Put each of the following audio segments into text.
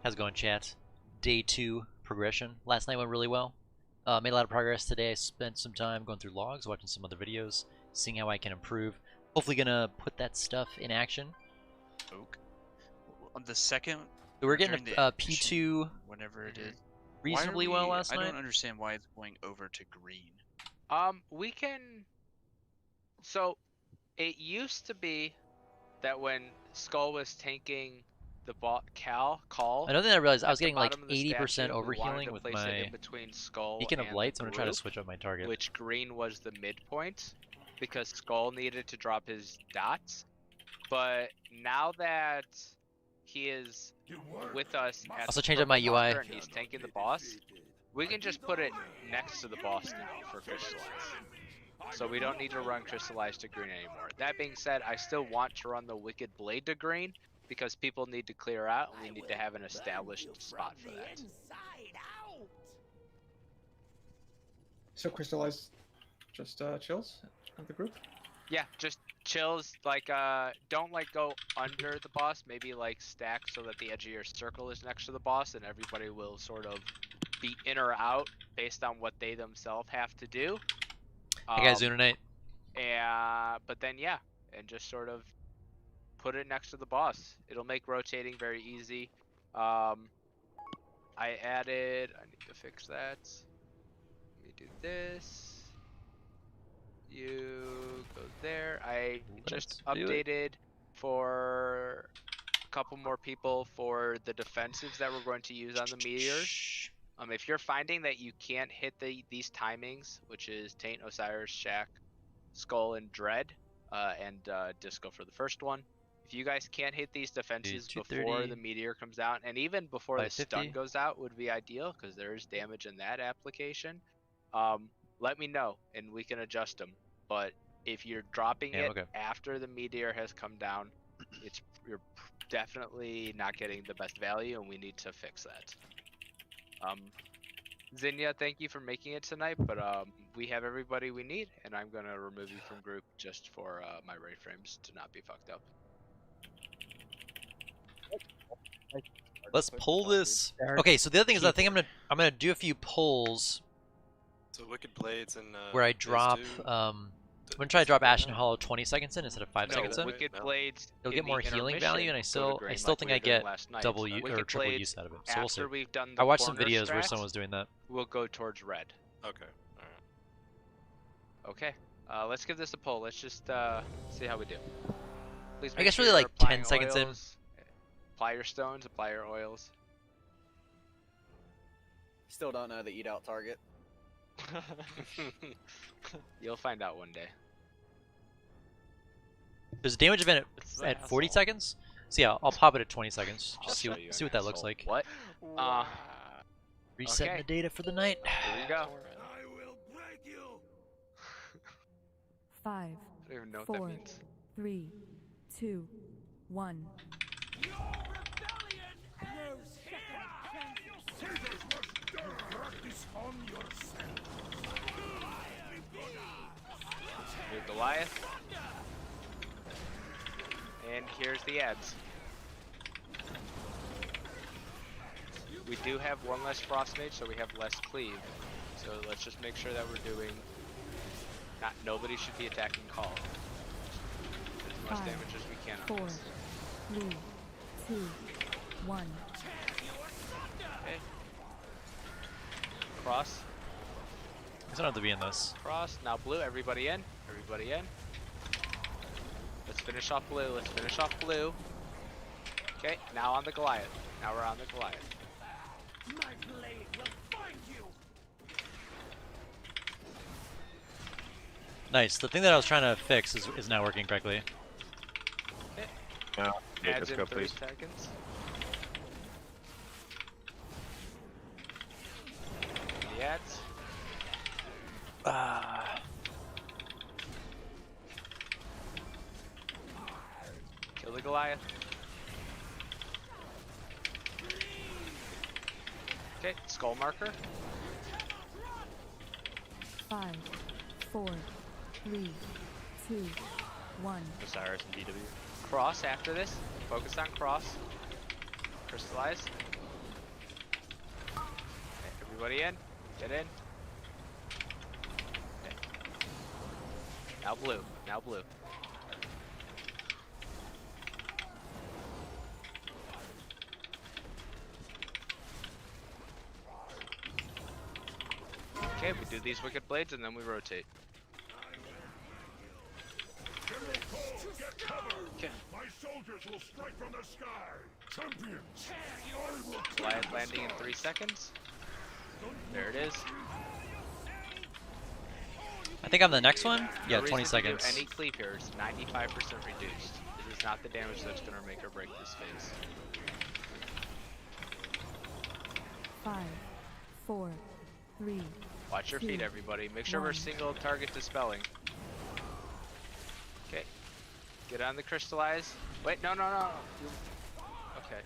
How's it going, chat? Day 2 progression. Last night went really well. Made a lot of progress today. I spent some time going through logs, watching some other videos, seeing how I can improve. Hopefully gonna put that stuff in action. Okay. On the second, So we're getting a P2 whenever it is reasonably well last night. I don't understand why it's going over to green. We can. So, it used to be that when Skull was tanking the call. Another thing I realized, I was at the getting like bottom of the 80% statue, we wanted overhealing to with place it my in between Skull beacon of and lights. the I'm gonna try to group, switch up my target. which green was the midpoint because Skull needed to drop his dots. But now that he is with us, at Also the changed up my purple UI. marker and he's tanking the boss, we can just put it next to the boss now for Crystallize. So we don't need to run Crystallize to green anymore. That being said, I still want to run the Wicked Blade to green because people need to clear out and we need to have an established spot for that. So Crystallize just chills at the group? Yeah, just chills, like don't like go under the boss, maybe like stack so that the edge of your circle is next to the boss and everybody will sort of be in or out based on what they themselves have to do. Hey guys, Unite. But then yeah, and just sort of put it next to the boss. It'll make rotating very easy. I need to fix that. Let me do this. You go there. I just updated for a couple more people for the defensives that we're going to use on the meteors. If you're finding that you can't hit these timings, which is Taint, Osiris, Shack, Skull, and Dread, and Disco for the first one, if you guys can't hit these defenses before the meteor comes out, and even before the stun goes out would be ideal, because there is damage in that application, let me know, and we can adjust them. But if you're dropping it after the meteor has come down, you're definitely not getting the best value, and we need to fix that. Zinnia, thank you for making it tonight, but we have everybody we need, and I'm gonna remove you from group just for my ray frames to not be fucked up. Let's pull this. Okay, so the other thing is, I think I'm gonna do a few pulls. So Wicked Blades and where I drop I'm gonna try to drop Ashen Hollow 20 seconds in instead of 5 seconds in. Wicked Blades. It'll get more healing value, and I still think I get double or triple use out of it. So we'll see. We've done I watched some videos where someone was doing that. We'll go towards red. Okay. Alright. Okay. Let's give this a pull. Let's just see how we do. Please I guess really like 10 seconds in. Apply your stones. Apply your oils. Still don't know the eat out target. You'll find out one day. There's a damage event at 40 seconds. So yeah, I'll pop it at 20 seconds. Just see what that looks like. What? Resetting the data for the night. Here you go. I will break you. 5, I don't even know what 4, that means. 3, 2, 1. Your rebellion ends here. Practice on yourself. Here's Goliath. And here's the ads. We do have one less Frost Mage, so we have less cleave. So let's just make sure that we're doing... Nobody should be attacking Call. As much 5, damage as we can on 4, this. 3, 2, 1. Okay. Cross. I don't have to be in this. Cross. Now blue. Everybody in. Everybody in. Let's finish off blue. Let's finish off blue. Okay. Now on the Goliath. Now we're on the Goliath. My blade will find you. Nice. The thing that I was trying to fix is now working correctly. Okay. Yeah. Adds Let's in go, 3 please. seconds. The ads. Kill the Goliath. Okay, skull marker. 5, 4, 3, 2, 1. Osiris and DW. Cross after this. Focus on cross. Crystallize. Okay, everybody in. Get in. Okay. Now blue. Now blue. Okay, we do these wicked blades and then we rotate. Okay. My soldiers will strike from the sky. Champions, Goliath landing in 3 seconds. There it is. I think I'm the next one? No Yeah, 20 reason to do seconds. any cleave here. It's 95% reduced. It is not the damage that's going to make or break this phase. 5, 4, 3, Watch your feet, everybody. Make sure we're One. single target dispelling. Okay. Get on the crystallize. Wait, no. Okay.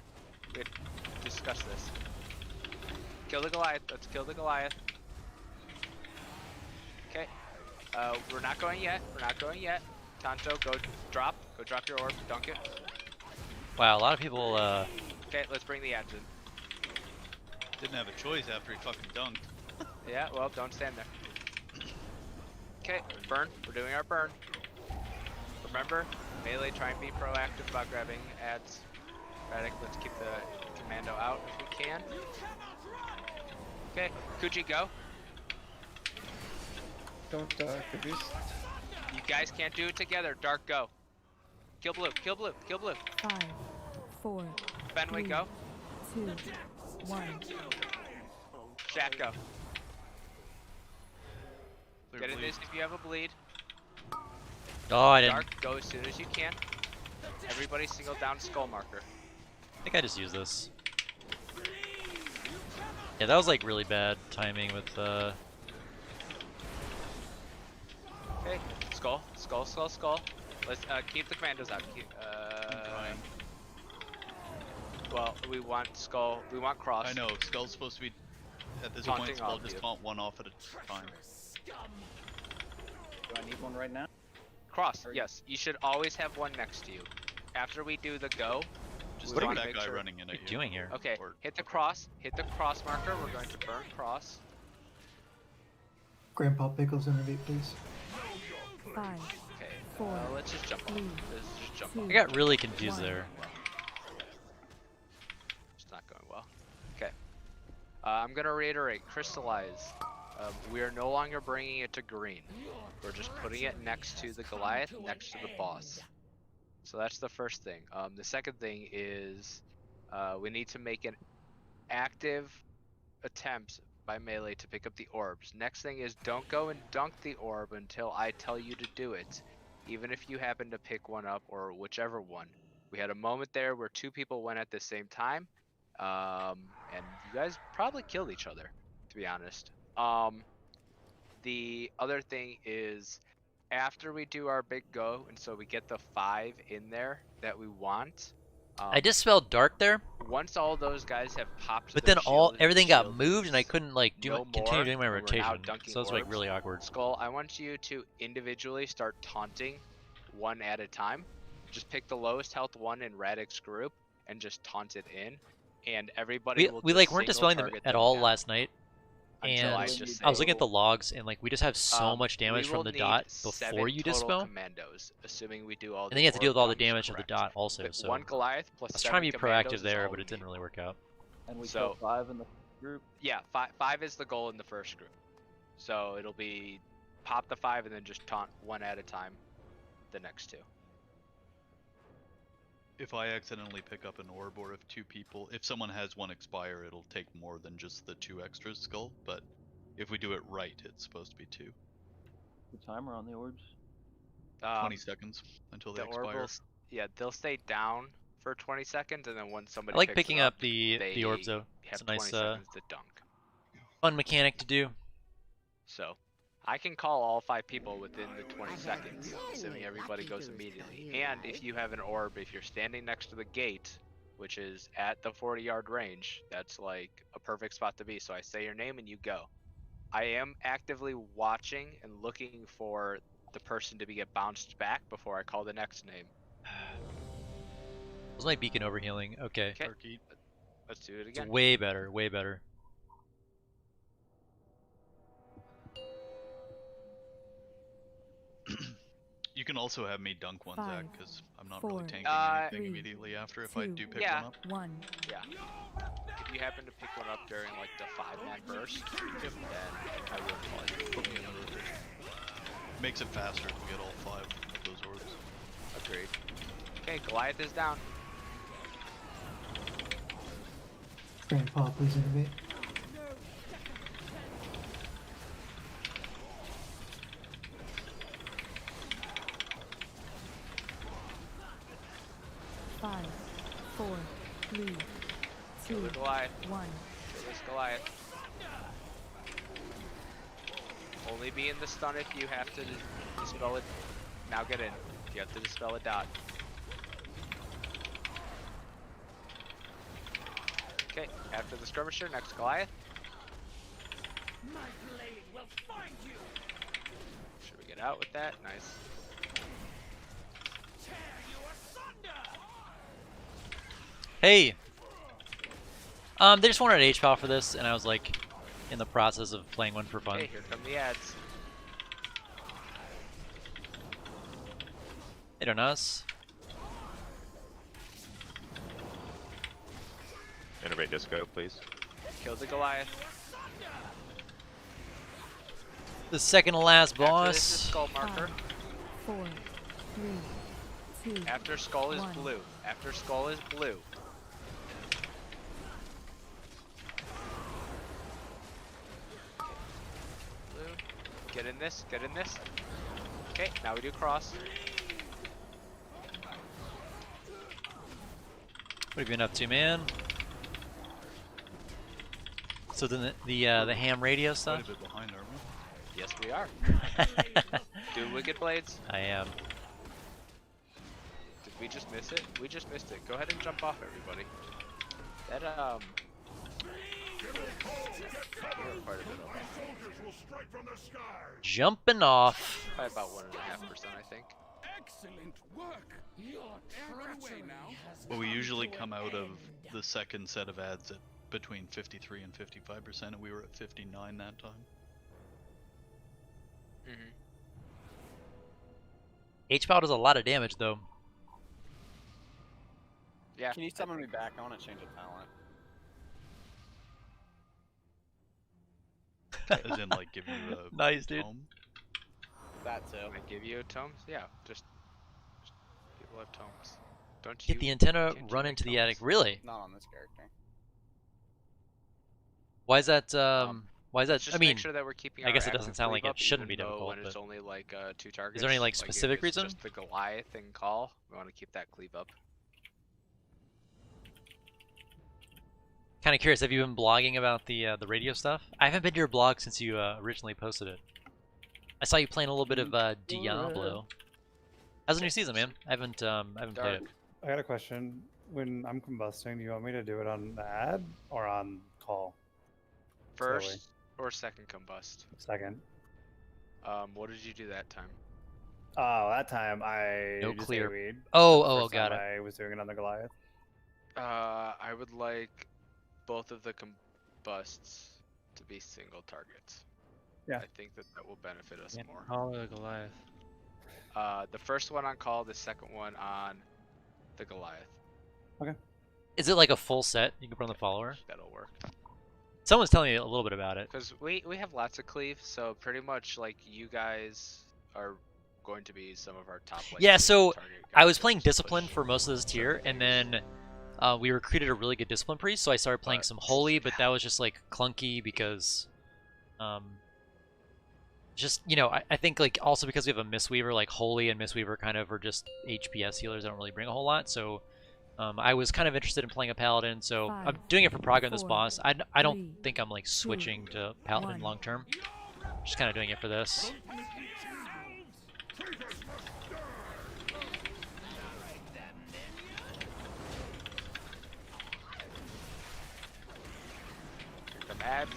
We had to discuss this. Kill the Goliath. Let's kill the Goliath. Okay. We're not going yet. Tonto, go drop. Go drop your orb. Dunk it. Wow, a lot of people, Okay, let's bring the adjutant. Didn't have a choice after he fucking dunked. Yeah, well, don't stand there. Okay, burn. We're doing our burn. Remember, melee, try and be proactive about grabbing ads. Radic, let's keep the commando out if we can. Okay, Kuji, go. Don't confuse. You guys can't do it together. Dark, go. Kill blue, kill blue, kill blue. 5, 4, Fenway, 3, go. 2, 1. Jack, go. Clear Get in bleed. this if you have a bleed. oh, I didn't. Dark, go as soon as you can. Everybody single down skull marker. I think I just used this. Yeah, that was like really bad timing with, Okay, skull. Let's keep the commandos out. Well, we want skull. We want cross. I know, Skull's supposed to be, at this Taunting point, Skull all of just you. taunt one off at a time. Do I need one right now? Cross. Or- Yes, you should always have one next to you. After we do the go, just Look at want to that make guy sure. running in what are at you you. doing here? Okay, Or- hit the cross marker. We're going to burn cross. Grandpa Pickles intervene, please. 5, Okay, 4, let's just jump off. 3, Let's just jump 2, off. I got really confused One. there. It's not going well. Okay. I'm gonna reiterate. Crystallize. We are no longer bringing it to green. We're just putting it next to the Goliath, next to the boss. So that's the first thing. The second thing is we need to make an active attempt by melee to pick up the orbs. Next thing is don't go and dunk the orb until I tell you to do it, even if you happen to pick one up or whichever one. We had a moment there where 2 people went at the same time, and you guys probably killed each other, to be honest. The other thing is after we do our big go, and so we get the 5 in there that we want. I dispelled dark there, Once all those guys have popped but their then shield and everything got shield moved and I is couldn't like no continue more, doing my and we're now rotation. dunking So it's like orbs. really awkward. Skull, I want you to individually start taunting one at a time. Just pick the lowest health one in Radix group and just taunt it in, and everybody will We just like weren't single dispelling them target at all down last night, until and I just say I was looking at the logs and like we just have so much we damage will from the need dot 7 before you total dispel, commandos, assuming we do all. and then you have to deal with all the orb dumps damage of the correct. dot also. But So one Goliath plus I was trying to 7 be commandos proactive is there, all but we it didn't need. really work out. And we So- killed 5 in the group. Yeah, 5 is the goal in the first group. So it'll be pop the 5 and then just taunt one at a time the next 2. If I accidentally pick up an orb, or if someone has one expire, it'll take more than just the 2 extras, Skull, but if we do it right, it's supposed to be 2. The timer on the orbs. 20 seconds until they The orb expire. will, yeah, they'll stay down for 20 seconds, and then when somebody I like picks picking it up the orbs they though. have It's a nice 20 seconds to dunk. fun mechanic to do. So I can call all 5 people within the 20 seconds, assuming everybody goes immediately. And if you have an orb, if you're standing next to the gate, which is at the 40-yard range, that's like a perfect spot to be. So I say your name and you go. I am actively watching and looking for the person to get bounced back before I call the next name. Was my beacon overhealing? Okay. Okay. Turkey. Let's do it It's again. way better, way better. You can also have me dunk one, Zach, 5, because I'm not 4, really tanking anything 3, immediately after if I 2, do pick Yeah. one up. 1. Yeah. If you happen to pick one up during like the 5-man burst, then I will call you. Put me in the rotation. Makes it faster if we get all 5 of those orbs. Agreed. Okay, Goliath is down. Grandpa, please innovate. Five, 4, 3, 2, Kill the Goliath. 1. Kill this Goliath. Only be in the stun if you have to dispel it. Now get in. You have to dispel a dot. Okay, after the skirmisher, next Goliath. Should we get out with that? Nice. Hey! They just wanted Hpal for this, and I was like, in the process of playing one for fun. Okay, here come the ads. Hit on us. Innovate disco, please. Kill the Goliath. The second to last After this is boss. skull marker. 5, 4, 3, 2. After skull is 1. blue. After skull is blue. Blue. Get in this. Get in this. Okay, now we do cross. What have you been up to, man? So then the ham radio Quite stuff? a bit behind, aren't we? Yes, we are. Do Wicked Blades. I am. Did we just miss it? We just missed it. Go ahead and jump off, everybody. That we're quite a bit over. Soldiers will strike from the sky. Jumping off. By about 1.5%, I think. Excellent work. Your treachery now. But we usually come out of the second set of ads at between 53 and 55%, and we were at 59 that time. Hpal does a lot of damage, though. Yeah. Can you summon me back? I want to change a talent. As in, like, give you a Nice, dude. tome. That too. Can I give you tomes? Yeah, just people have tomes. Don't you? Hit the antenna, can't you run make into the tomes? attic. Really? Not on this character. Why is that? Why is that? Let's just I mean, make sure that we're keeping I our guess it doesn't active sound like cleave it up, shouldn't be even though difficult, when it's but- only like 2 targets. there any, like, if specific it's reason? Just the Goliath and call. We want to keep that cleave up. Kind of curious. Have you been blogging about the radio stuff? I haven't been to your blog since you originally posted it. I saw you playing a little bit of Diablo. How's the new season, man? I haven't played it. I got a question. When I'm combusting, do you want me to do it on the ad or on call? First Slowly. or second combust. Second. What did you do that time? Oh, that time I No just clear. AoE'd. Oh, First got time it. I was doing it on the Goliath. I would like both of the combusts to be single targets. Yeah. I think that will benefit us more. Call the Goliath. The first one on call, the second one on the Goliath. Is it like a full set? You can put on the follower. That'll work. Someone's telling me a little bit about it. Because we have lots of cleave, so pretty much like you guys are going to be some of our top. Like, Yeah, so target I guys was that playing just Discipline push. for most of this tier, and then we recruited a really good Discipline priest, so I started playing some Holy, but that was just like clunky because, just, you know, I think like also because we have a Mistweaver, like Holy and Mistweaver kind of are just HPS healers that don't really bring a whole lot, so I was kind of interested in playing a Paladin, so I'm doing it for prog on this 4, boss. I don't 3, think I'm like switching to Paladin 1. long term. Just kind of doing it for this. Here come ads.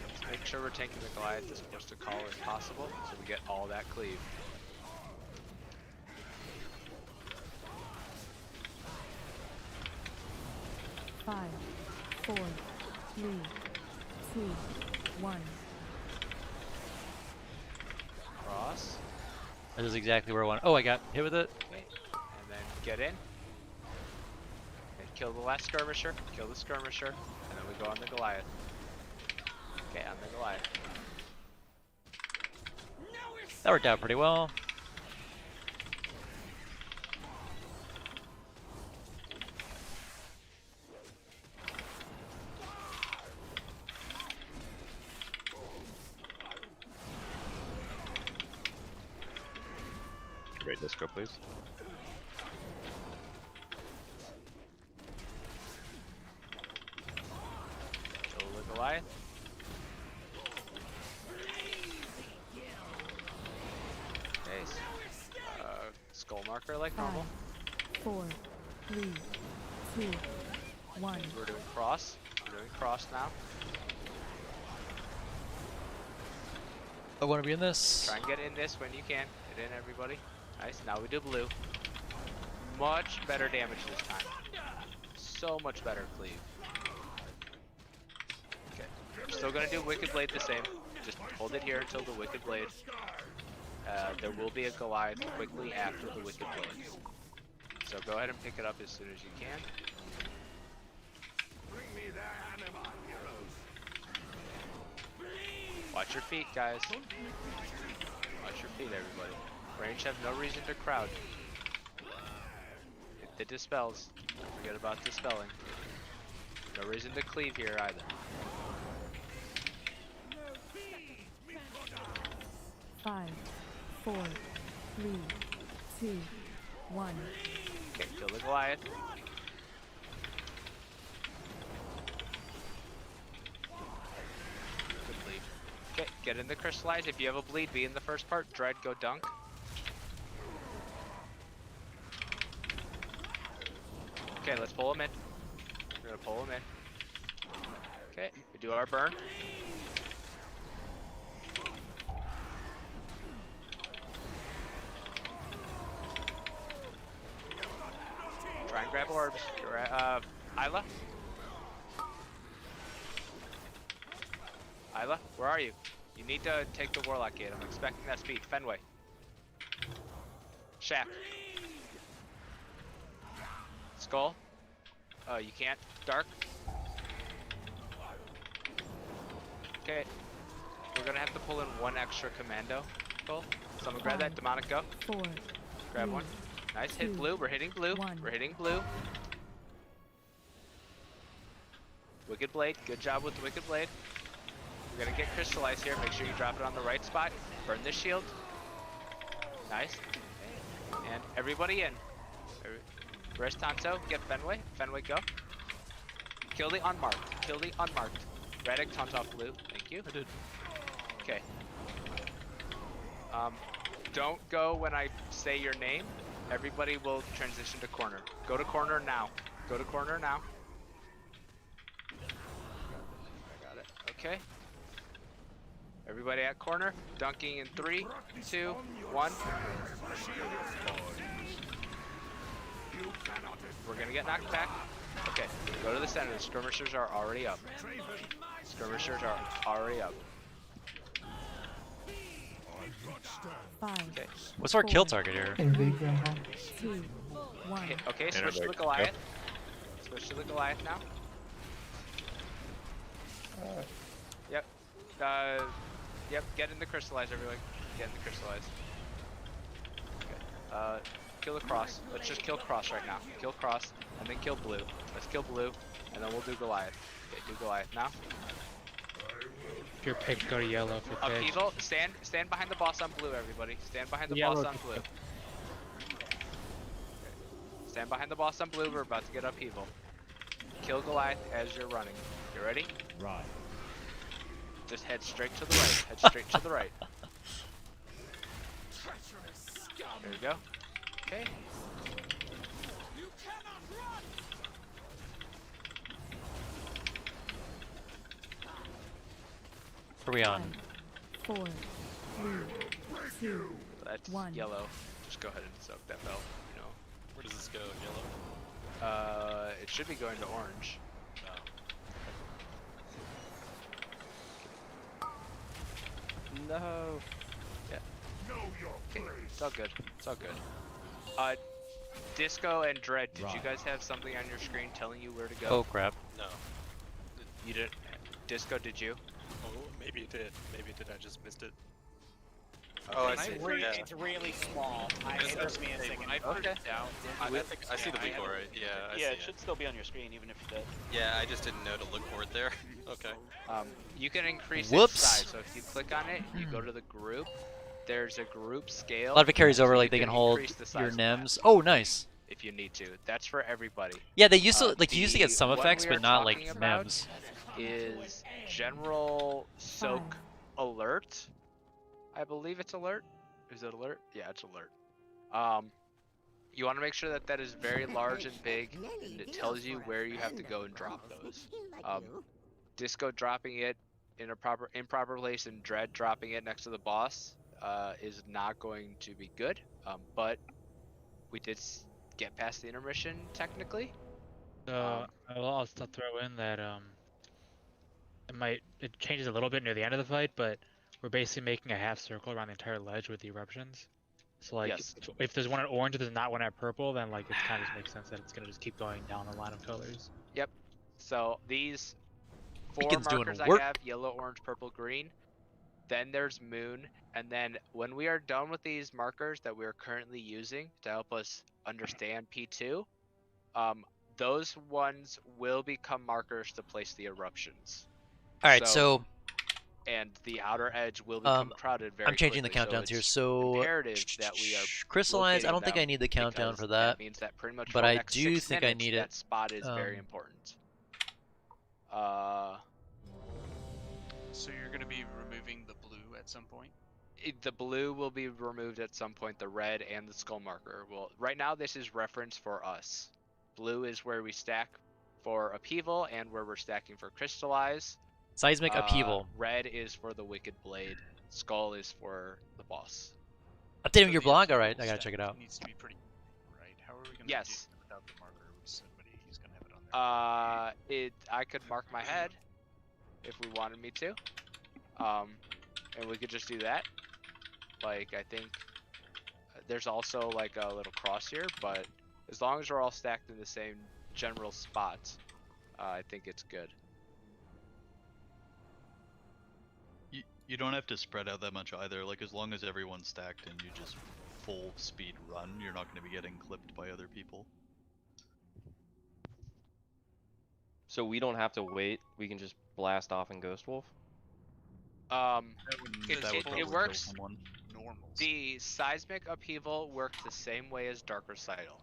Let's make sure we're taking the Goliath as close to call as possible, so we get all that cleave. 5, 4, 3, 2, 1. Cross. That is exactly where I want. Oh, I got hit with it. Okay. And then get in. And kill the last skirmisher. Kill the skirmisher. And then we go on the Goliath. Okay, on the Goliath. That worked out pretty well. Great disco, please. Kill the Goliath. Okay. Skull marker like 5, normal. 4, 3, 2, 1. We're doing cross. We're doing cross now. I want to be in this. Try and get in this when you can. Get in, everybody. Nice. Now we do blue. Much better damage this time. So much better cleave. Okay. We're still gonna do Wicked Blade the same. Just hold it here until the Wicked Blade. There will be a Goliath quickly after the Wicked Blade. So go ahead and pick it up as soon as you can. Bring me their anima, heroes. Watch your feet, guys. Watch your feet, everybody. Range have no reason to crowd. Hit the dispels. Don't forget about dispelling. No reason to cleave here either. 5, 4, 3, 2, 1. Okay, kill the Goliath. Good bleed. Okay, get in the crystallize. If you have a bleed, be in the first part. Dread, go dunk. Okay, let's pull him in. We're gonna pull him in. Okay, we do our burn. Try and grab orbs. Isla? Isla, where are you? You need to take the Warlock Gate. I'm expecting that speed. Fenway. Shack. Skull. You can't. Dark. Okay. We're gonna have to pull in one extra commando. Skull. Someone grab that. Demonic, go. 4, Grab 3, one. Nice. Hit 2, blue. We're hitting blue. 1. We're hitting blue. Wicked Blade. Good job with the Wicked Blade. We're gonna get crystallized here. Make sure you drop it on the right spot. Burn this shield. Nice. And everybody in. Rest Tonto. Get Fenway. Fenway, go. Kill the unmarked. Kill the unmarked. Radic, taunt off blue. Thank you. I did. Okay. Don't go when I say your name. Everybody will transition to corner. Go to corner now. Go to corner now. I got it. Okay. Everybody at corner. Dunking in 3, 2, 1. We're gonna get knocked back. Okay. Go to the center. The skirmishers are already up. Skirmishers are already up. 5, Okay. What's our kill target here? Innervate grandpa. 2, 1. Okay, switch to the Innervate, Goliath. Switch to the Goliath now. Yep. Yep, get in the crystallize, everyone. Get in the crystallize. Okay. Kill the cross. Let's just kill cross right now. Kill cross, and then kill blue. Let's kill blue, and then we'll do Goliath. Okay, do Goliath now. Your pigs go to yellow for pigs. Upheaval, stand behind the boss on blue, everybody. Stand behind the Yellow. boss on blue. Okay. Stand behind the boss on blue, we're about to get upheaval. Kill Goliath as you're running. You ready? Right. Just head straight to the right. Head straight to the right. There you go. Okay. What are we on? 4, 3, 2, That's 1. yellow. Just go ahead and soak that belt. You know. Where does this go? Yellow? It should be going to orange. No. Know your Okay, place. it's all good. It's all good. Disco and Dread, did you guys have something on your screen telling you where to go? Oh crap. No. You did. Disco, did you? Oh, maybe it did. Maybe it did. I just missed it. Okay, Oh, I it's see. re- Yeah. It's really small. It took me a second. I put Okay. it down. I think I see the weak aura. Yeah, I see Yeah, it should still be on your screen even if you did. Yeah, I just didn't know to look for it there. Okay. You can increase Whoops. its size. So if you click on it, you go to the group. There's a group scale. A lot of it carries over, so like you they can hold increase the size your of that NEMs. Oh, nice. if you need to. That's for everybody. Yeah, they used to like you used to get some what effects, we but are not like talking about MEMs. Is general soak alert. I believe it's alert. Is it alert? Yeah, it's alert. You want to make sure that that is very large and big, and it tells you where you have to go and drop those. Disco dropping it in a improper place and Dread dropping it next to the boss is not going to be good. But we did get past the intermission technically. I'll still throw in that it changes a little bit near the end of the fight, but we're basically making a half circle around the entire ledge with the eruptions. So like, Yes. if there's one at orange and there's not one at purple, then like it kind of just makes sense that it's gonna just keep going down the line of colors. Yep. So these four Beacon's doing markers I work. have: yellow, orange, purple, green. Then there's moon, and then when we are done with these markers that we are currently using to help us understand P2, those ones will become markers to place the eruptions. All right, so and the outer edge will become crowded very I'm changing the quickly, countdowns here. it's So imperative that we are crystallize. I locating don't think I them need the countdown because for that. means that pretty much but for the I next do 6 think I minutes, need that it. spot is very important. So you're going to be removing the blue at some point? The blue will be removed at some point, the red and the skull marker. Well, right now this is reference for us. Blue is where we stack for upheaval and where we're stacking for crystallize. Seismic upheaval. Red is for the wicked blade. Skull is for the boss. Updating your blog. All right, I gotta check it out. It needs to be pretty right. How are we going to Yes. do it without the marker? We said he's going to have it on there. I could mark my head if we wanted me to. And we could just do that. Like, I think there's also like a little cross here, but as long as we're all stacked in the same general spots, I think it's good. You don't have to spread out that much either. Like as long as everyone's stacked and you just full speed run, you're not going to be getting clipped by other people. So we don't have to wait. We can just blast off and Ghost Wolf. That would probably It kill works. someone. Normals. The seismic upheaval works the same way as dark recital.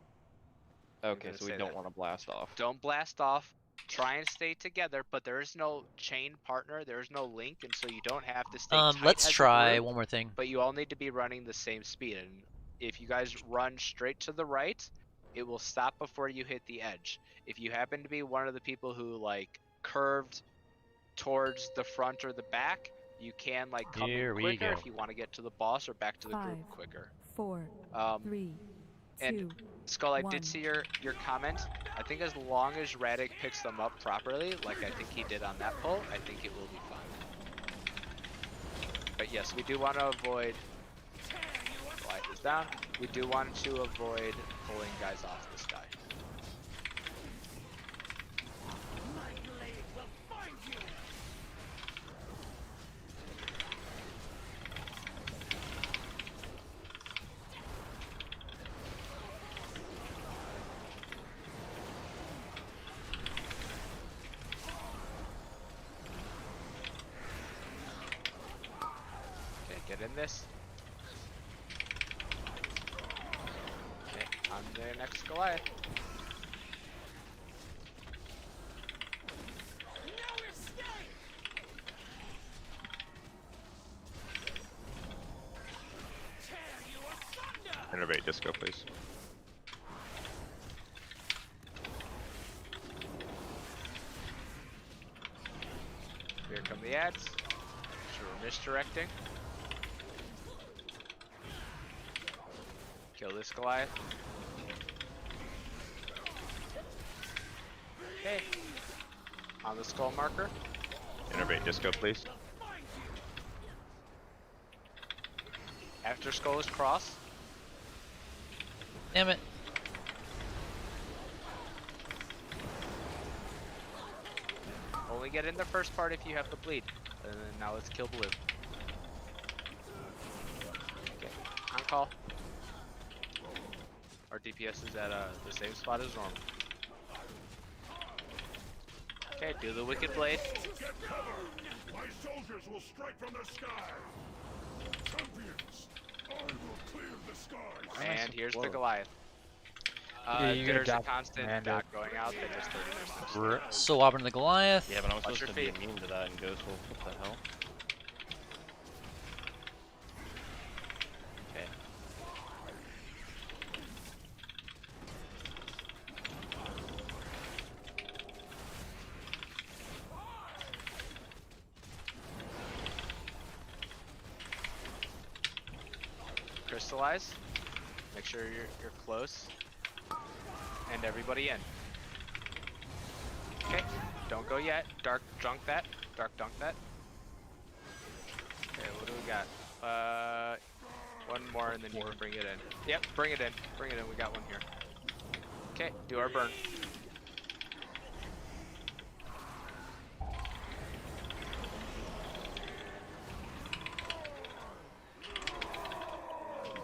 Okay, gonna so we say don't that. want to blast off. Don't blast off. Try and stay together, but there is no chain partner. There is no link, and so you don't have to stay tight Let's as a try group, one more thing. but you all need to be running the same speed. And if you guys run straight to the right, it will stop before you hit the edge. If you happen to be one of the people who like curved towards the front or the back, you can like come Here in we quicker go. if you want to get to the boss or back to the 5, group quicker. 4, 3, and 2, Skull, I 1. did see your comment. I think as long as Radic picks them up properly, like I think he did on that pull, I think it will be fine. But yes, we do want to avoid. Slide this down. We do want to avoid pulling guys off this guy. Okay, get in this. Okay, on the next Goliath. Innervate disco, please. Here come the ads. So we're misdirecting. Kill this Goliath. Okay. On the skull marker. Innervate disco, please. After skull is cross. Damn it. Only get in the first part if you have the bleed. And then now let's kill blue. Okay, on call. Our DPS is at the same spot as normal. Okay, do the Wicked Blade. Get cover! My soldiers will strike from the sky! Champions, I will clear the skies! And here's the Goliath. Yeah, you gotta There's a drop constant command dot going out that just 30 We're so hopping to the Goliath. Yeah, but I'm Watch supposed your to be feet. immune to that in Ghost Wolf. What the hell? Okay. Crystallize. Make sure you're close. And everybody in. Okay, don't go yet. Dark dunk that. Dark dunk that. Okay, what do we got? One more and then you can bring it in. Yep, bring it in. Bring it in. We got one here. Okay, do our burn.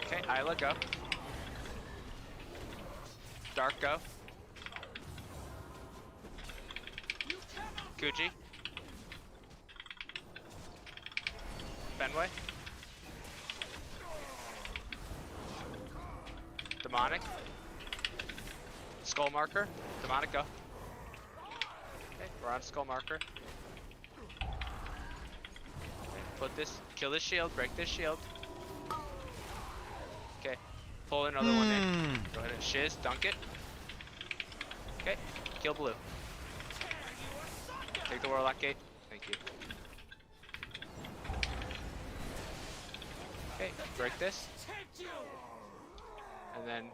Okay, Isla, go. Dark, go. Gucci. Fenway. Demonic. Skull marker. Demonic, go. Okay, we're on skull marker. Okay, put this, kill this shield, break this shield. Okay, pull another one in. Go ahead and shiz, dunk it. Okay, kill blue. Take the warlock gate. Thank you. Okay, break this. And then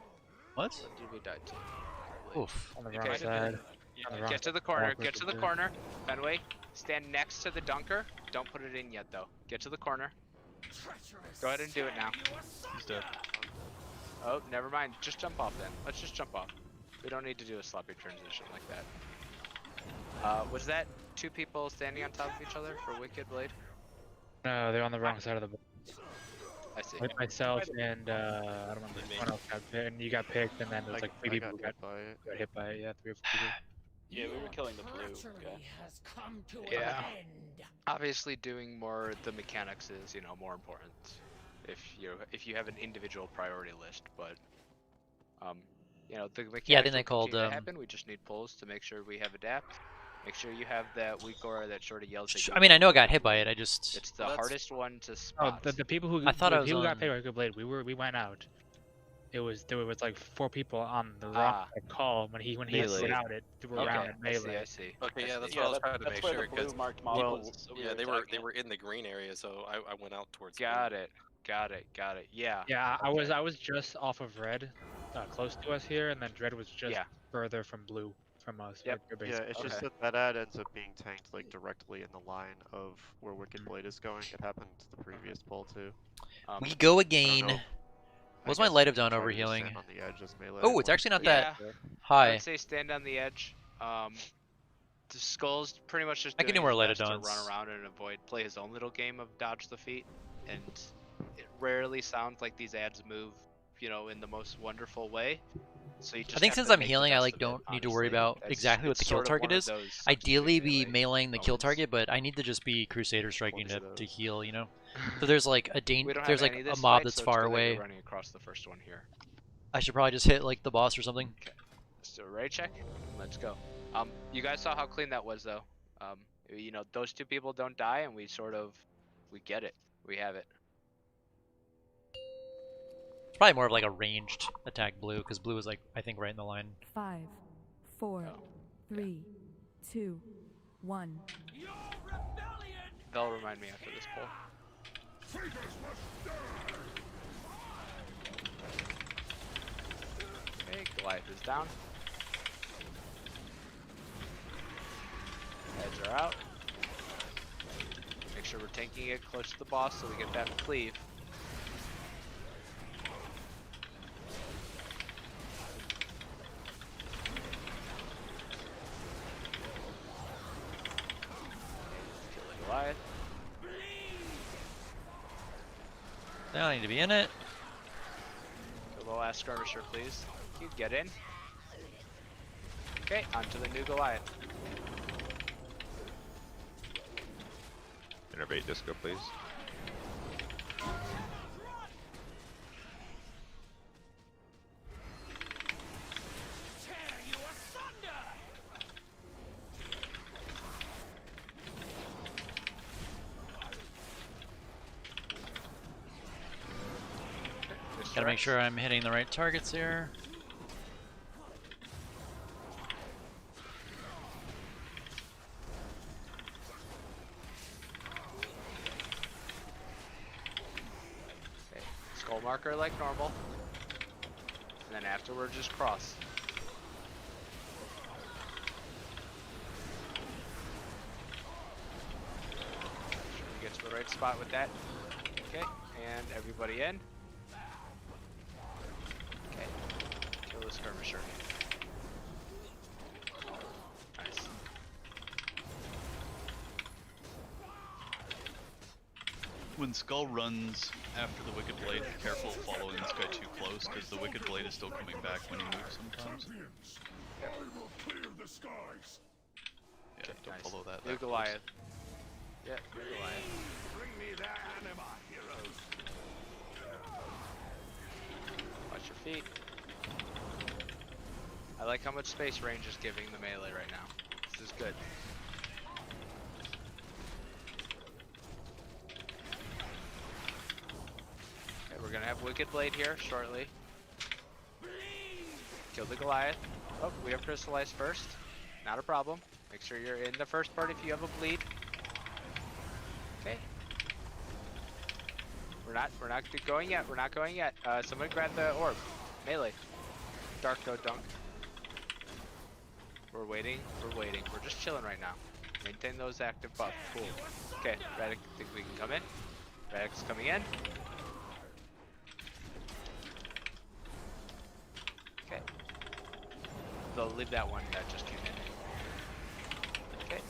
What? what did we die to? Oof. On the Okay, wrong side. On the wrong Get to the side. corner, Walk get to the with corner. Fenway, stand next to the dunker. Don't put it in yet though. Get to the corner. Go ahead and do it now. He's dead. Oh, never mind. Just jump off then. Let's just jump off. We don't need to do a sloppy transition like that. Was that two people standing on top of each other for Wicked Blade? No, they're on the wrong side of the board. I see. Like myself and I don't remember if someone else got picked, and you got picked, and then there was like three people who got hit by it. Yeah, 3 or 4 people. Yeah, we were killing the blue. Okay. Yeah. Obviously, doing more the mechanics is more important. If you have an individual priority list, but the mechanics Yeah, I think they will called, continue to happen. We just need pulls to make sure we have adapt. Make sure you have that weak aura that sort of yells at you. I mean, I know I got hit by it. I just. It's the hardest one to Oh, spot. the people who I thought I was people who got on- picked by Wicked Blade, we went out. There was like 4 people on the wrong Ah. side call when he Melee. went out. It threw around in I see, melee. I see. Okay, yeah, that's see. what I was trying to make sure because Well, yeah, they were in the green area, so I went out towards. Got it. Yeah. Yeah, I was just off of red, close to us here, and then Dread was just Yeah. further from blue from us. Yep. They're yeah, basically- it's just Okay. that ad ends up being tanked like directly in the line of where Wicked Blade is going. It happened to the previous pull too. We go I again. don't know. What's I my guess light of dawn try to just overhealing? stand on the edge as melee Oh, it's or- actually not Yeah. that I high. would say stand on the edge. The Skull's pretty much just I can doing do more his light of best to dawns. run around and play his own little game of dodge the feet, and it rarely sounds like these ads move, in the most wonderful way. So you just I think have since to I'm make the healing, I best of don't it, need to worry honestly. about That's- exactly what it's the kill sort of target one of is. those substitute Ideally, be melee meleeing the kill moments. target, but I need to just be Crusader striking One to, of to those. heal. So there's like a We don't there's have like any of a this mob fight, that's so it's far good that you're away. running across the first one here. I should probably just hit like the boss or something. Okay, let's do a raid check. Let's go. You guys saw how clean that was, though. Those two people don't die, and we get it. We have it. It's probably more of like a ranged attack blue, because blue is like I think right in the line. 5, 4, Oh. 3, 2, 1. They'll remind me after this pull. Okay, Goliath is down. Heads are out. Make sure we're tanking it close to the boss so we get that cleave. They don't need to be in it. The last skirmisher, please. You get in. Okay, on to the new Goliath. Innervate disco, please. Gotta make sure I'm hitting the right targets here. Okay, skull marker like normal. And then afterward, just cross. Make sure you get to the right spot with that. Okay, and everybody in. Okay, kill the skirmisher. Nice. When Skull runs after the Wicked Blade, be careful of following this guy too close, because the Wicked Blade is still coming back when he moves sometimes. Champions, I will clear the skies. Yeah, don't Nice. follow that. New that close. Goliath. Yeah, new Goliath. Bring me their anima, heroes. Watch your feet. I like how much space range is giving the melee right now. This is good. Okay, we're gonna have Wicked Blade here shortly. Kill the Goliath. Oh, we have Crystallized first. Not a problem. Make sure you're in the first part if you have a bleed. Okay. We're not going yet. We're not going yet. Somebody grab the orb. Melee. Dark go dunk. We're waiting. We're waiting. We're just chilling right now. Maintain those active buffs. Cool. Okay, Radic, think we can come in? Radic's coming in. Okay. They'll leave that one that just came in. Okay.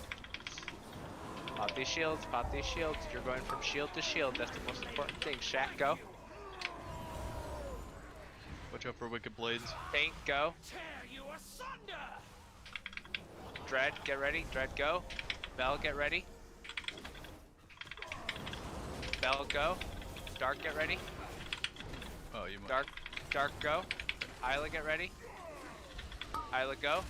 Pop these shields, pop these shields. You're going from shield to shield. That's the most important thing. Shaq, go. Watch out for Wicked Blades. Paint, go. Dread, get ready. Dread, go. Bell, get ready. Bell, go. Dark, get ready. Oh, you might. Dark, go. Isla, get ready. Isla, go.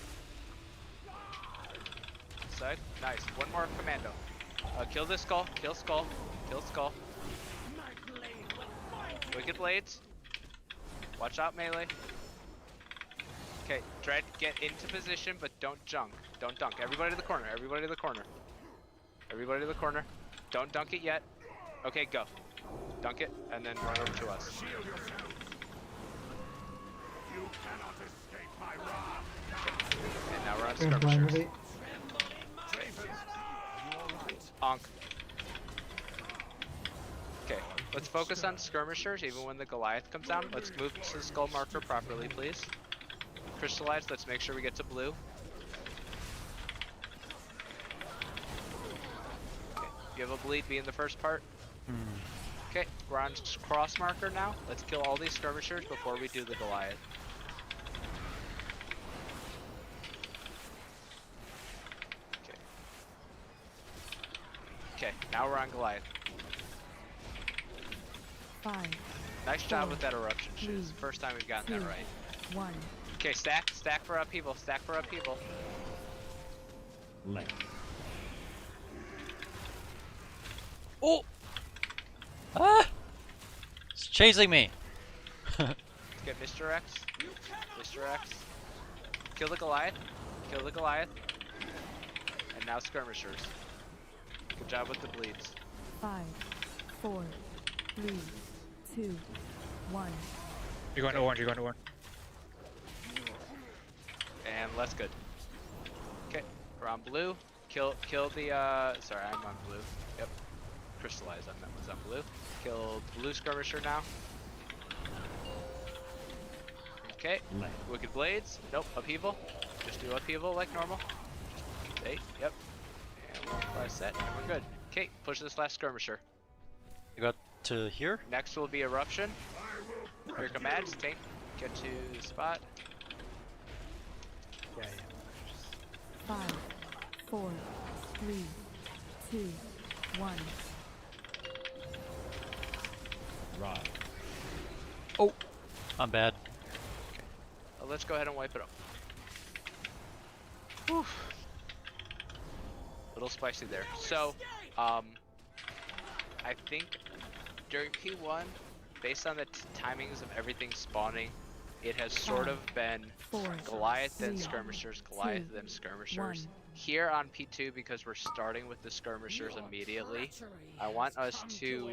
Side, nice. One more commando. Kill this skull. Kill skull. Kill skull. Wicked Blades. Watch out, melee. Okay, Dread, get into position, but don't junk. Don't dunk. Everybody to the corner. Everybody to the corner. Everybody to the corner. Don't dunk it yet. Okay, go. Dunk it, and then run over to us. You cannot escape my wrath. And now we're on Gonna blind skirmishers. innervate. Onk. Okay, let's focus on skirmishers even when the Goliath comes down. Let's move to the skull marker properly, please. Crystallize, let's make sure we get to blue. Okay, you have a bleed, be in the first part. Okay, we're on cross marker now. Let's kill all these skirmishers before we do the Goliath. Okay. Okay, now we're on Goliath. 5, Nice job 4, with that eruption shoes. 3, First time we've gotten that 2, right. 1. Okay, stack for upheaval, stack for upheaval. Oh! Ah! It's chasing me. Let's get Mr. X. Mr. X. Kill the Goliath. Kill the Goliath. And now skirmishers. Good job with the bleeds. 5, 4, 3, 2, 1. You're going to orange, you're going to orange. And less good. Okay, we're on blue. Kill the sorry, I'm on blue. Yep. Crystallize on that was on blue. Kill blue skirmisher now. Okay. Wicked Blades. Nope, upheaval. Just do upheaval like normal. Hey, yep. And we'll apply set and we're good. Okay, push this last skirmisher. You got to here. Next will be eruption. Here come ads. Tank. Get to the spot. Yeah. 5, 4, 3, 2, 1. Right. Oh, I'm bad. Let's go ahead and wipe it up. Whew. Little spicy there. So, I think during P1, based on the timings of everything spawning, it has sort of been 4, Goliath then 3, skirmishers, Goliath 2, then skirmishers. 1. Here on P2, because we're starting with the skirmishers immediately, I want us to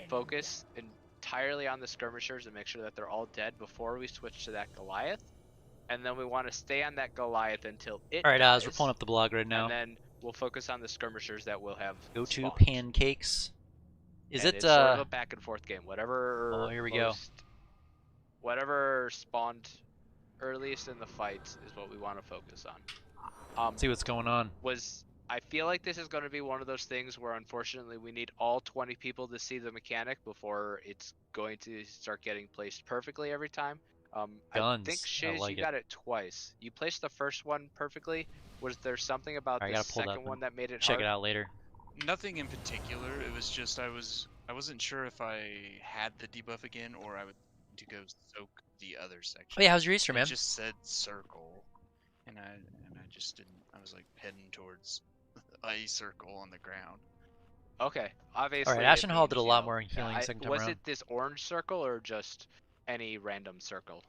focus entirely on the skirmishers and make sure that they're all dead before we switch to that Goliath. And then we want to stay on that Goliath until it Alright, dies. we're pulling up the blog right now. And then we'll focus on the skirmishers that will have Go to spawned. pancakes. Is And it it's sort of a back and forth game. Whatever Oh, here we go. Whatever spawned earliest in the fight is what we want to focus on. see what's going on. I feel like this is going to be one of those things where unfortunately we need all 20 people to see the mechanic before it's going to start getting placed perfectly every time. I Guns. think I Shiz, like you it. got it twice. You placed the first one perfectly. Was there something about I the gotta pull that second one that made it Check hard? it out later. Nothing in particular. It was just I wasn't sure if I had the debuff again or I would need to go soak the other section. Oh yeah, how's your Easter, man? It just said circle, and I just didn't. I was like heading towards a circle on the ground. Okay, obviously. Alright, Ashen it Hall did a means, lot more healing I- second time Was around. it this orange circle or just any random circle?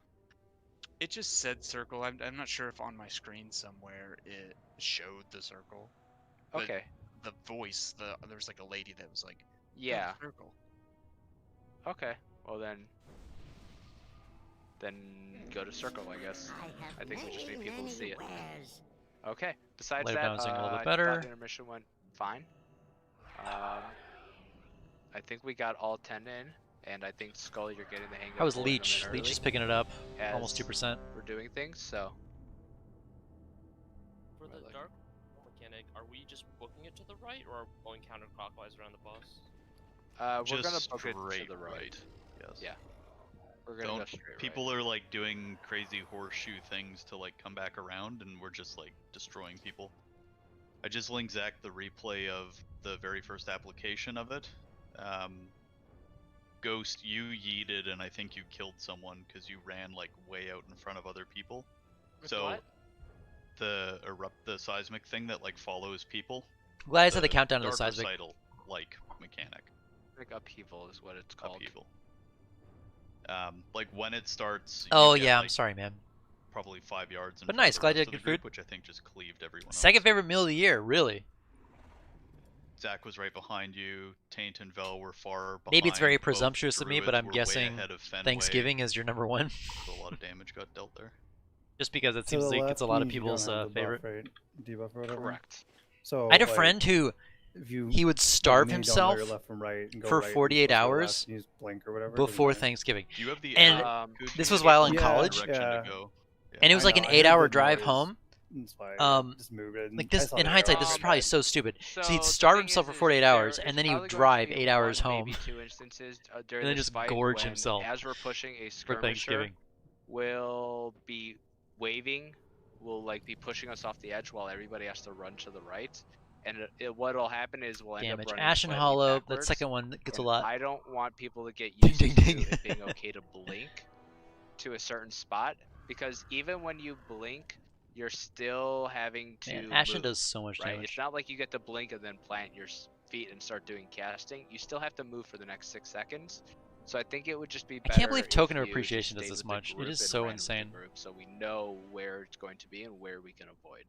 It just said circle. I'm not sure if on my screen somewhere it showed the circle. But Okay. The voice, there was like a lady that was like, "Go Yeah. circle." Okay. Well then go to circle, I guess. I think we just need people to see it. Okay. Besides Later that, bouncing a little bit I better. thought intermission went fine. I think we got all 10 in, and I think Skull, you're getting the hang of How was pulling them Leech? in Leech is early picking it up. as Almost 2%. We're doing things, so. For the dark mechanic, are we just booking it to the right, or are we going counterclockwise around the boss? We're gonna Just book it to straight the right. Yes. Yeah. We're gonna go straight People are like doing crazy horseshoe things to like come back around, and we're just like destroying people. I just linked Zach the replay of the very first application of it. Ghost, you yeeted, and I think you killed someone because you ran like way out in front of other people. With So what? the seismic thing that like follows people. I'm glad I said the countdown to the dark seismic. recital, like mechanic. Like upheaval is what it's called. Upheaval. Like when it starts. Oh you get, yeah, like, I'm sorry, man. Probably 5 yards. In But front nice, of the glad you rest had of good the group, food. which I think just cleaved everyone else. Second favorite meal of the year, really. Zach was right behind you. Taint and Vel were far behind. Maybe it's very Both presumptuous of me, but druids I'm were way guessing ahead of Fenway, Thanksgiving is your number one. so a lot of damage got dealt there. Just because it To seems the like it's a left lot of means you don't people's have the buff, favorite. right? Debuff or whatever. Correct. So I had a like, friend who if you he would starve kneel down himself your left from right and go for right and 48 go to the hours left and use blink or whatever, doesn't before matter. Thanksgiving. Do you have the And arrow? Could this you was get while the in right college. direction to Yeah. go? And it was I like know, an I heard 8-hour the drive noise. home. That's why I just moved it. Like I this, saw in the hindsight, arrow. this is probably so stupid. So he'd the starve thing himself is, for 48 there hours, is and then he would probably going to drive be 8 hours one, home. Maybe 2 instances during And then this just fight gorge when, himself as we're pushing a for skirmisher, Thanksgiving. will be waving, will like be pushing us off the edge while everybody has to run to the right. And what'll happen is we'll end Damage. up running Ashen slightly Hollow, that backwards, second one gets a and lot. I don't want people to get Ding, used ding, to ding. it being okay to blink to a certain spot, because even when you blink, you're still having to Man, Ashen move, does so much right? damage. It's not like you get to blink and then plant your feet and start doing casting. You still have to move for the next 6 seconds. So I think it would just be I better can't believe if Token of you Appreciation just does stayed this with the much. It group is and so ran with the insane. group so we know where it's going to be and where we can avoid.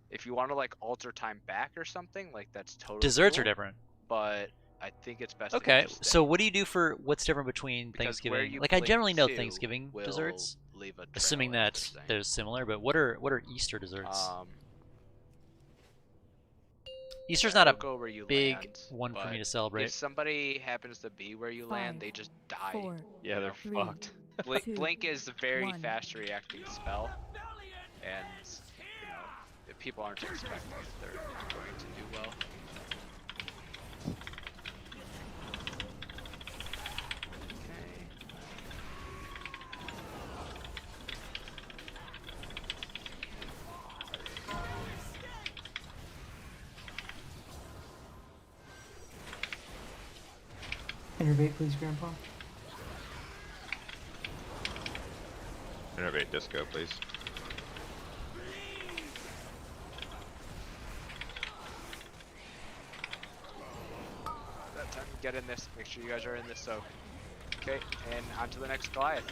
If you want to like alter time back or something, like that's totally Desserts are cool, different. but I think it's best to Okay, just so stay. what do you do for what's different between Because where Thanksgiving? you Like I blink generally know to Thanksgiving will desserts, leave a trail, assuming is that what they're they're similar. But what are Easter desserts? saying. Easter's Yeah, not a don't go where you big land, one for me but to celebrate. If somebody happens to be where you land, 5, they just die. 4, Yeah, they're 3, fucked. Blink, 2, blink is a very 1. fast reacting spell, and you know if people aren't expecting it, they're going to do well. Innervate, please, Grandpa. Innervate disco, please. That time, get in this. Make sure you guys are in this soak. Okay, and on to the next Goliath.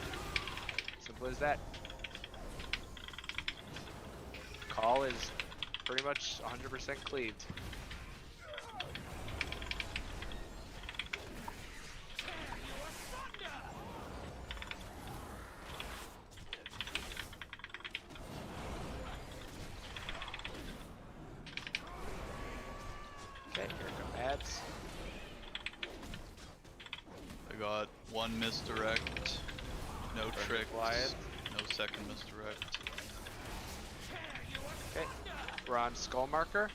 Simple as that. Call is pretty much 100% cleaved. Okay, here come ads. I got one misdirect, no Perfect tricks, Goliath. no second misdirect. Okay, we're on skull marker.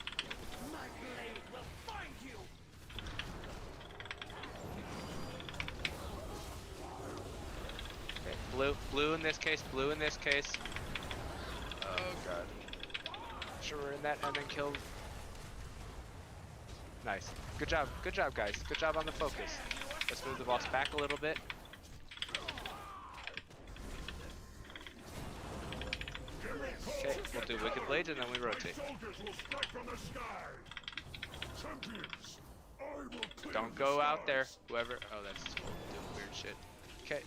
Okay, blue in this case, blue in this case. Oh god. Sure we're in that and then kill. Nice. Good job guys. Good job on the focus. Let's move the boss back a little bit. Okay, we'll do Wicked Blades and then we rotate. Don't go out there, whoever. Oh, that's doing weird shit. Okay.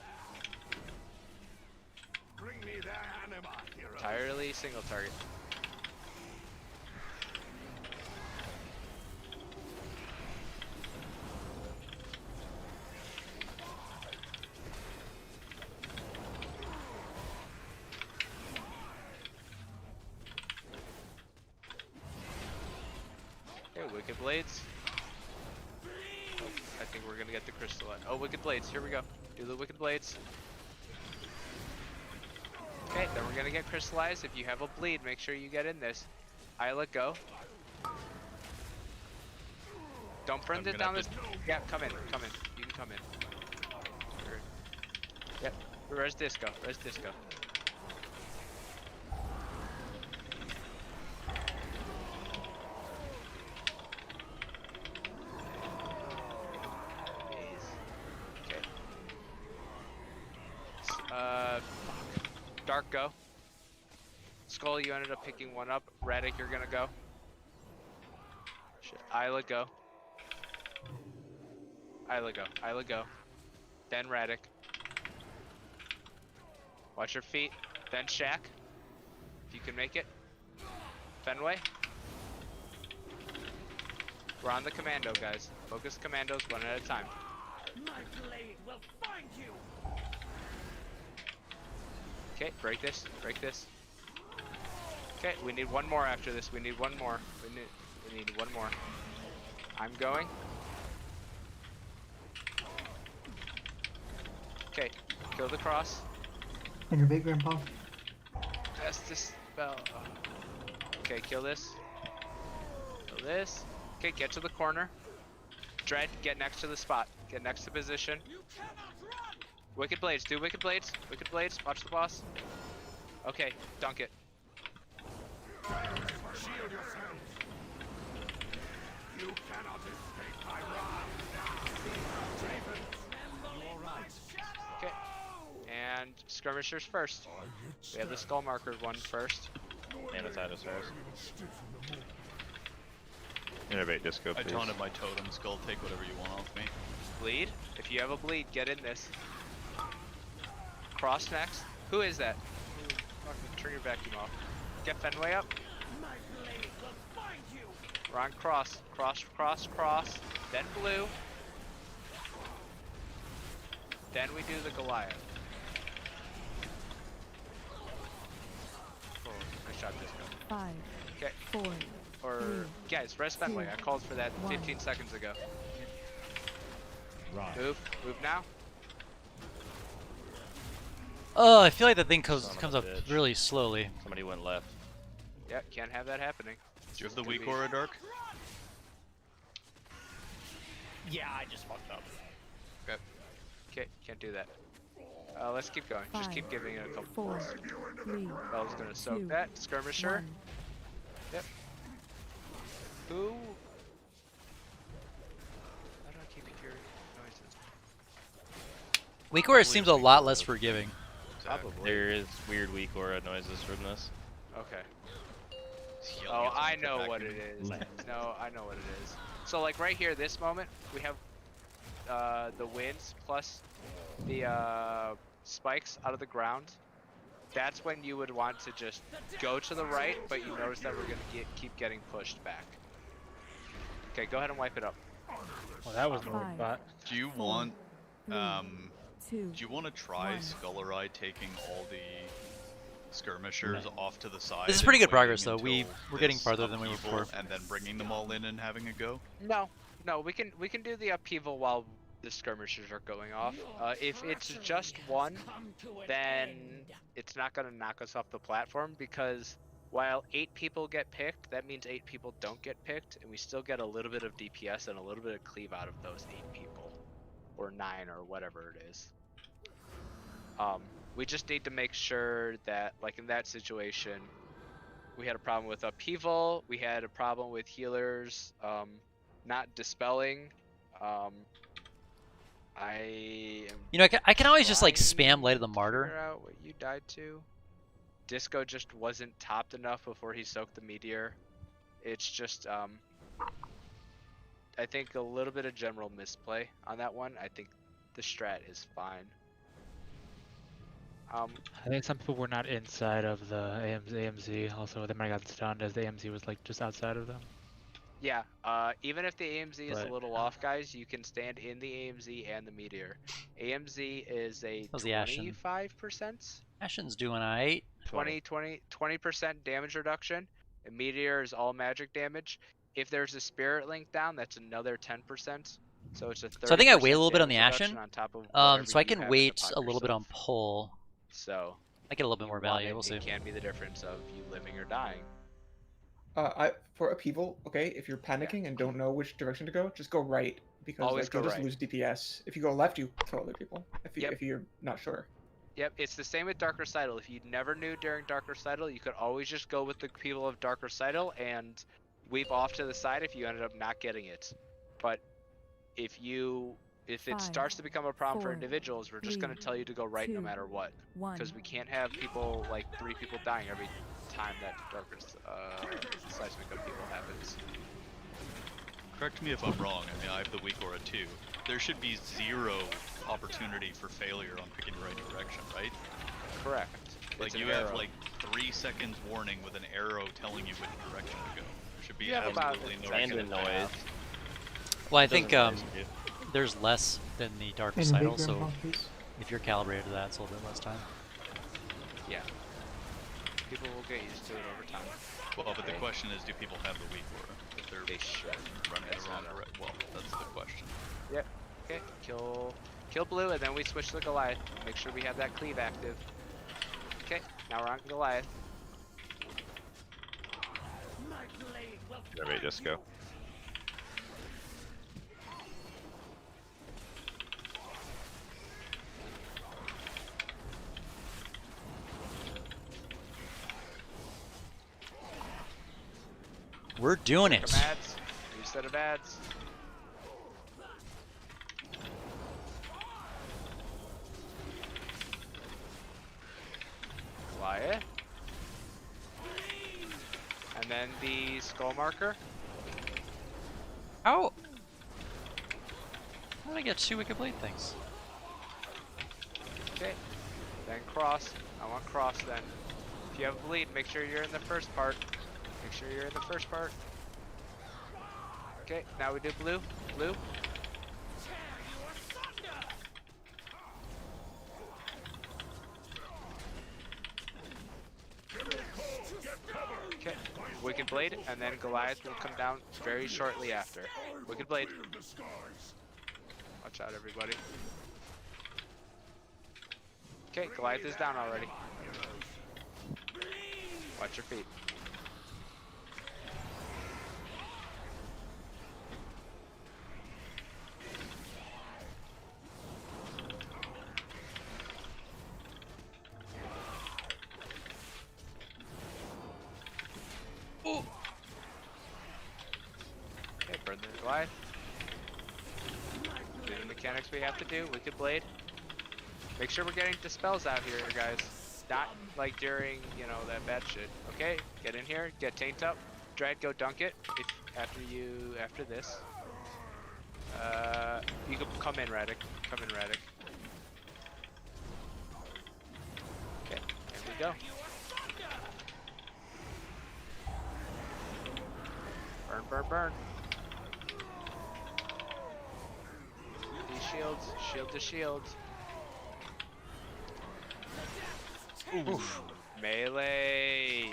Entirely single target. Okay, Wicked Blades. Oh, I think we're gonna get the crystalline. Oh, Wicked Blades, here we go. Do the Wicked Blades. Okay, then we're gonna get crystallized. If you have a bleed, make sure you get in this. Isla, go. Don't burn it down this. Yeah, come in. You can come in. Yep. Res disco. Okay. Dark, go. Skull, you ended up picking one up. Radic, you're gonna go. Shit. Isla, go. Isla, go. Then Radic. Watch your feet. Then Shaq. If you can make it. Fenway. We're on the commando, guys. Focus commandos one at a time. My blade will find you. Okay, break this. Okay, we need one more after this. We need one more. I'm going. Okay, kill the cross. Innervate, Grandpa. That's the spell. Okay, kill this. Okay, get to the corner. Dread, get next to the spot. Get next to position. Wicked Blades, do Wicked Blades. Watch the boss. Okay, dunk it. Shield yourself. You cannot escape my wrath. You're right. Okay. And skirmishers first. We have the skull marker one first. Anatitis first. Innervate disco, I please. taunted my totem skull, take whatever you want off me. Bleed. If you have a bleed, get in this. Cross next. Who is that? Fucking turn your vacuum off. Get Fenway up. My blade will find you. We're on cross. Cross. Then blue. Then we do the Goliath. Oh, nice shot, Disco. 5, Okay. 4, Or, 3, guys, rest Fenway. I called for that 1. 15 seconds ago. Right. Move now. Oh, I feel like that thing comes Son of a up bitch. really slowly. Somebody went left. Yeah, can't have that happening. Do you have the Could weak be. aura, Dark? Yeah, I just fucked up. Okay, can't do that. Let's keep going. Just keep giving it a couple 4, more. 3, Bell's gonna soak 2, that. Skirmisher. 1. Yep. Who? How do I keep hearing noises? Weak Aura seems a lot less forgiving. Exactly. There is weird weak aura noises from this. Okay. He's yelling Oh, at someone I for know what vacuuming. it is. No, I know what it is. So like right here, this moment, we have the winds plus the spikes out of the ground. That's when you would want to just go to the right, but you notice that we're gonna keep getting pushed back. Okay, go ahead and wipe it up. Well, that was more Five, bot. Do you Four, want 3, 2, do you want to try one. Skullerai taking all the skirmishers off to the side? This is pretty and good progress, waiting though. until We're getting this farther than we were upheaval before. and then bringing them all in and having a go? No, we can do the upheaval while the skirmishers are going off. If it's just one, then it's not gonna knock us off the platform, because while 8 people get picked, that means 8 people don't get picked, and we still get a little bit of DPS and a little bit of cleave out of those 8 people, or 9, or whatever it is. We just need to make sure that, like in that situation, we had a problem with upheaval, we had a problem with healers not dispelling. You know, I can always just like spam Light of the Martyr. Figure out what you died to. Disco just wasn't topped enough before he soaked the meteor. It's just I think a little bit of general misplay on that one. I think the strat is fine. I think some people were not inside of the AMZ. Also, they might have gotten stunned as the AMZ was like just outside of them. Yeah, even if the AMZ is a But- little off, guys, you can stand in the AMZ and the meteor. AMZ is a How's the Ashen? 25%? Ashen's doing alright. 20% damage reduction. And meteor is all magic damage. If there's a spirit link down, that's another 10%. So it's a 30%. So I think I wait a little bit on the damage Ashen. reduction on top of So I whatever you can have in wait the pot a little bit yourself. on pull. So I get a little bit more value. We'll see. It can be the difference of you living or dying. For upheaval, okay, if you're panicking and don't know which direction to go, just go right, because Always like, you'll go just right. lose DPS. If you go left, you kill other people. If you're not sure. Yep, it's the same with Dark Recital. If you never knew during Dark Recital, you could always just go with the people of Dark Recital and weep off to the side if you ended up not getting it. But if it 5, starts to become a problem for 4, individuals, we're just 3, going to tell you to go right no 2, matter what. 1. Because we can't have people, like 3 people dying every time that Dark Seismic upheaval happens. Correct me if I'm wrong, I mean, I have the weak aura too. There should be 0 opportunity for failure on picking the right direction, right? Correct. Like It's an you have arrow. like 3 seconds warning with an arrow telling you which direction to go. There should be You have about absolutely no a reason And to the do noise. that. Well, I Doesn't think noise you. there's less than the Dark And a big Recital, grand so pump, please. if you're calibrated to that, it's a little bit less time. Yeah. People will get used to it over time. Well, but the question is, do people have the weak aura? If they're They should. running That's the wrong not a- direction, well, that's the question. Yep. Okay. Kill blue, and then we switch to Goliath. Make sure we have that cleave active. Okay. Now we're on Goliath. Innervate disco. We're doing Come it. ads. New set of ads. Goliath. And then the skull marker. How did I get 2 Wicked Blade things? Okay. Then cross. I want cross then. If you have bleed, make sure you're in the first part. Make sure you're in the first part. Okay, now we do blue. Blue. Okay, Wicked Blade, and then Goliath will come down very shortly after. Wicked Blade. Watch out, everybody. Okay, Goliath is down already. Watch your feet. Okay, burn the Goliath. Do the mechanics we have to do. Wicked Blade. Make sure we're getting dispels out here, guys. Not like during, you know, that bad shit. Okay, get in here, get taint up. Dread, go dunk it. If after this. You can come in, Radic. Come in, Radic. Okay, there we go. Burn, burn, burn. These shields, shield to shield. Oof. Melee.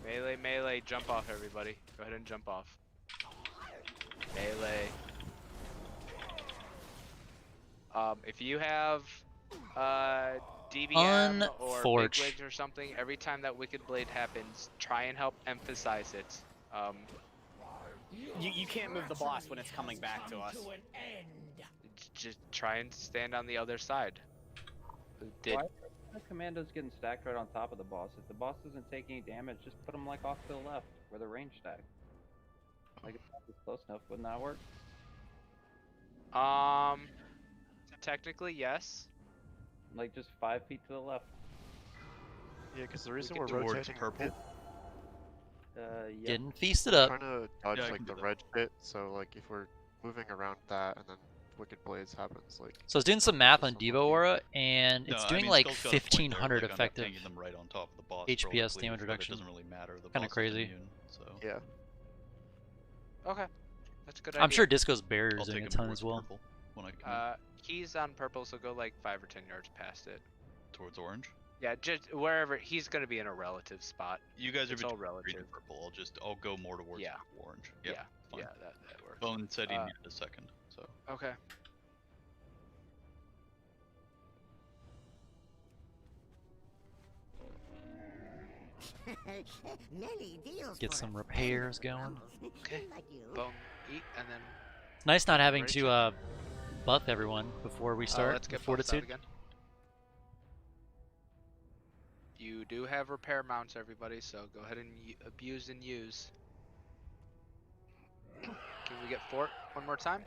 Melee, melee. Jump off, everybody. Go ahead and jump off. Melee. If you have DBM or Big Wigs or something, every time that Wicked Blade happens, try and help emphasize it. You can't move the boss when it's coming back to us. Just try and stand on the other side. Why are the commandos getting stacked right on top of the boss? If the boss doesn't take any damage, just put them like off to the left, where the range stack. Like if that was close enough, wouldn't that work? Technically, yes. Like just 5 feet to the left. Yeah, because the reason we're towards rotating purple. Yeah. Getting feasted up. Trying to dodge Yeah, like the red shit, so like if we're moving around that and then Wicked Blades happens, like. So I was doing some math on Devo Aura, and No, it's I doing mean, like Skull's got a point there, 1500 like, I'm not effective tanking them right on top of the boss for all the HPS cleavage, damage but reduction. It doesn't really matter. The Kind boss of is crazy. immune, so. Yeah. Okay, that's a good idea. I'm sure Disco's barrier I'll is doing take a him ton towards as well. purple when I come He's on purple, so go like 5 or 10 yards past it. towards orange. Yeah, just wherever he's gonna be in a relative spot. You guys are It's all between green relative. and purple. I'll go more towards Yeah. orange. Yeah, Yep, fine. yeah, that works. Bone said he needed a second, so. Okay. Get some repairs going. Okay. Bone, eat, and then. It's nice not having to buff everyone before we start. Let's get Fortitude. again. You do have repair mounts, everybody, so go ahead and abuse and use. Can we get fort one more time?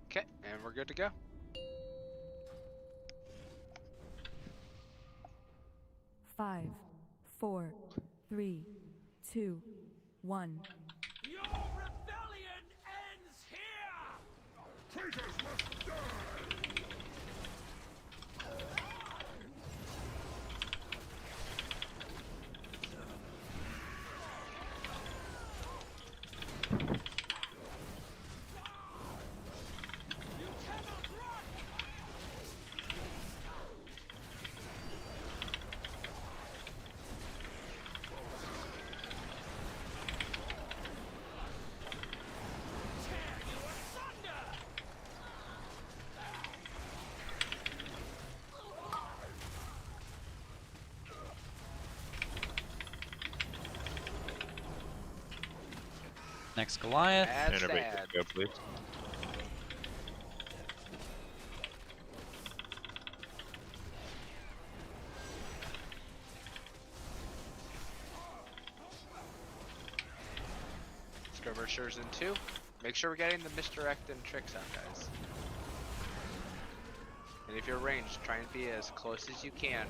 Okay, and we're good to go. Five, 4, 3, 2, 1. Your rebellion ends here! Traitors must die! Next Goliath. Sad. Go, please. Skirmishers in 2. Make sure we're getting the misdirect and tricks out, guys. And if you're ranged, try and be as close as you can,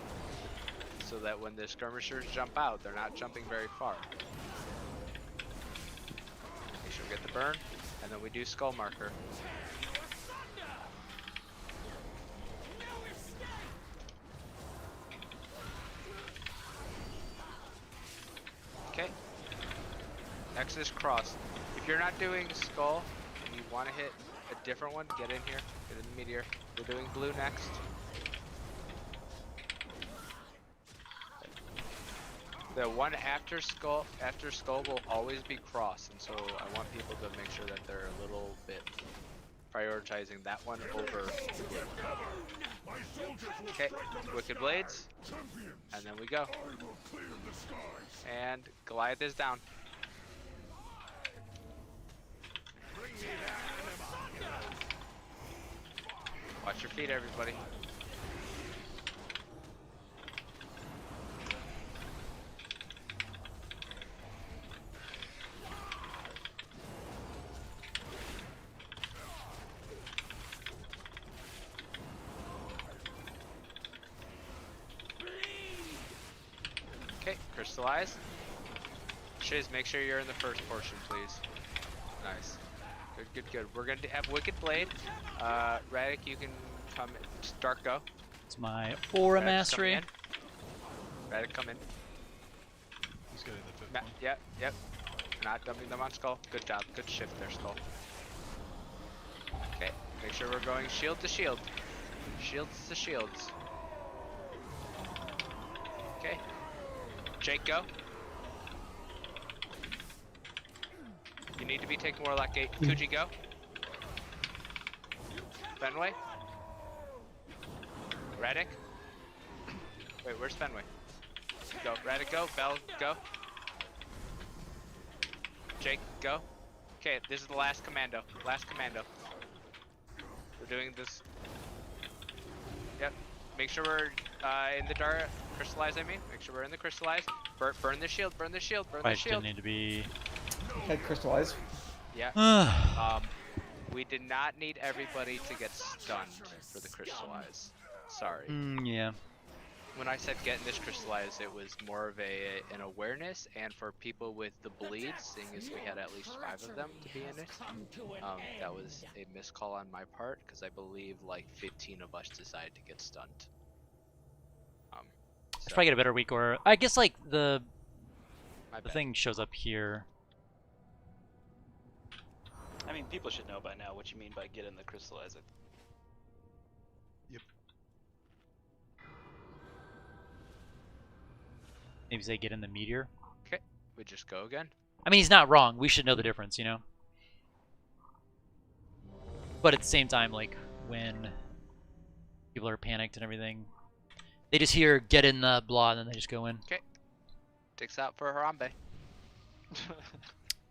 so that when the skirmishers jump out, they're not jumping very far. Make sure we get the burn, and then we do skull marker. Okay. Next is cross. If you're not doing skull and you want to hit a different one, get in here. Get in the meteor. We're doing blue next. The one after skull will always be cross, and so I want people to make sure that they're a little bit prioritizing that one over. Okay, Wicked Blades, and then we go. And Goliath is down. Watch your feet, everybody. crystallize. Shiz, make sure you're in the first portion, please. Nice. Good, good, good. We're gonna have Wicked Blade. Radic, you can come in. Dark, go. It's my aura Radic's coming mastery. in. Radic, come in. He's getting the fifth one. Yep, yep. Not dumping them on Skull. Good job. Good shift there, Skull. Okay, make sure we're going shield to shield. Shields to shields. Okay. Jake, go. You need to be taking Warlock Gate. Kuji, go. Fenway. Radic. Wait, where's Fenway? Go. Radic, go. Bell, go. Jake, go. Okay, this is the last commando. Last commando. We're doing this. Yep. Make sure we're in the dark. Crystallize, I mean. Make sure we're in the crystallize. Burn the shield. Burn the shield. Burn the Probably shield. didn't need to be. Head crystallize. Yeah. We did not need everybody to get stunned for the crystallize. Sorry. Yeah. When I said get in this crystallize, it was more of an awareness, and for people with the bleeds, seeing as we had at least 5 of them to be in it, that was a miscall on my part, because I believe like 15 of us decided to get stunned. Let's probably get a better week, or I guess like the My bad. thing shows up here. I mean, people should know by now what you mean by get in the crystallizer. Yep. Maybe say get in the meteor. Okay, we just go again. I mean, he's not wrong. We should know the difference, you know? But at the same time, like, when people are panicked and everything, they just hear get in the blah, and then they just go in. Okay. Takes out for Harambe.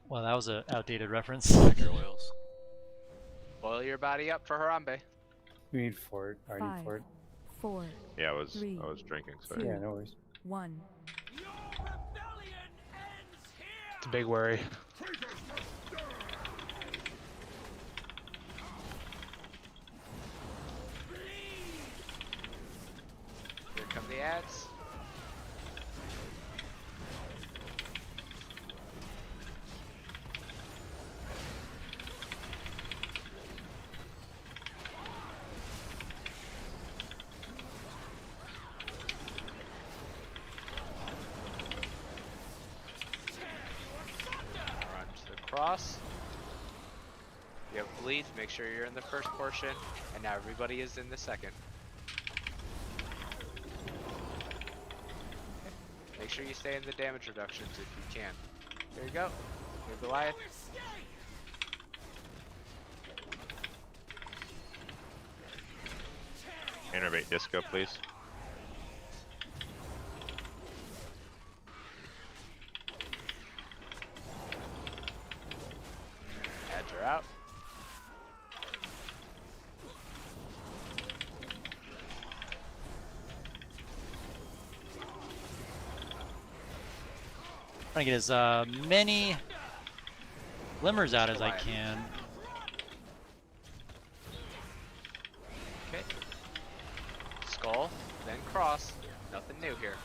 Well, that was an outdated reference. Tiger oils. Boil your body up for Harambe. You need fort. I need 5, fort. 4, Yeah, I was 3, drinking, sorry. 2, Yeah, no worries. 1. It's a big worry. Here come the ads. Run to the cross. You have bleeds, make sure you're in the first portion, and now everybody is in the second. Make sure you stay in the damage reductions if you can. There you go. Here, Goliath. Innervate disco, please. Ads are out. Trying to get as many glimmers out as I can. Okay. Skull, then cross. Nothing new here.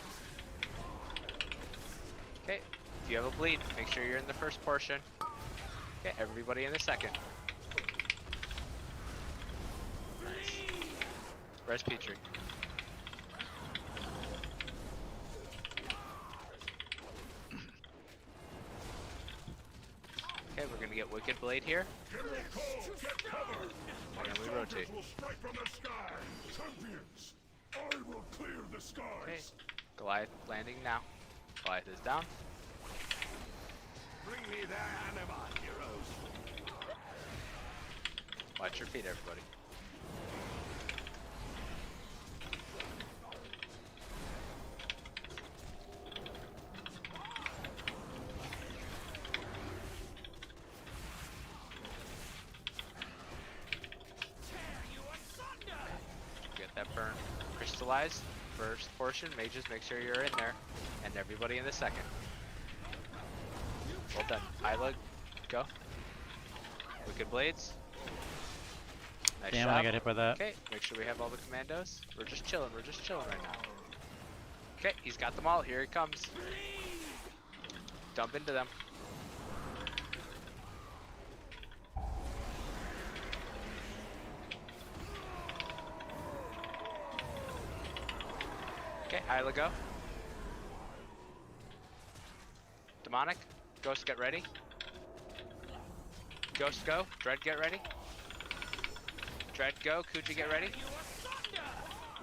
Okay. If you have a bleed, make sure you're in the first portion. Okay, everybody in the second. Nice. Res Petrie. Okay, we're gonna get Wicked Blade here. And then we rotate. Will strike from the sky. Champions, I will clear the skies. Okay. Goliath landing now. Goliath is down. Bring me their anima, heroes. Watch your feet, everybody. Get that burn. Crystallize. First portion. Mages, make sure you're in there. And everybody in the second. Well done. Isla, go. Wicked Blades. Nice Damn, job. I got hit by that. Okay, make sure we have all the commandos. We're just chilling right now. Okay, he's got them all. Here he comes. Dump into them. Okay, Isla, go. Demonic, Ghost, get ready. Ghost, go. Dread, get ready. Dread, go. Kuji, get ready.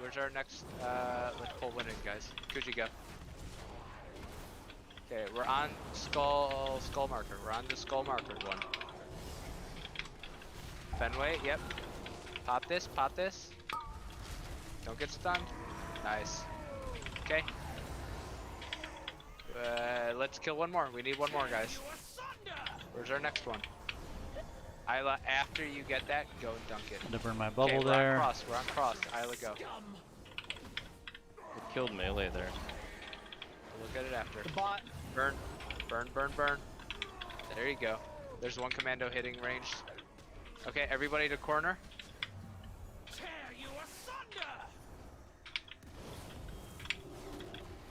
Where's our next? Let's pull one in, guys. Kuji, go. Okay, we're on skull marker. We're on the skull marker one. Fenway, yep. Pop this, pop this. Don't get stunned. Nice. Okay. Let's kill one more. We need one more, guys. Where's our next one? Isla, after you get that, go and dunk it. Had to burn my bubble okay, there. We're on cross. Isla, go. It killed melee there. We'll look at it after. The bot. Burn, burn, burn, burn. There you go. There's one commando hitting range. Okay, everybody to corner.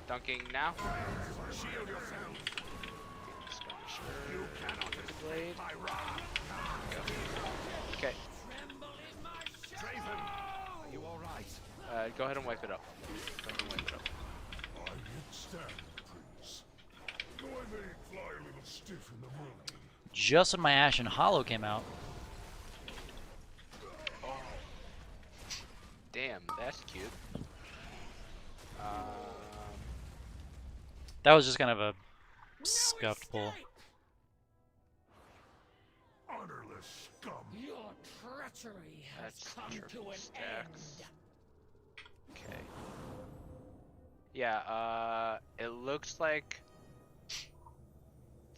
Dunking now. Shield yourself. You cannot blade. Okay. Draven, are you alright? Go ahead and wipe it up. Go ahead and wipe it up. I can't stand Prince. Though I may fly a little stiff in the morning. Just when my Ashen Hollow came out. Oh. Damn, that's cute. That was just kind of a scuffed pull. Honorless scum. Your treachery has That's come to an stacks. end. Okay. Yeah, it looks like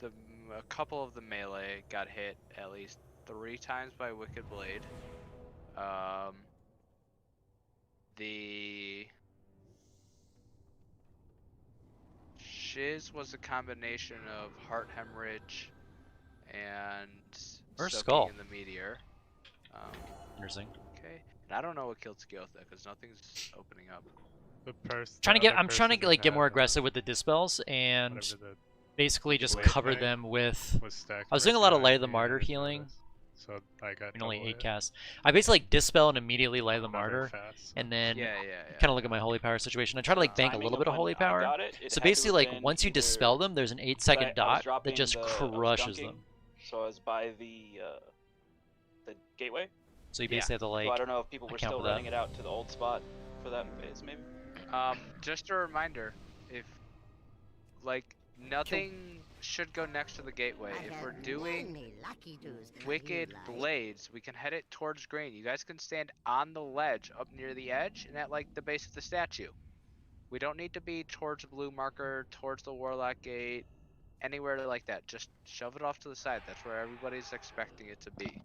a couple of the melee got hit at least 3 times by Wicked Blade. The Shiz was a combination of heart hemorrhage and Where's soaking Skull? in the meteor. Interesting. Okay. And I don't know what killed Skeotha because nothing's opening up. I'm trying to like get more aggressive with the dispels and basically just cover them with. I was doing a lot of Light of the Martyr healing. So I got only 8 casts. I basically like dispel and immediately Light of the Martyr, and then kind of look at my Holy Power situation. I try to like bank a little bit of Holy Power. So basically, like once you dispel them, there's an 8-second dot that just crushes them. So I was by the gateway. So you basically have to like. So I don't know if people were account still for that. running it out to the old spot for that phase, maybe. Just a reminder, if like nothing should go next to the gateway. If we're doing Wicked Blades, we can head it towards green. You guys can stand on the ledge up near the edge and at like the base of the statue. We don't need to be towards blue marker, towards the Warlock Gate, anywhere like that. Just shove it off to the side. That's where everybody's expecting it to be.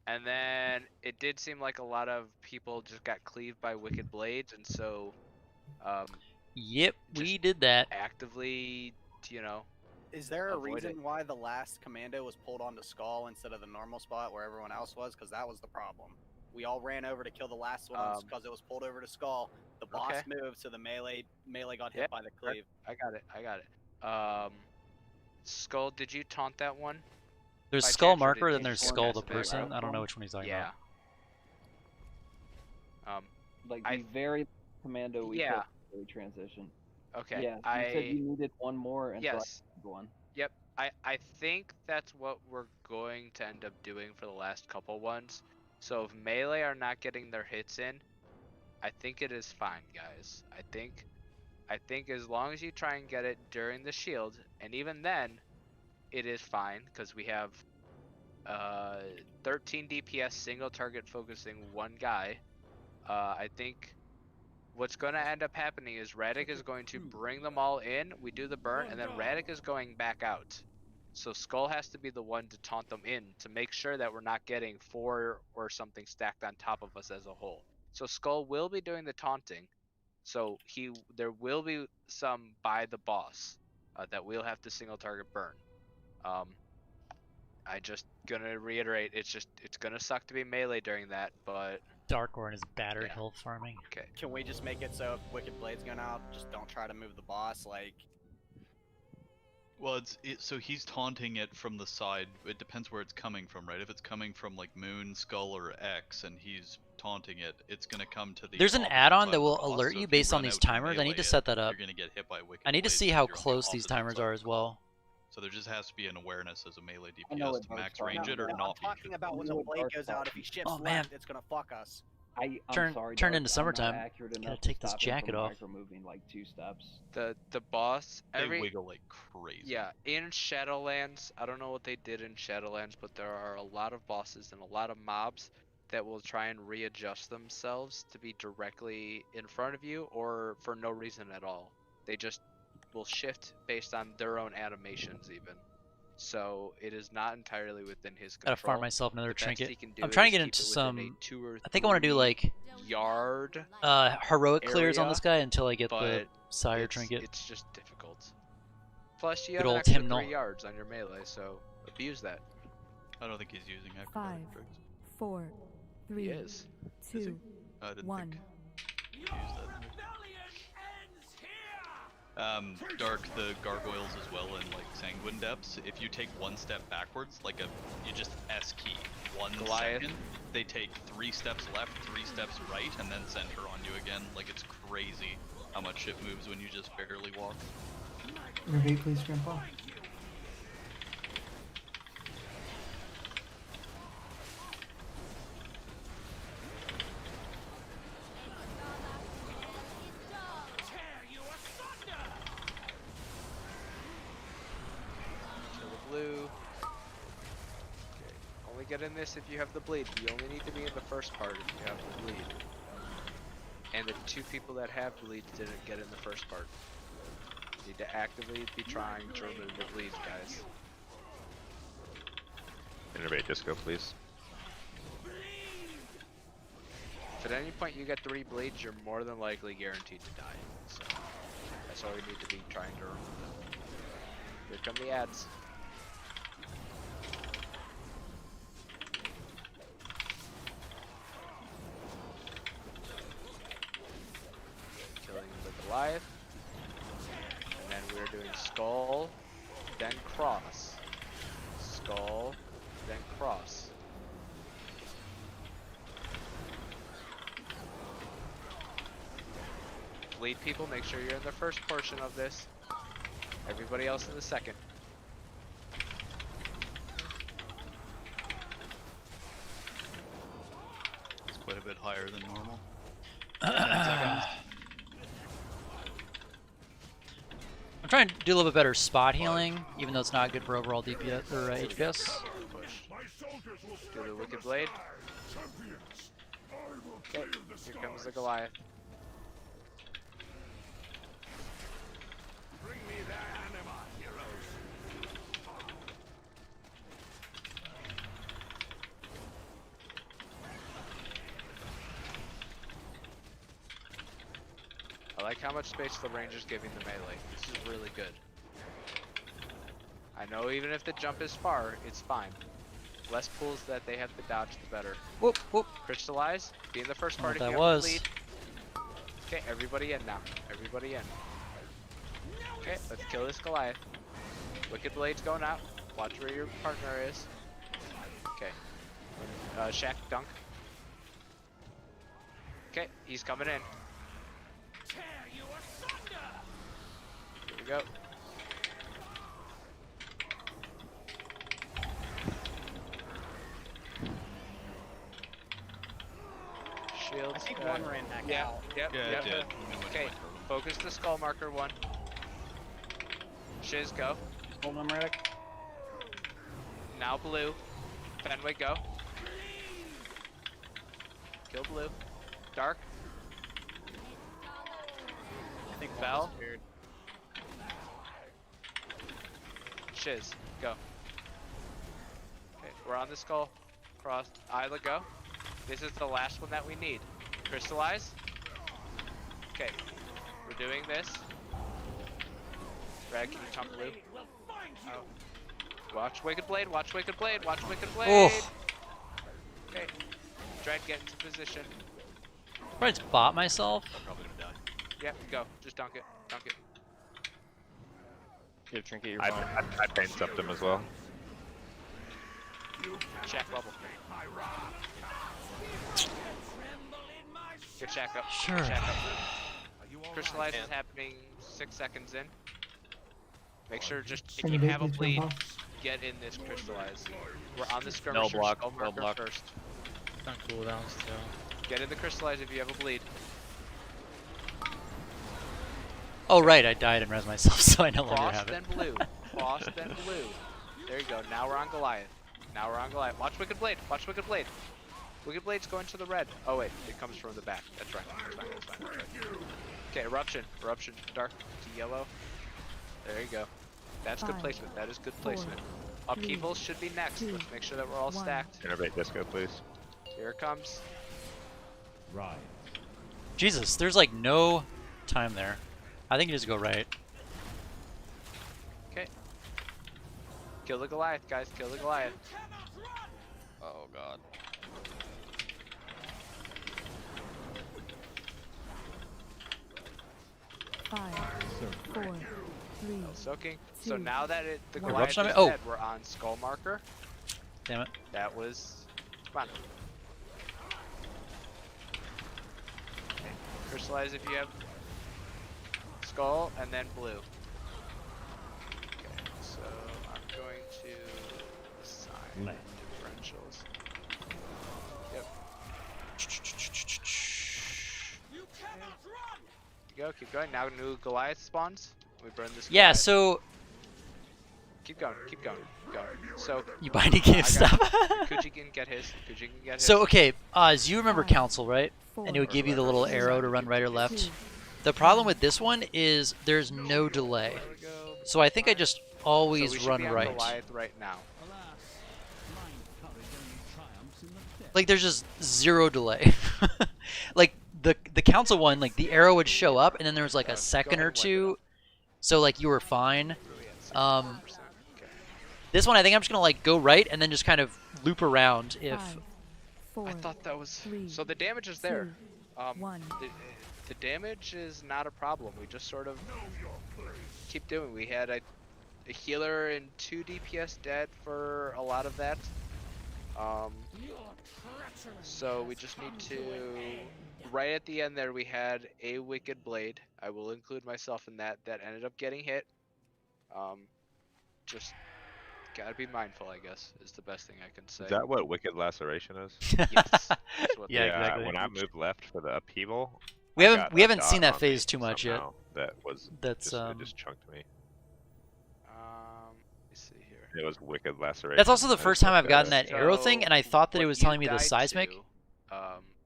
And then it did seem like a lot of people just got cleaved by Wicked Blades, and so Yep, we did that. Actively, you know. Is there a avoid reason why the last commando was pulled onto Skull instead of the normal spot where everyone else was? Because that was the problem. We all ran over to kill the last one because it was pulled over to Skull. The boss moved, so the melee got hit by the cleave. I got it. Skull, did you taunt that one? There's By Skull chance, or marker, did then you there's taunt Skull that the person. spell? I don't know which one he's talking about. Like the very commando we Yeah. took before we transition. Okay. Yeah, you said you needed one more, and Yes. so I one. Yep. I think that's what we're going to end up doing for the last couple ones. So if melee are not getting their hits in, I think it is fine, guys. I think as long as you try and get it during the shield, and even then, it is fine because we have 13 DPS single target focusing one guy. I think what's going to end up happening is Radic is going to bring them all in, we do the burn, and then Radic is going back out. So Skull has to be the one to taunt them in to make sure that we're not getting 4 or something stacked on top of us as a whole. So Skull will be doing the taunting. So there will be some by the boss that we'll have to single target burn. I just gonna reiterate, it's gonna suck to be melee during that, but Darkor and his battered Yeah. health farming. Okay. Can we just make it so if Wicked Blade's going out, just don't try to move the boss? Like, Well, so he's taunting it from the side. It depends where it's coming from, right? If it's coming from like Moon, Skull, or X, and he's taunting it, it's gonna come to the. There's an opposite add-on side that of the will boss, alert so you if based on run these out to timers. I need melee to it, set that up. You're gonna get hit by Wicked I need to Blades see because how you're on the close these opposite timers side are of as the well. So there just has to be an awareness as a melee I know DPS what to those max are. range it or I'm not be. talking about when You the know what blade dark goes out. If he shifts Oh, man. left, it's gonna fuck us. I'm Turn sorry, into Dark, I'm not summertime. accurate Gotta enough take to this stop him jacket from off. micromoving like 2 steps. The boss They every wiggle like crazy. yeah, in Shadowlands, I don't know what they did in Shadowlands, but there are a lot of bosses and a lot of mobs that will try and readjust themselves to be directly in front of you or for no reason at all. They just will shift based on their own animations even. So it is not entirely within his control. Gotta farm myself another The best trinket. he can do I'm trying to is get keep into it within a some. 2 or I think I want to do 3 like yard heroic clears on area, this guy until I get the but sire it's, trinket. It's just difficult. Plus, you Good have an old extra hymnal. 3 yards on your melee, so abuse that. I don't think he's using 5, acrobatic tricks. 4, 3, He is. 2, I didn't 1. think he used that. Dark, the gargoyles as well in like Sanguine Depths, if you take 1 step backwards, like you just S key 1 Goliath. second, they take 3 steps left, 3 steps right, and then center on you again. Like it's crazy how much shit moves when you just barely walk. Innervate, please, Grandpa. Kill the blue. Okay. Only get in this if you have the bleed. You only need to be in the first part if you have the bleed. And the 2 people that have bleed didn't get in the first part. You need to actively be trying to remove the bleeds, guys. Innervate disco, please. If at any point you get 3 bleeds, you're more than likely guaranteed to die. So that's all you need to be trying to remove them. Here come the ads. Killing the Goliath. And then we're doing skull, then cross. Skull, then cross. Bleed people, make sure you're in the first portion of this. Everybody else in the second. It's quite a bit higher than normal. I'm trying to do a little bit better spot healing, even though it's not good for overall DPS or HPS. Do the Wicked Blade. Okay, here comes the Goliath. Bring me their anima, heroes. I like how much space the ranger's giving the melee. This is really good. I know even if the jump is far, it's fine. Less pulls that they have to dodge, the better. Whoop, whoop. Crystallize. Be in the first I don't part know if what you that have was. the lead. Okay, everybody in now. Everybody in. Okay, let's kill this Goliath. Wicked Blade's going out. Watch where your partner is. Okay. Shaq, dunk. Okay, he's coming in. Here we go. Shields. I think one ran back yeah, out. Yep, Yeah, yep. it did. Okay, focus the skull marker 1. Shiz, go. Hold them, Reddick. Now blue. Fenway, go. Kill blue. Dark. I think Bell. one disappeared. Shiz, go. Okay, we're on the skull. Cross. Isla, go. This is the last one that we need. Crystallize. Okay, we're doing this. Red, can you come blue? Oh. Watch Wicked Blade, watch Wicked Blade, watch Wicked Blade! Oof. Okay. Dread, get into position. Probably just bought myself. I'm probably gonna die. Yep, go. Just dunk it. Dunk it. You have trinket, you're I fine. pain stepped him as well. Shack level. Get Shack up. Sure. Get Shack up. Crystallize is happening 6 seconds in. Make sure just if you have a bleed, get in this crystallize. We're on the skirmisher. block, skull no marker block. first. On cooldown still. Get in the crystallize if you have a bleed. Oh right, I died and res myself, so I no longer Cross have it. then blue. Cross then blue. There you go. Now we're on Goliath. Now we're on Goliath. Watch Wicked Blade. Watch Wicked Blade. Wicked Blade's going to the red. Oh wait, it comes from the back. That's right. That's fine. That's fine. That's right. Okay, eruption. Eruption. Dark to yellow. There you go. That's good 5, placement. That is good 4, placement. Upheaval should be next. 2, Let's make sure that we're all 1. stacked. Innervate disco, please. Here it comes. Right. Jesus, there's like no time there. I think you just go right. Okay. Kill the Goliath, guys. Kill the Goliath. Oh god. Five, 4, 3. Soaking. So 2, now that the one. Goliath is Eruption on it? dead, we're on skull marker. Damn it. That was fun. Okay. Crystallize if you have skull, and then blue. Okay, so I'm going to assign Left. differentials. Yep. Keep going. Now new Goliath spawns. We burn this. Yeah, Goliath. so Keep going. Keep going. Go. So you binding cave stuff. Kuji can get his. Kuji can get his. So okay, Oz, you remember 5, council, right? 4, And it would give you the little arrow to run right or left. 2. The problem with this one is there's no delay. There we go. So I think I just So always we should run be on right. Goliath right now. Like there's just zero delay. Like the council one, like the arrow would show up and then there was like a second or two, so like you were fine. This one I think I'm just gonna like go right and then just kind of loop around if. 5, 4, I thought that was 3, so. The damage is there. 2, 1. The damage is not a problem. We just sort of keep doing. We had a healer and 2 DPS dead for a lot of that. So we just need to. Right at the end there, we had a Wicked Blade. I will include myself in that. That ended up getting hit. Just gotta be mindful, I guess, is the best thing I can say. Is that what Wicked Laceration is? Yes. That's what Yeah, they- exactly. When I moved left for the upheaval, We I haven't got we a haven't seen dot that on phase me too much yet. somehow. That was That's just, it just chunked me. Let me see here. It was Wicked Laceration. That's also the I just first time looked I've at gotten it. that arrow thing, and I thought that it what was you telling me the died seismic. to,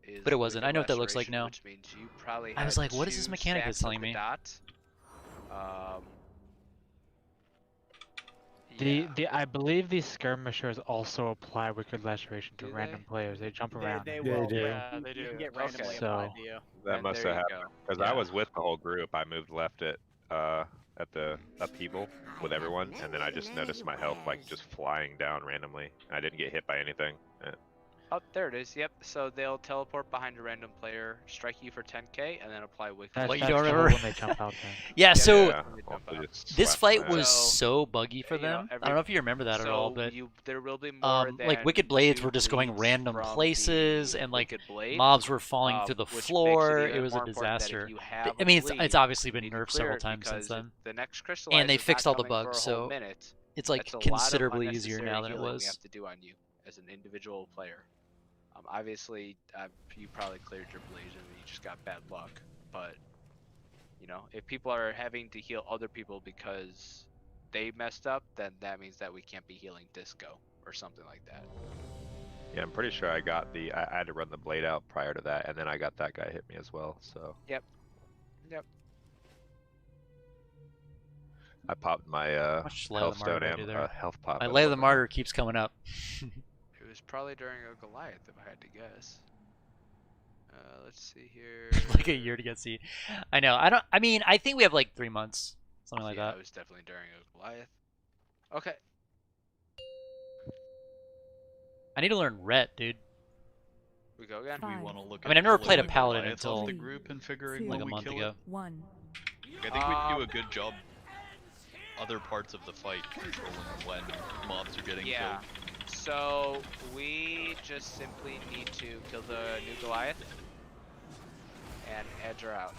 is but it wasn't. I know what that looks like Laceration, now. Which means you probably I was had like, what is this 2 mechanic that's stacks of telling the me? Dot. I believe these skirmishers also apply Wicked Laceration to Do random they? players. They jump around. They Yeah, will. they do. Yeah, they You do. can get Okay. randomly So- applied to you. That And must there have you happened go. because I was with the whole group. I moved left at the upheaval with everyone, and then I just noticed my health like just flying down randomly. I didn't get hit by anything. Oh, there it is. Yep. So they'll teleport behind a random player, strike you for 10k, and then apply Wicked. That's, What, you that's don't trouble remember? when they jump out then. Yeah, so yeah, when they jump also out. just this slapped fight my was ass. so buggy for You know, them. I don't know if you remember that at so all, but there will be more than like Wicked Blades 2 were just going bleeds random from places, the and like Wicked Blade, mobs were falling through the which makes floor. even It was a more important that if disaster. you have I a mean, bleed, it's obviously been you can nerfed clear several it times since because then. The next crystallize And they is not fixed all the coming for bugs, a whole so minute. it's like That's a lot of considerably easier unnecessary now than it healing was. We have to do on you as an individual player. Obviously, you probably cleared your bleed and you just got bad luck. But you know, if people are having to heal other people because they messed up, then that means that we can't be healing Disco or something like that. Yeah, I'm pretty sure I got I had to run the blade out prior to that, and then I got that guy hit me as well. So Yep. Yep. I popped my Much Lay of health the Martyr stone do I do there? health pop. My as Lay of well the for him. Martyr keeps coming up. It was probably during a Goliath, if I had to guess. Let's see here. Like a year to get seed. I know. I mean, I think we have like 3 months, something like Yeah, that. it was definitely during a Goliath. Okay. I need to learn Ret, dude. We go again. Do we want to look I mean, at I've never pulling played a the paladin Goliath until off the group and figuring like when a we month kill ago. it? One. Like, I think we do a good job other parts of the fight controlling when mobs are getting Yeah. killed. So we just simply need to kill the new Goliath and edge her out.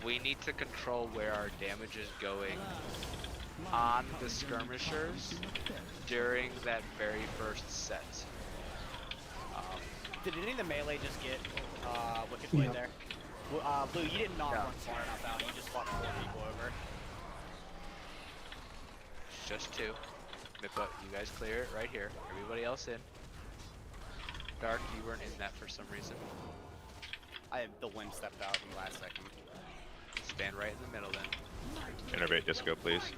We need to control where our damage is going on the skirmishers during that very first set. Did any of the melee just get Wicked Blade Yeah. there? Blue, you did not run far enough out. You just fought 4 people over. Just 2. Mippa, you guys clear it right here. Everybody else in. Dark, you weren't in that for some reason. The wind stepped out in the last second. Stand right in the middle then. Innervate disco, please.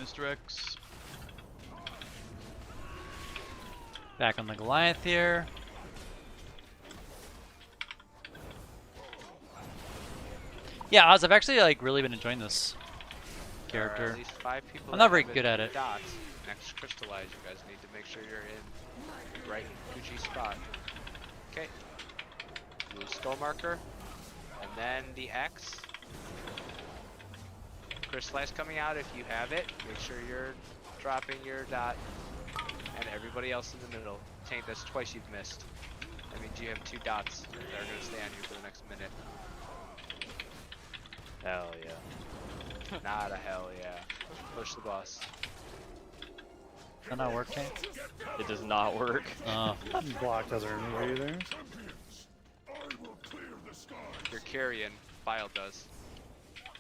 Mr. X. Back on the Goliath here. Yeah, Oz, I've actually like really been enjoying this There are character. at least 5 people I'm that not very have good at it. Dots. Next crystallize, you guys need to make sure you're in the right Gucci spot. Okay. Blue skull marker. And then the X. Crystallize coming out if you have it. Make sure you're dropping your dot. And everybody else in the middle. Tank, that's twice you've missed. That means you have 2 dots that are going to stay on you for the next minute. Hell yeah. Not a hell yeah. Push the boss. Does that not work, Tank? It does not work. Block doesn't remove either. Your carrion, Bile does.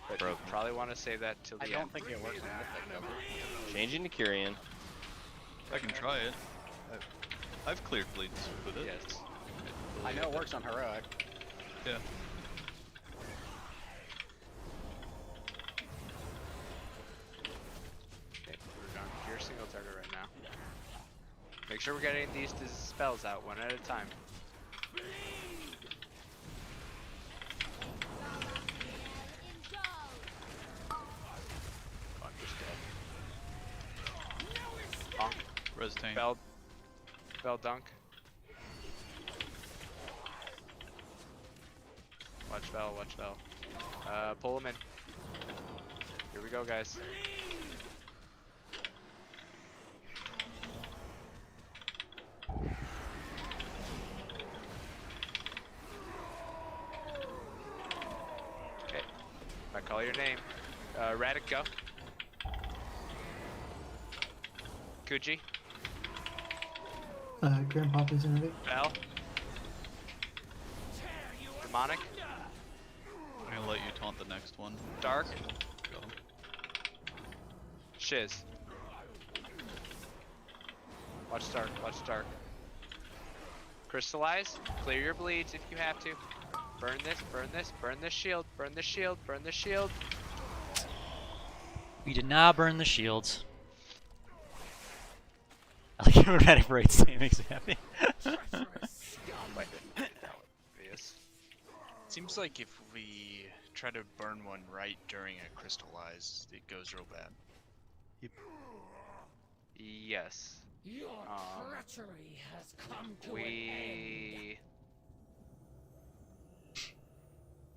But you probably want to save that till the end. I don't think it works on Mythic though. Changing to Kyrian. I can try it. I've cleared bleeds with it. Yes. I know it works on Heroic. Yeah. Okay, we're down to your single target right now. Make sure we're getting these spells out one at a time. Bunch is dead. Dunk. Res tank. Bell dunk. Watch Bell, watch Bell. Pull him in. Here we go, guys. Okay. I call your name. Radic, go. Kuji. Grandpa, please innovate. Bell. Demonic. I'm gonna let you taunt the next one. Dark. Go. Shiz. Watch Dark, watch Dark. Crystallize. Clear your bleeds if you have to. Burn this, burn this, burn this shield, burn the shield, burn the shield. We did not burn the shields. I like your dramatic rates. It makes me happy. Seems like if we try to burn one right during a crystallize, it goes real bad. Yes. Your treachery has come to we...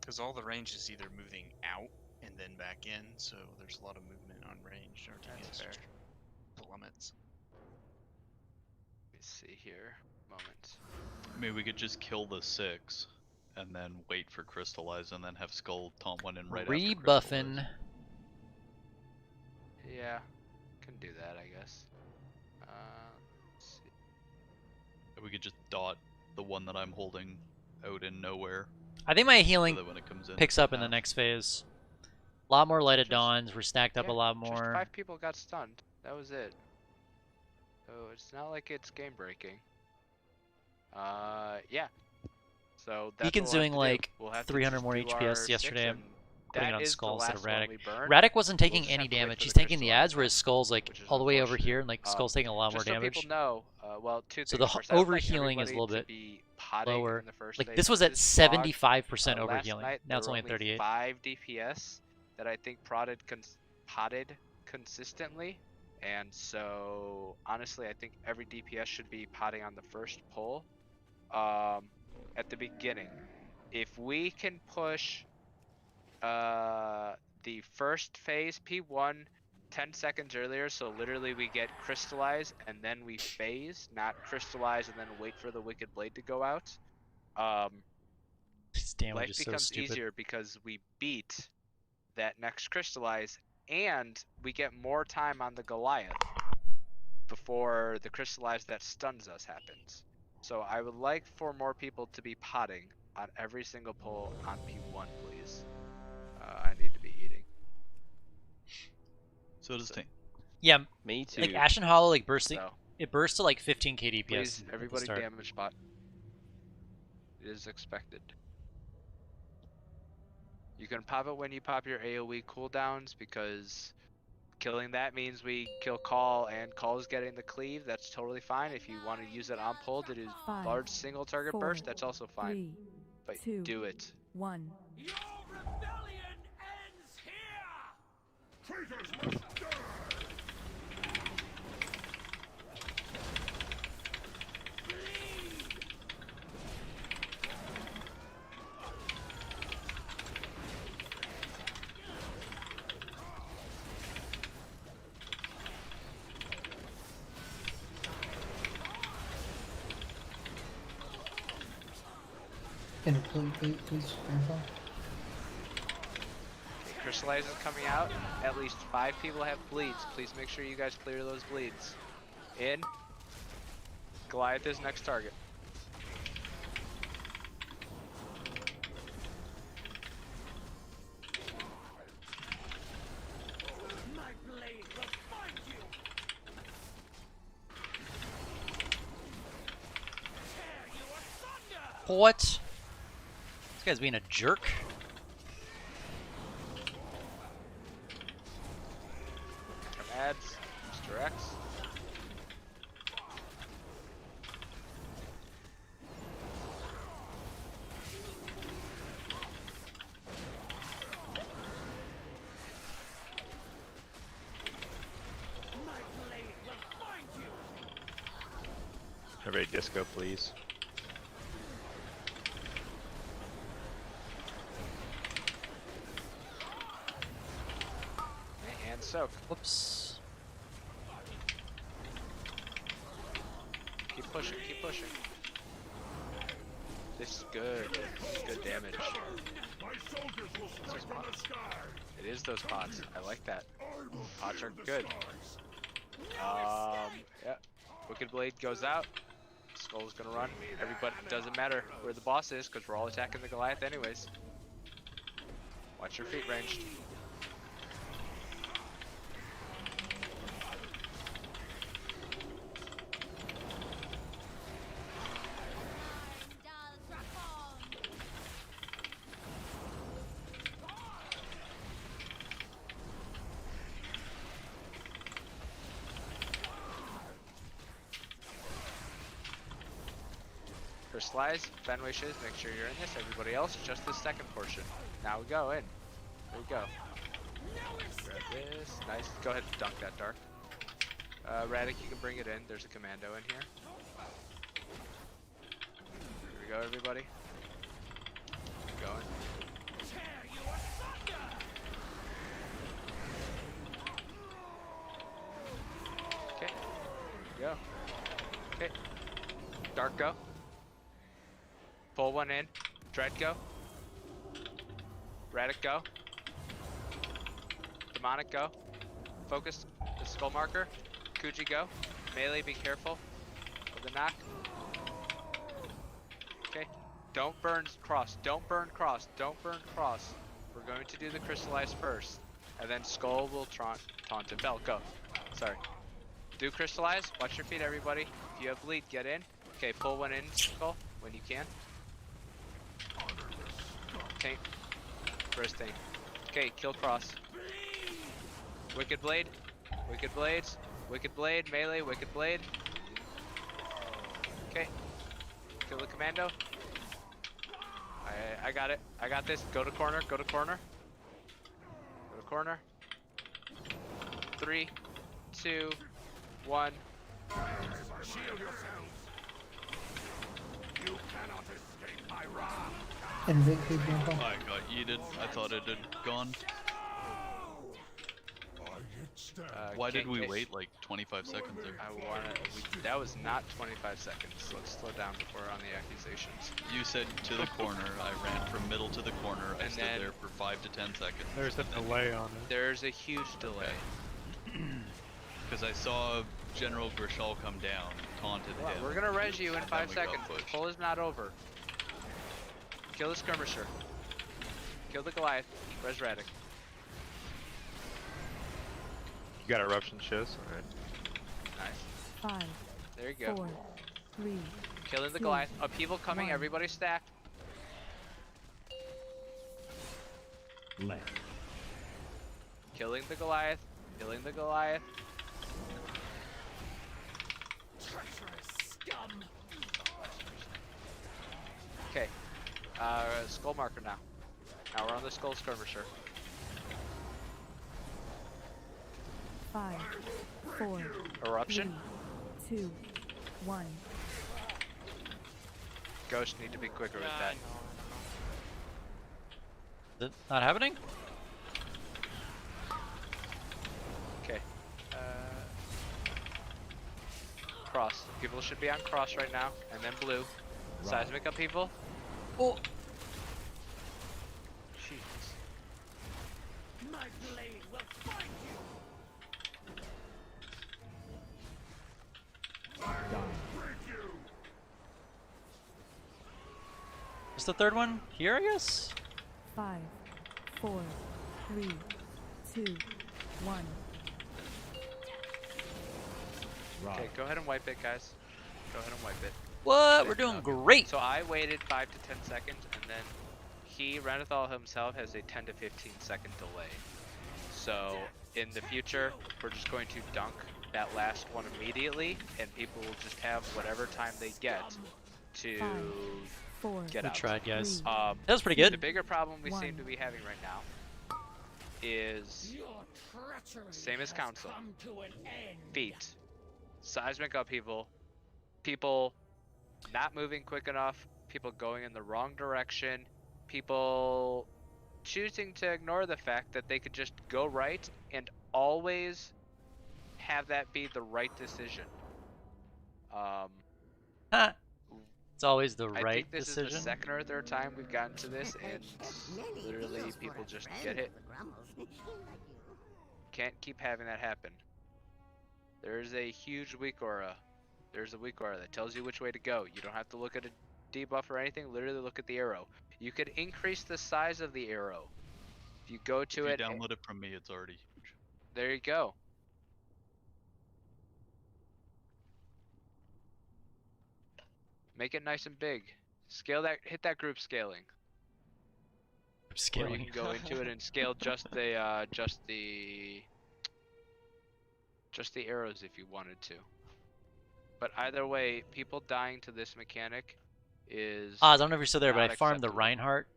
Because all the range is either moving out and then back in, so there's a lot of movement on range. Everything That's else fair. just plummets. Let me see here. Moment. Maybe we could just kill the 6 and then wait for crystallize and then have Skull taunt one in right after Rebuffin'. crystallize. Yeah. Can do that, I guess. Let's see. We could just dot the one that I'm holding out in nowhere. I think my healing so that when it comes in, picks up in the next phase. A lot more lighted dawns. We're stacked up a lot Just more. 5 people got stunned. That was it. So it's not like it's game breaking. Yeah. So that's Beacon's what we'll have doing to do. like We'll have to 300 just more do HPS our yesterday. 6 and putting it That on is Skull the instead of last one Radic. we burned. Radic wasn't We'll taking just have any to wait damage. for He's the taking the crystallize ads, whereas then, Skull's like which is all the way over unfortunate. here, and like Skull's taking a lot more Just so damage. people know, well, two So things. the First, I would like overhealing is a everybody little to bit be potting lower. in the first Like phase this was of at this vlog. 75% Last overhealing. night, Now it's there were only at 38. 5 DPS that I think potted consistently, and so honestly, I think every DPS should be potting on the first pull at the beginning. If we can push the first phase P1 10 seconds earlier, so literally we get crystallize and then we phase, not crystallize and then wait for the Wicked Blade to go out. This damage Life is so becomes stupid. easier because we beat that next crystallize and we get more time on the Goliath before the crystallize that stuns us happens. So I would like for more people to be potting on every single pull on P1, please. I need to be eating. So does Tank. Yeah, Me too. like Ashen Hollow, like bursting, So, it bursts to like 15k DPS. please, at the everybody start. damage spot. It is expected. You can pop it when you pop your AoE cooldowns because killing that means we kill Call and Call is getting the cleave. That's totally fine. If you want to use it on pull to do 5, large single target 4, burst, that's also fine. 3, But 2, do it. 1. Your rebellion ends here! Traitors must die! And please, Grandpa. Crystallize is coming out. At least 5 people have bleeds. Please make sure you guys clear those bleeds. In. Goliath is next target. My blade will find you! Tear you asunder! What? This guy's being a jerk. From ads. Mr. X. My blade will find you! Everybody disco, please. And soak. Whoops. Keep pushing, keep pushing. This is good. This is good damage. My soldiers will strike from the sky! It is those pots. I like that. I will Pots are clear the good. skies. Yeah. Wicked Blade goes out. Skull's gonna run. Everybody, doesn't matter where the boss is because we're all attacking the Goliath anyways. Watch your feet ranged. Crystallize, fan wishes, make sure you're in this. Everybody else, just the second portion. Now we go in. There we go. Grab this. Nice. Go ahead and dunk that dark. Radic, you can bring it in. There's a commando in here. Here we go, everybody. Keep going. Tear you asunder! Okay. Go. Okay. Dark go. Pull one in. Dread go. Radic go. Demonic go. Focus. The skull marker. Kuji go. Melee, be careful of the knock. Okay. Don't burn cross. Don't burn cross. Don't burn cross. We're going to do the crystallize first. And then skull will taunt and bell. Go. Sorry. Do crystallize. Watch your feet, everybody. If you have bleed, get in. Okay, pull one in, skull, when you can. Taint. Where's Taint? Okay, kill cross. Wicked blade. Wicked blades. Wicked blade. Melee. Wicked blade. Okay. Kill the commando. I got it. I got this. Go to corner. Go to corner. Go to corner. 3, 2, 1. Shield yourselves. You cannot escape my wrath. Invictus, Grandpa. I got yeeted. I thought it had gone. Why did we wait like 25 seconds there? That was not 25 seconds. Let's slow down before we're on the accusations. You said to the corner. I ran from middle to the corner. I And stood then- there for 5 to 10 seconds. There's a delay on it. There's a huge delay. Because I saw General Grishal come down, taunted him. We're gonna res you in and 5 then we got seconds. pushed. Pull is not over. Kill the skirmisher. Kill the Goliath. Res Radic. You got eruption shows? Alright. Nice. 5, There you go. 4, 3, Killing the 2, Goliath. Upheaval coming. 1. Everybody stacked. Left. Killing the Goliath. Killing the Goliath. Treacherous scum. Okay. Skull marker now. Now we're on the skull skirmisher. 5, 4, Eruption. 3, 2, 1. Ghost need to be quicker with that. Is it not happening? Okay. Cross. People should be on cross right now, and then blue. Seismic up people. Oh. Jesus. My blade will find you. What's the third one? Here, I guess? 5, 4, 3, 2, 1. Okay, go ahead and wipe it, guys. Go ahead and wipe it. What? We're doing great. So I waited 5 to 10 seconds, and then Renethal himself has a 10 to 15 second delay. So in the future, we're just going to dunk that last one immediately, and people will just have whatever time they get to 5, 4, get We out. tried, guys. 3, That was pretty good. The bigger problem we seem 1. to be having right now is Your treachery same as has council. come to an end. Feet, seismic upheaval, people not moving quick enough, people going in the wrong direction, people choosing to ignore the fact that they could just go right and always have that be the right decision. It's always the I right think this decision. is the second or third time we've gotten to this, and literally people just get it. Can't keep having that happen. There's a huge weak aura. There's a weak aura that tells you which way to go. You don't have to look at a debuff or anything. Literally look at the arrow. You could increase the size of the arrow. If you go to If it, you download it from me, it's already huge. there you go. Make it nice and big. Scale that. Hit that group scaling. Or Scaling. you can go into it and scale just the arrows if you wanted to. But either way, people dying to this mechanic is. I don't know if you're still there, but not I farmed the acceptable. Reinhardt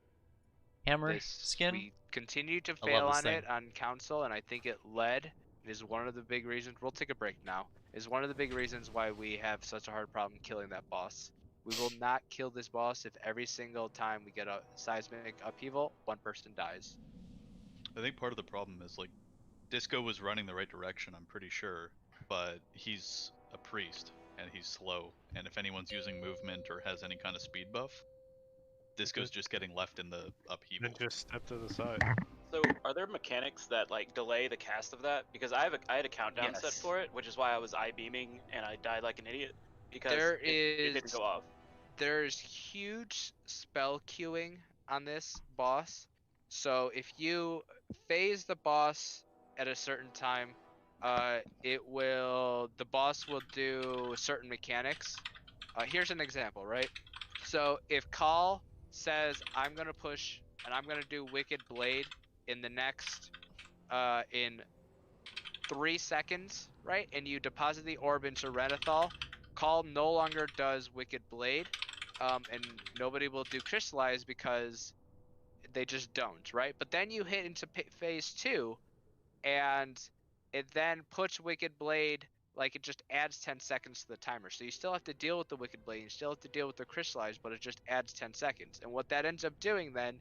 hammer This- skin. We continue to I love fail this on thing. it on council, and I think it is one of the big reasons. We'll take a break now. Is one of the big reasons why we have such a hard problem killing that boss. We will not kill this boss if every single time we get a seismic upheaval, one person dies. I think part of the problem is like Disco was running the right direction, I'm pretty sure, but he's a priest and he's slow, and if anyone's using movement or has any kind of speed buff, Disco's just getting left in the upheaval. Then just step to the side. So, are there mechanics that like delay the cast of that? Because I had a countdown set Yes. for it, which is why I was beaming and I died like an idiot because There it didn't go off. There's huge spell queuing on this boss. So if you phase the boss at a certain time, the boss will do certain mechanics. Here's an example, right? So if Call says I'm gonna push and I'm gonna do Wicked Blade in the next, in 3 seconds, right? And you deposit the orb into Renethal, Call no longer does Wicked Blade, and nobody will do Crystallize because they just don't, right? But then you hit into phase 2, and it then puts Wicked Blade, like it just adds 10 seconds to the timer. So you still have to deal with the Wicked Blade, you still have to deal with the Crystallize, but it just adds 10 seconds. And what that ends up doing then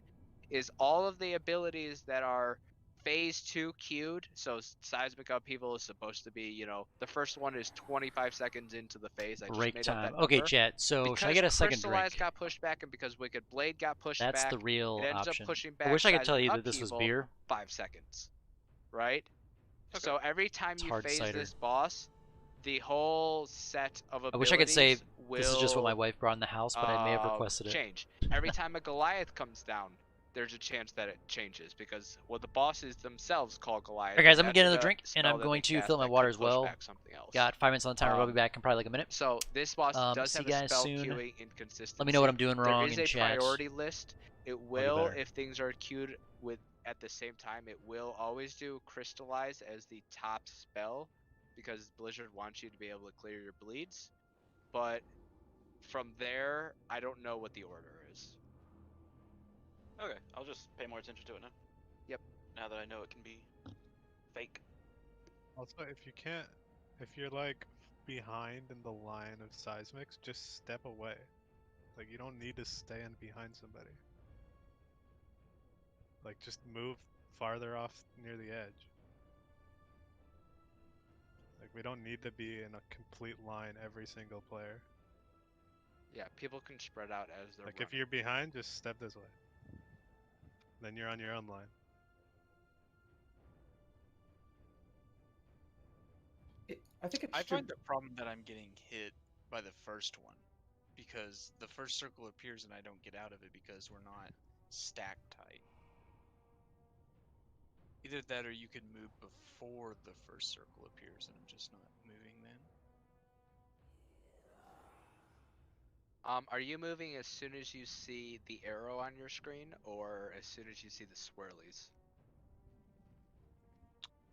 is all of the abilities that are phase 2 queued, so Seismic Upheaval is supposed to be, you know, the first one is 25 seconds into the phase. I just Break made time. up that Okay, number. chat. So because should I get a second Crystallize drink? got pushed back, and because Wicked Blade got pushed That's back, the real it ends option. up pushing I back wish I could tell Seismic you that this was Upheaval beer. 5 seconds, right? So every time It's you hard phase cider. this boss, the whole set of abilities I wish I could say will, this is just what my wife brought in the house, but I may have requested it. change. Every time a Goliath comes down, there's a chance that it changes, because what the bosses themselves call Goliath. Alright guys, I'm that's gonna get another a drink, and spell I'm that going they to cast fill my that water could as push well. back something else. Got 5 minutes on the timer, I'll be back in probably like a minute. So this boss does see have you a guys spell soon. queuing inconsistency. Let me know what I'm doing wrong There is in a chat. priority list. It do will, better. if things are queued with at the same time, it will always do Crystallize as the top spell, because Blizzard wants you to be able to clear your bleeds. But from there, I don't know what the order is. Okay, I'll just pay more attention to it now. Yep. Now that I know it can be fake. Also, if you're like behind in the line of seismics, just step away. Like you don't need to stand behind somebody. Like just move farther off near the edge. Like we don't need to be in a complete line every single player. Yeah, people can spread out as they're Like running. if you're behind, just step this way. Then you're on your own line. I find the problem that I'm getting hit by the first one, because the first circle appears and I don't get out of it because we're not stacked tight. Either that or you can move before the first circle appears and I'm just not moving then. Are you moving as soon as you see the arrow on your screen, or as soon as you see the swirlies?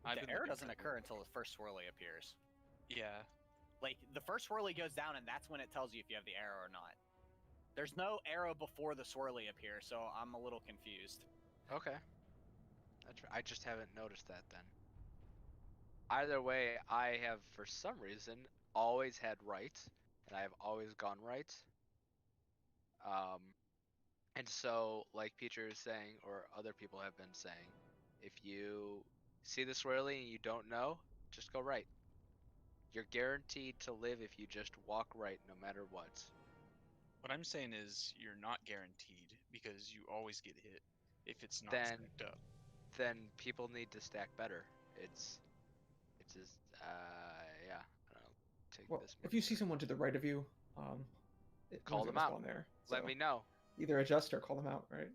The arrow doesn't occur until the first swirly appears. Yeah. Like, the first swirly goes down, and that's when it tells you if you have the arrow or not. There's no arrow before the swirly appears, so I'm a little confused. Okay. I just haven't noticed that then. Either way, I have, for some reason, always had right, and I have always gone right. And so, like Peter is saying, or other people have been saying, if you see the swirly and you don't know, just go right. You're guaranteed to live if you just walk right no matter what. What I'm saying is you're not guaranteed, because you always get hit if it's not Then, stacked up. then people need to stack better. It's just, yeah. I'll take Well, this. if you see someone to the right of you, Call them out. There, Let so me know. Either adjust or call them out, right?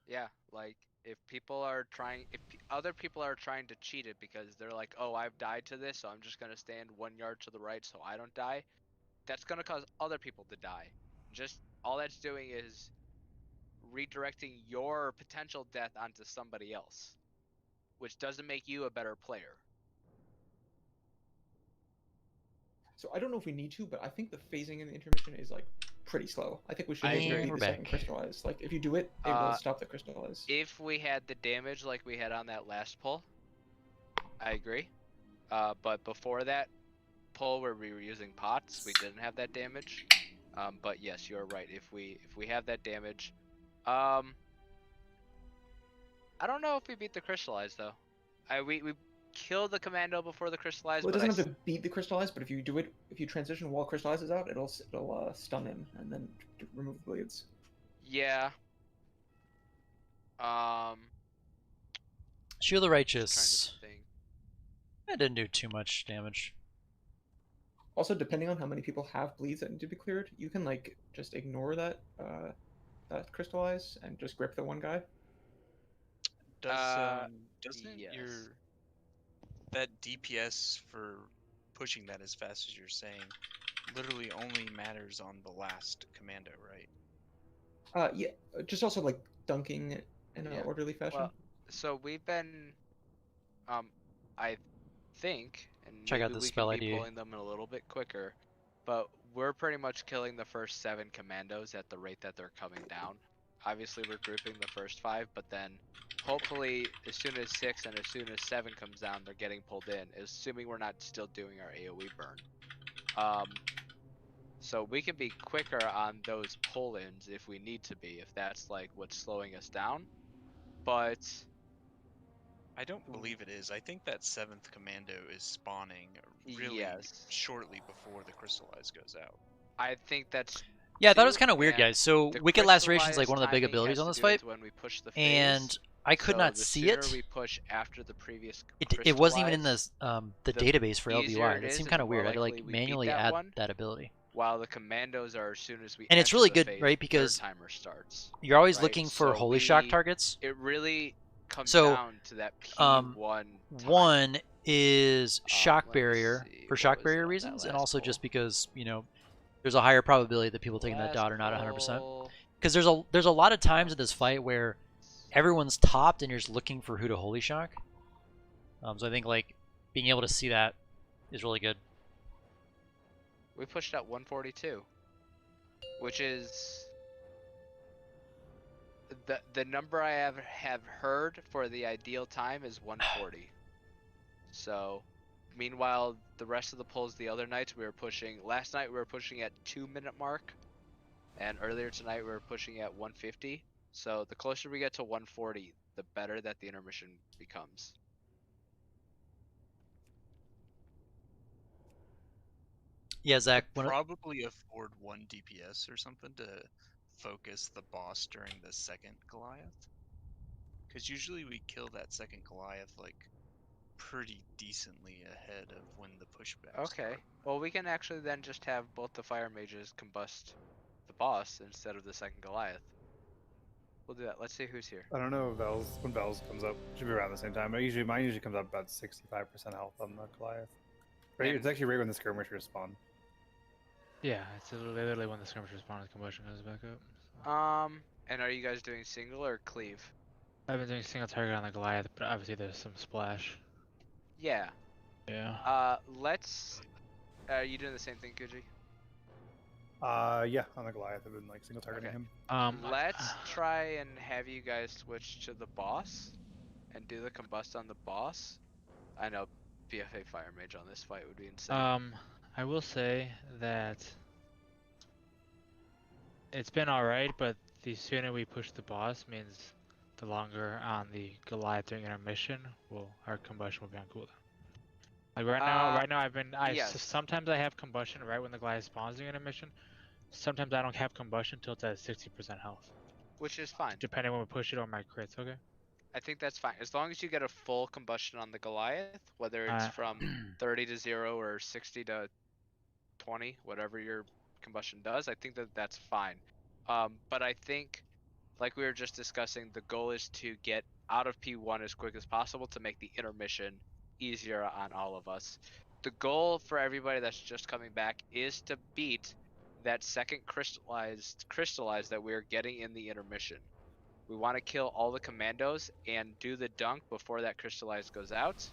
Yeah, like if people are trying, if other people are trying to cheat it because they're like, oh, I've died to this, so I'm just gonna stand 1 yard to the right so I don't die. That's gonna cause other people to die. Just all that's doing is redirecting your potential death onto somebody else, which doesn't make you a better player. So I don't know if we need to, but I think the phasing in the intermission is like pretty slow. I think we should maybe beat the second crystallize. Like if you do it, it will stop the crystallize. If we had the damage like we had on that last pull, I agree. But before that pull where we were using pots, we didn't have that damage. But yes, you're right. If we have that damage, I don't know if we beat the crystallize though. We killed the commando before the crystallize. Well, it but doesn't have to beat the crystallize, but if you do it, if you transition while crystallize is out, it'll stun him and then remove the bleeds. Yeah. Shield of the Righteous. That didn't do too much damage. Also, depending on how many people have bleeds that need to be cleared, you can like just ignore that that crystallize and just grip the one guy. Doesn't your that DPS for pushing that as fast as you're saying literally only matters on the last commando, right? Yeah, just also like dunking in an orderly fashion. Well, So we've been, I think, and Check out maybe the we spell can be ID. pulling them a little bit quicker, but we're pretty much killing the first 7 commandos at the rate that they're coming down. Obviously, we're grouping the first 5, but then hopefully as soon as 6 and as soon as 7 comes down, they're getting pulled in, assuming we're not still doing our AoE burn. So we can be quicker on those pull-ins if we need to be, if that's like what's slowing us down. But I don't believe it is. I think that 7th commando is spawning really shortly before the crystallize goes out. I think that's Yeah, I thought it was kind of weird, guys. So the Wicked Laceration is like crystallized one of the big timing abilities has on to this do fight, with when we push the and phase. I could So not the see sooner it. we push after the previous It wasn't even in crystallize, the database for easier LVY. it That is seemed and kind the of more weird. I had to likely like we beat manually that add one. that ability. While the commandos are as soon as we And it's enter really the good, phase, right? their Because timer starts. you're always right? looking for So holy shock targets. It really comes So, down to that P1 one is shock let me barrier see, for what shock was it barrier on that reasons, and last also pull? just because there's a higher probability that people taking that Last dot are not 100%. pull. Because there's a lot of times in this fight where everyone's topped and you're just looking for who to holy shock. So I think like being able to see that is really good. We pushed at 142, which is the number I have heard for the ideal time is 140. So, meanwhile, the rest of the pulls the other nights we were pushing. Last night we were pushing at 2-minute mark, and earlier tonight we were pushing at 150. So the closer we get to 140, the better that the intermission becomes. Yeah, Zach. Could probably afford 1 DPS or something to focus the boss during the 2nd Goliath. Because usually we kill that 2nd Goliath like pretty decently ahead of when the pushbacks Okay. start. Well, we can actually then just have both the fire mages combust the boss instead of the 2nd Goliath. We'll do that. Let's see who's here. I don't know when Vels comes up. Should be around the same time. Mine usually comes up about 65% health on the Goliath. Right, it's actually right when the skirmishers spawn. Yeah, it's literally when the skirmishers spawn, the combustion goes back up. And are you guys doing single or cleave? I've been doing single target on the Goliath, but obviously there's some splash. Yeah. Yeah. Let's. Are you doing the same thing, Kuji? Yeah, on the Goliath, I've been like single targeting him. Let's try and have you guys switch to the boss and do the combust on the boss. I know BFA Fire Mage on this fight would be insane. I will say that it's been alright, but the sooner we push the boss means the longer on the Goliath during intermission our combustion will be on cooldown. Like right now sometimes I have combustion right when the Goliath spawns during intermission. Sometimes I don't have combustion until it's at 60% health. Which is fine. Depending when we push it on my crits, okay? I think that's fine. As long as you get a full combustion on the Goliath, whether it's from 30 to 0 or 60 to 20, whatever your combustion does, I think that's fine. But I think, like we were just discussing, the goal is to get out of P1 as quick as possible to make the intermission easier on all of us. The goal for everybody that's just coming back is to beat that 2nd crystallize that we're getting in the intermission. We want to kill all the commandos and do the dunk before that crystallize goes out.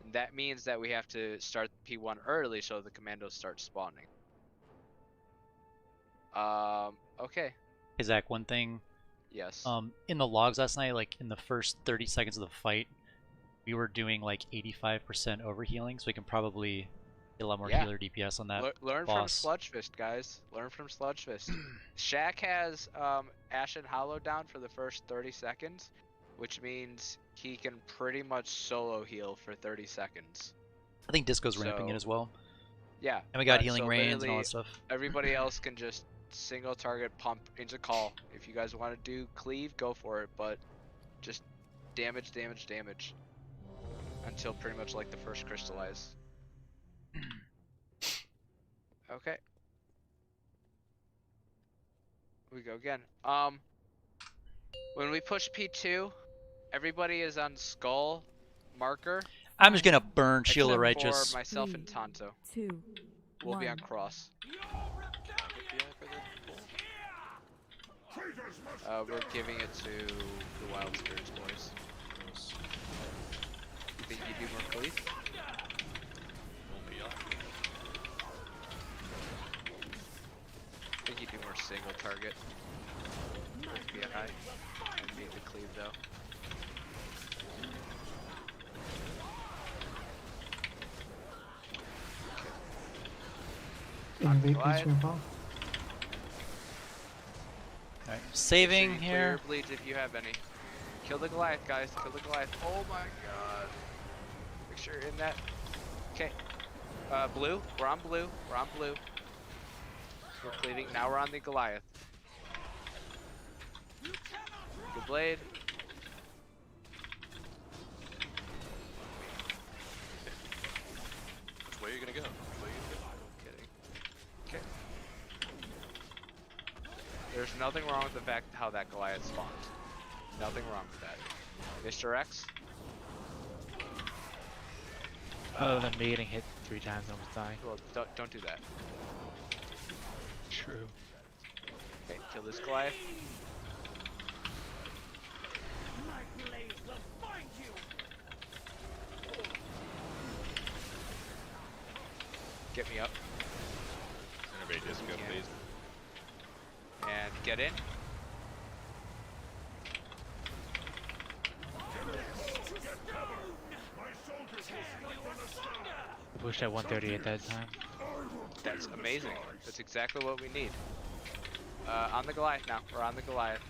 And that means that we have to start P1 early so the commandos start spawning. Okay. Hey Zach, one thing. Yes. In the logs last night, like in the first 30 seconds of the fight, we were doing like 85% overhealing, so we can probably get a lot more healer DPS on that. Learn boss. from Sludgefist, guys. Learn from Sludgefist. Shaq has Ashen Hollow down for the first 30 seconds, which means he can pretty much solo heal for 30 seconds. I think Disco's ramping it as well. Yeah. And we got healing rains and all that stuff. Everybody else can just single target pump into call. If you guys want to do cleave, go for it, but just damage until pretty much like the first crystallize. Okay. We go again. When we push P2, everybody is on skull marker. I'm just gonna burn Shield of except Righteous. for myself and Tonto. 2, We'll be 1. on cross. We're giving it to the Wild Spirits boys. think you do more cleave? I think you do more single target. With BI. And need the cleave though. Invade, please, Hpal. Alright, saving Make sure you here. clear your bleeds if you have any. Kill the Goliath, guys. Kill the Goliath. Oh my god. Make sure you're in that. Okay. Blue. We're on blue. We're on blue. We're cleaving. Now we're on the Goliath. Good blade. Which way are you gonna go? Which way are you gonna go? Kidding. Okay. There's nothing wrong with the fact how that Goliath spawned. Nothing wrong with that. Mr. X? Other than me getting hit 3 times and almost dying. Well, don't do that. True. Okay, kill this Goliath. My blade will find you. Get me up. Everybody just go, please. And get in. We pushed at 138 that time. That's amazing. That's exactly what we need. On the Goliath now. We're on the Goliath.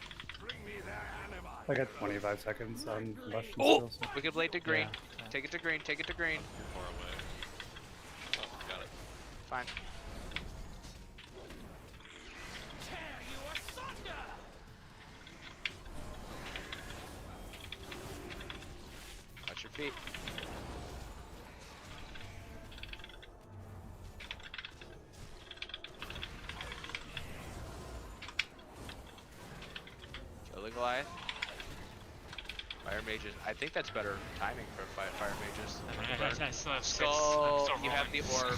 I got 25 seconds on combustion Oh! still, so. Wicked blade to green. Yeah. Take it to green. Take it to green. Far away. Oh, got it. Fine. Tear you asunder. Watch your feet. Kill the Goliath. Fire mages. I think that's better timing for fire mages. Skull, you have the orb.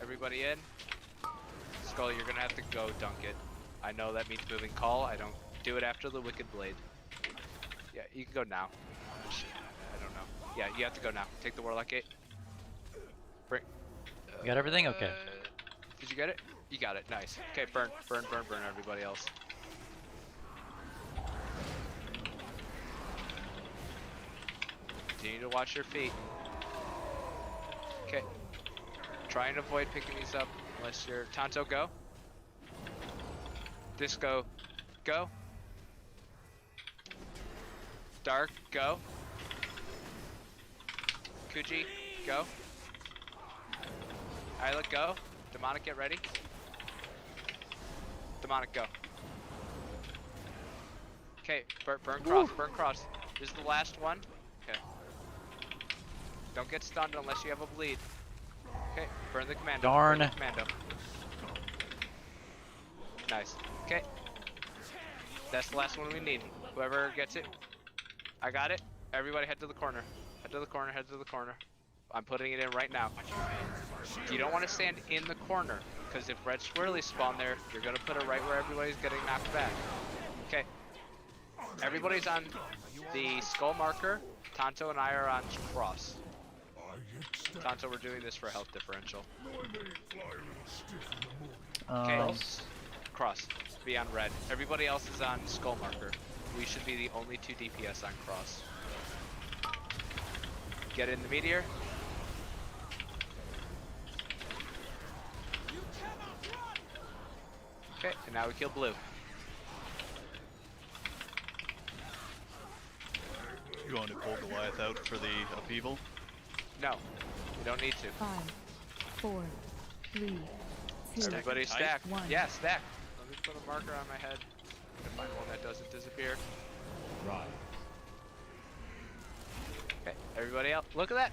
Everybody in? Skull, you're gonna have to go dunk it. I know that means moving call. I don't do it after the Wicked Blade. Yeah, you can go now. I don't know. Yeah, you have to go now. Take the Warlock Gate. Bring. You got everything? Okay. Did you get it? You got it. Nice. Okay, burn, burn, burn, burn everybody else. Continue to watch your feet. Okay. Try and avoid picking these up unless you're Tonto, go. Disco, go. Dark, go. Kuji, go. Isla, go. Demonic, get ready. Demonic, go. Okay, burn cross, burn cross. This is the last one. Okay. Don't get stunned unless you have a bleed. Okay, burn the commando. Darn. Burn the commando. Nice. Okay. That's the last one we need. Whoever gets it. I got it. Everybody head to the corner. Head to the corner, head to the corner. I'm putting it in right now. You don't want to stand in the corner, because if red swirlies spawn there, you're going to put it right where everybody's getting knocked back. Okay. Everybody's on the skull marker. Tonto and I are on cross. Tonto, we're doing this for health differential. Okay. Cross. Be on red. Everybody else is on skull marker. We should be the only 2 DPS on cross. Get in the meteor. Okay, and now we kill blue. You want to pull Goliath out for the upheaval? No, we don't need to. 5, 4, 3, 2, Everybody stack. 1. Yeah, stack. Let me put a marker on my head. To find one that doesn't disappear. Right. Okay, everybody else. Look at that.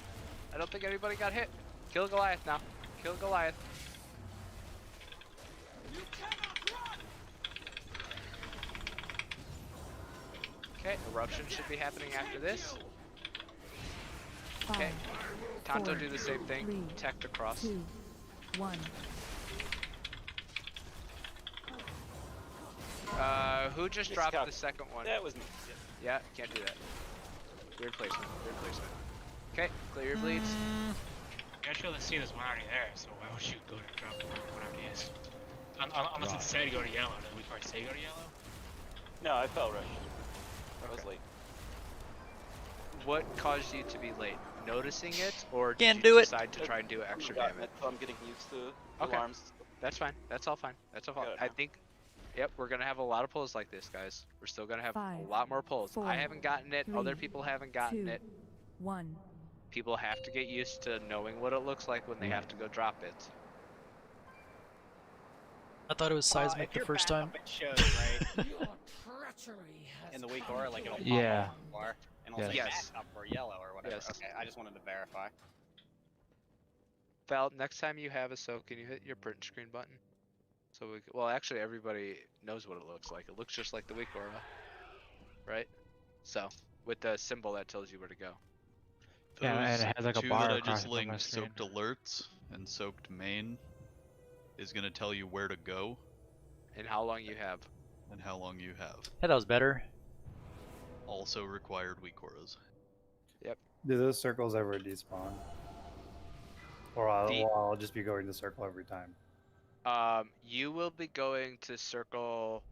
I don't think anybody got hit. Kill Goliath now. Kill Goliath. Okay, eruption should be happening after this. Okay, Tonto do the same thing. Tech the cross. 2, 1. Who just dropped the second one? That was me. Yeah, can't do that. Weird placement. Weird placement. Okay, clear your bleeds. You actually only see this one already there, so why would you go to drop one already is? Unless it said go to yellow. Did we already say go to yellow? No, I fell rush. I was late. What caused you to be late? Noticing it, or Can't did you do it. decide to try and do extra damage? I'm getting used to Okay. alarms. That's fine. That's all fine. That's all fine. Got it I now. think, yep, we're gonna have a lot of pulls like this, guys. We're still gonna have 5, a lot more pulls. 4, I haven't gotten it. Other 3, people haven't gotten 2, it. 1. People have to get used to knowing what it looks like when they have to go drop it. I thought it was seismic If the you're first back time. up, it shows, right? In the weak aura, like it'll pop Yeah. up on the bar, and it'll say Yes. back up or yellow or whatever. Yes. Okay, I just wanted to verify. Val, next time you have a soak, can you hit your print screen button? So we, well, actually, everybody knows what it looks like. It looks just like the weak aura, right? So, with the symbol that tells you where to go. Yeah, and it has like a two bar that I across just the bottom of linked, the screen. soaked alerts and soaked main, is gonna tell you where to go And how long you have. and how long you have. Yeah, that was better. Also required weak auras. Yep. Do those circles ever despawn? Or I'll just be going to circle every time. You will be going to circle.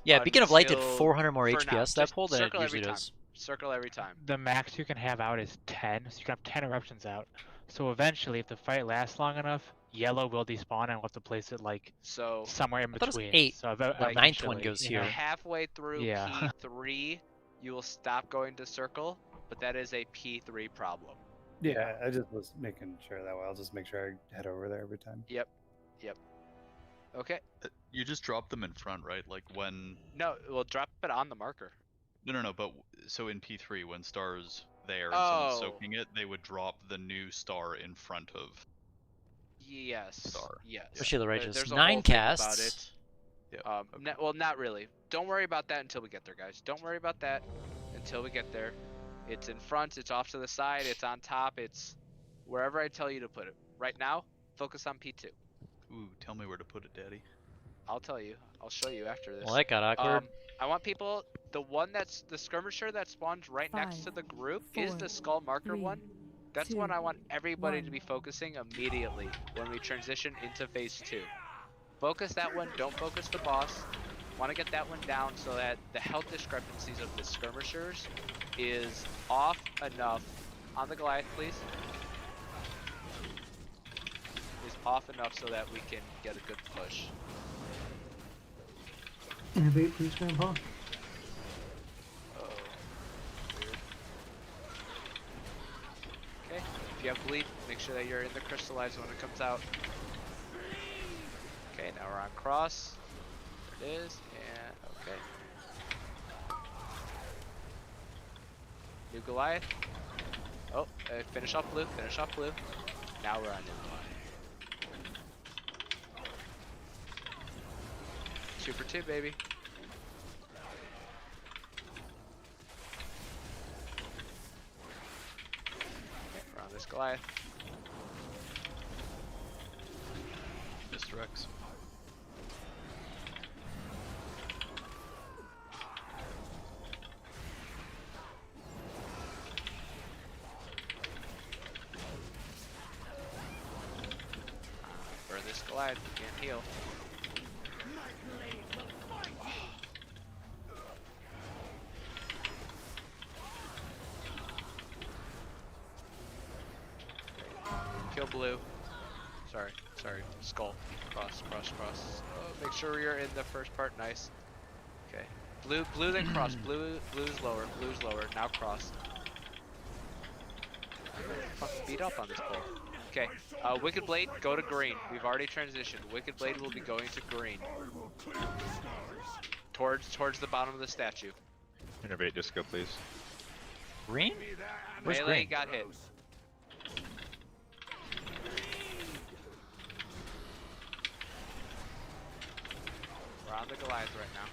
Yeah, Beacon of Light did until- 400 more for HPS now. that Just pull than it circle every usually time. does. Circle every time. The max you can have out is 10, so you can have 10 eruptions out. So eventually, if the fight lasts long enough, yellow will despawn and we'll have to place it like So somewhere in I thought it was between. 8. So The ninth one goes here. Halfway through Yeah. P3, you will stop going to circle, but that is a P3 problem. Yeah, I just was making sure that way. I'll just make sure I head over there every time. Yep. Yep. Okay. You just drop them in front, right? Like when... No, we'll drop it on the marker. No, but so in P3, when Star's there and Oh. someone's soaking it, they would drop the new star in front of Yes. Star. Yes. Especially the There- righteous. There's a 9 whole thing about casts. it. Well, not really. Don't worry about that until we get there, guys. Don't worry about that until we get there. It's in front, it's off to the side, it's on top, it's wherever I tell you to put it. Right now, focus on P2. Ooh, tell me where to put it, Daddy. I'll tell you. I'll show you after this. Well, that got awkward. I want people, the one that's the skirmisher that spawns right next to the group is the skull marker one. That's the one I want everybody to be focusing immediately when we transition into phase 2. Focus that one, don't focus the boss. Want to get that one down so that the health discrepancies of the skirmishers is off enough. On the Goliath, please. Is off enough so that we can get a good push. Innovate, please, Grandpa. Oh, weird. Okay, if you have bleed, make sure that you're in the crystallizer when it comes out. Okay, now we're on cross. There it is, and okay. New Goliath. Oh, finish off blue, finish off blue. Now we're on new Goliath. Super 2, baby. Okay, we're on this Goliath. Mr. X. Burn this Goliath, we can't heal. Kill blue. Sorry, skull. Cross. Oh, make sure you're in the first part, nice. Okay. Blue then cross. Blue's lower, now cross. Fucking beat up on this pole. Okay, Wicked Blade, go to green. We've already transitioned. Wicked Blade will be going to green. Towards the bottom of the statue. Innervate disco, please. Green? Where's Melee green? got hit. We're on the Goliath right now.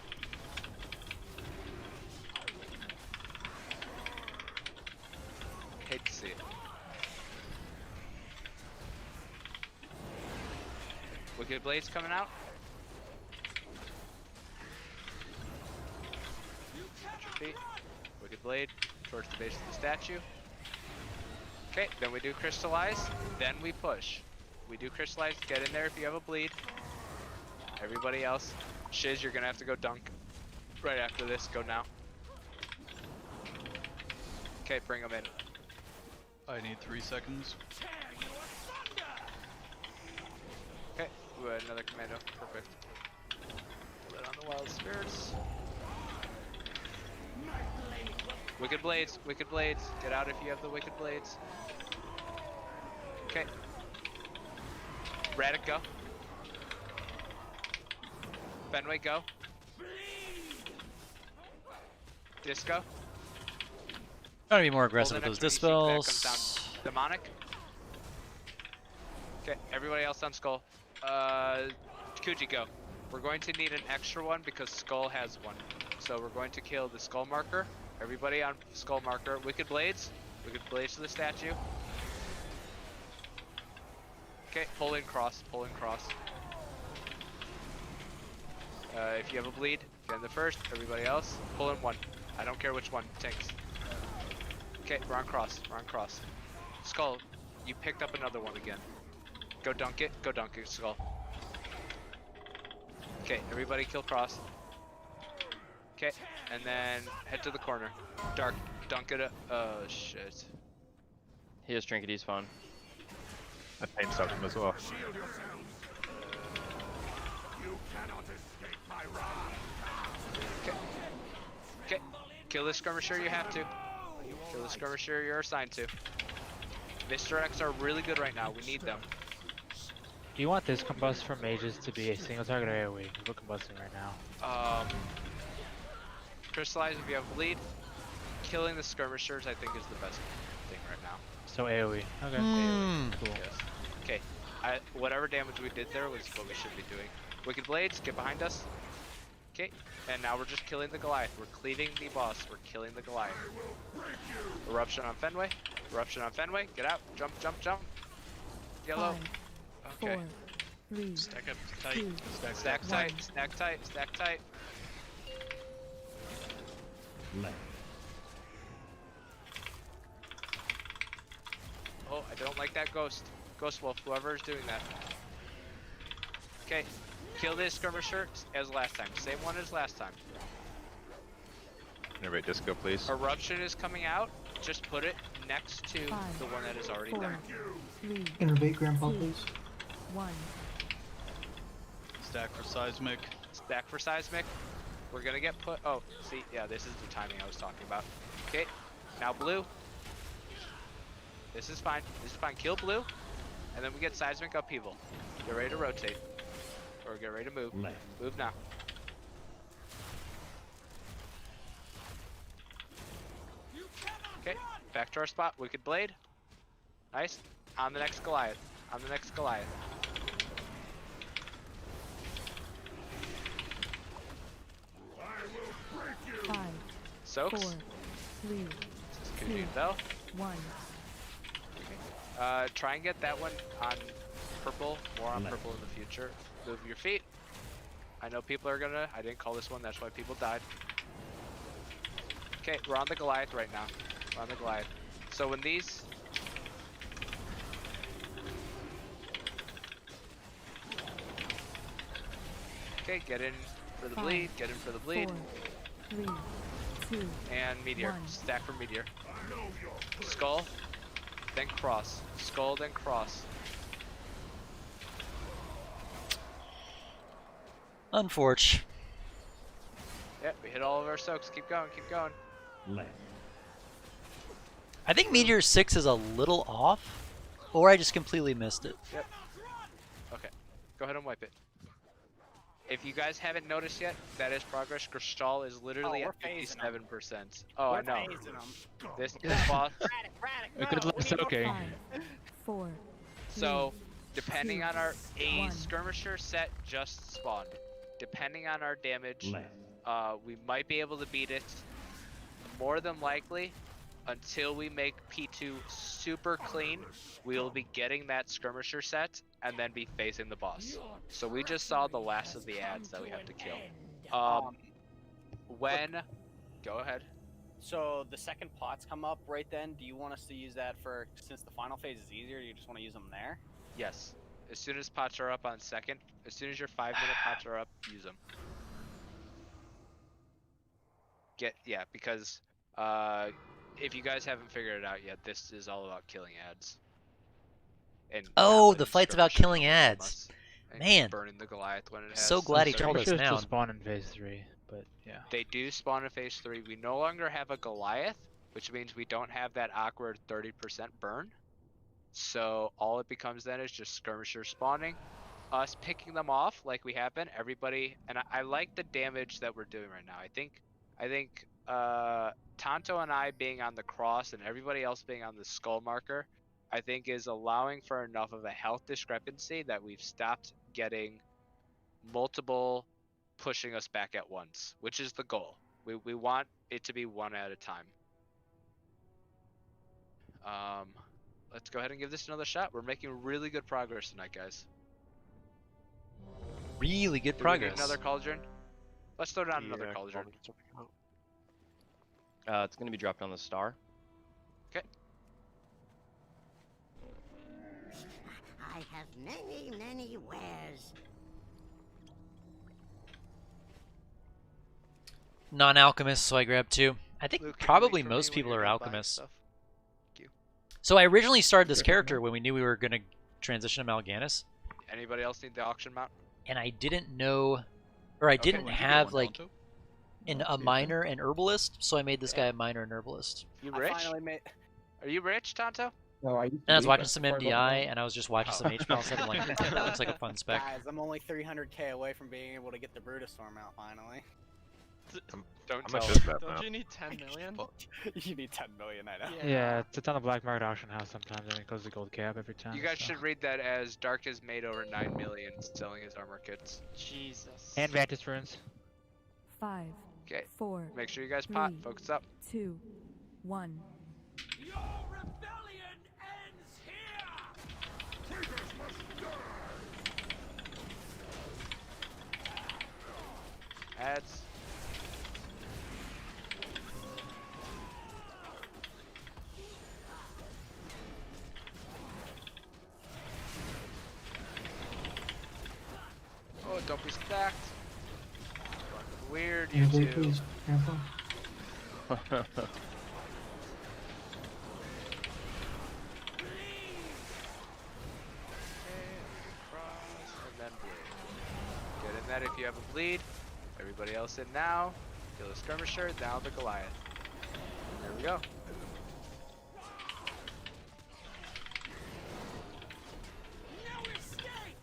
Hate to see it. Wicked Blade's coming out. Watch your feet. Wicked Blade towards the base of the statue. Okay, then we do crystallize, then we push. We do crystallize, get in there if you have a bleed. Everybody else, Shiz, you're gonna have to go dunk right after this. Go now. Okay, bring him in. I need 3 seconds. Okay, ooh, another commando. Perfect. Put it on the wild spirits. Wicked blades, wicked blades. Get out if you have the wicked blades. Okay. Radic, go. Fenway, go. Disco. Gotta be more aggressive with those dispels. Demonic. Okay, everybody else on Skull. Kuji, go. We're going to need an extra one because Skull has one. So we're going to kill the Skull marker. Everybody on Skull marker. Wicked blades. Wicked blades to the statue. Okay, pull in cross. Pull in cross. If you have a bleed, get in the first. Everybody else, pull in one. I don't care which one. Tanks. Okay, we're on cross. We're on cross. Skull, you picked up another one again. Go dunk it. Go dunk it, Skull. Okay, everybody kill cross. Okay, and then head to the corner. Dark, dunk it. Oh shit. He has trinket. He's fine. I pain stuff him as well. Shield yourselves. You cannot escape my wrath. Okay. Okay. Kill the skirmisher you have to. Kill the skirmisher you're assigned to. Misdirects are really good right now. We need them. Do you want this combust for mages to be a single target or AoE? We're combusting right now. Crystallize if you have bleed. Killing the skirmishers I think is the best thing right now. So AoE. Okay. AoE. Cool. Yes. Okay. Whatever damage we did there was what we should be doing. Wicked blades, get behind us. Okay. And now we're just killing the Goliath. We're cleaving the boss. We're killing the Goliath. Eruption on Fenway. Eruption on Fenway. Get out. Jump, jump, jump. Yellow. 5, Okay. 4, 3, Stack up tight. 2, Stack tight. Stack tight. Stack tight. Oh, I don't like that ghost. Ghost Wolf, whoever is doing that. Okay, kill this skirmisher as last time. Same one as last time. Innervate disco, please. Eruption is coming out. Just put it next to the one that is already 4, there. 3, Innervate Grandpa, 2, please. 1. Stack for seismic. Stack for seismic. We're gonna get put. Oh, see, yeah, this is the timing I was talking about. Okay, now blue. This is fine. This is fine. Kill blue, and then we get seismic upheaval. Get ready to rotate, or get ready to move. Move now. Okay, back to our spot. Wicked blade. Nice. On the next Goliath. On the next Goliath. Five, Soaks. 4, 3, Could 2, you though? 1. Try and get that one on purple, more on purple in the future. Move your feet. I know people are gonna, I didn't call this one, that's why people died. Okay, we're on the Goliath right now. We're on the Goliath. So when these... Okay, get in for the bleed, get in for the bleed. 4, 3, 2, And Meteor, 1. stack for Meteor. Skull, then cross. Skull, then cross. Unfortunate. Yep, we hit all of our soaks. Keep going, keep going. I think Meteor 6 is a little off, or I just completely missed it. Yep. Okay, go ahead and wipe it. If you guys haven't noticed yet, that is progress. Crystal is literally at 57%. Oh, I know. This boss. Good luck soaking. 5, 4, So, depending 2, on our a 1. skirmisher set just spawned. Depending on our damage, we might be able to beat it. More than likely, until we make P2 super clean, we'll be getting that skirmisher set and then be facing the boss. So we just saw the last of the ads that we have to kill. Go ahead. So the second pots come up right then. Do you want us to use that for, since the final phase is easier, you just want to use them there? Yes. As soon as pots are up on second, as soon as your 5-minute pots are up, use them. Because if you guys haven't figured it out yet, this is all about killing ads. And the fight's about killing ads. Man, burning the Goliath when it has. so glad he told us Skirmishers now. still spawn in phase 3, but yeah. They do spawn in phase 3. We no longer have a Goliath, which means we don't have that awkward 30% burn. So all it becomes then is just skirmishers spawning, us picking them off like we have been. Everybody, and I like the damage that we're doing right now. I think Tonto and I being on the cross and everybody else being on the skull marker, I think is allowing for enough of a health discrepancy that we've stopped getting multiple pushing us back at once, which is the goal. We want it to be one at a time. Let's go ahead and give this another shot. We're making really good progress tonight, guys. Really good Do progress. we need another cauldron? Let's throw down another cauldron. It's gonna be dropped on the star. Okay. I have many wares. Non-alchemist, so I grabbed 2. I think Luke, can you probably make for most me when people you're are done buying alchemists. stuff? Thank you. So I originally started this character when we knew we were going to transition to Mal'Ganis, Anybody else need the auction mount? and I didn't know, or I didn't have like a miner and herbalist, so I made this guy a miner and herbalist. You I rich? finally made. Are you rich, Tonto? No, And I was watching some MDI, and I was just watching some Hpal stuff. I'm like, that looks like a fun spec. Guys, I'm only 300k away from being able to get the Brutus Storm out finally. Don't How much tell is me. that Don't now? you need 10 million? You need 10 million, I know. Yeah, it's on the black market auction house sometimes, and it goes to gold cap every time. You guys so. should read that as Dark has made over 9 million selling his armor kits. Jesus. And Vantage runes. 5, Okay. 4, Make sure you guys pot. 3, Focus up. 2, 1. Your rebellion ends here! Traitors must die! Ads. Oh, don't be stacked. Weird, you Innovate, two. please, Grandpa. And then bleed. Get in that if you have a bleed. Everybody else in now. Kill the skirmisher, now the Goliath. There we go. No escape!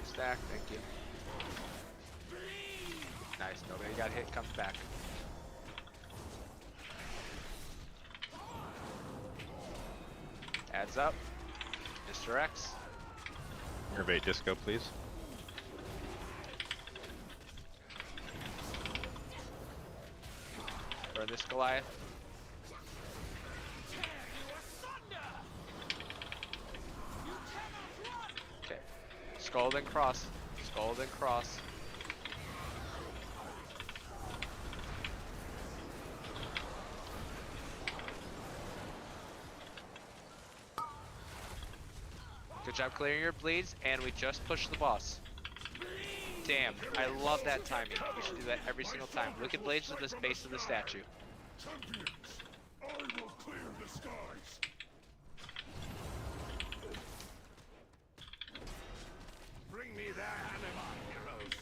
Stack, thank you. Nice, nobody got hit, comes back. Adds up. Mr. X. Innervate disco, please. Burn this Goliath. Okay. Skull then cross. Skull then cross. Good job clearing your bleeds, and we just pushed the boss. Damn, I love that timing. We should do that every single time. Wicked blades to the base of the statue. Champions, I will clear the skies. Bring me their anima, heroes.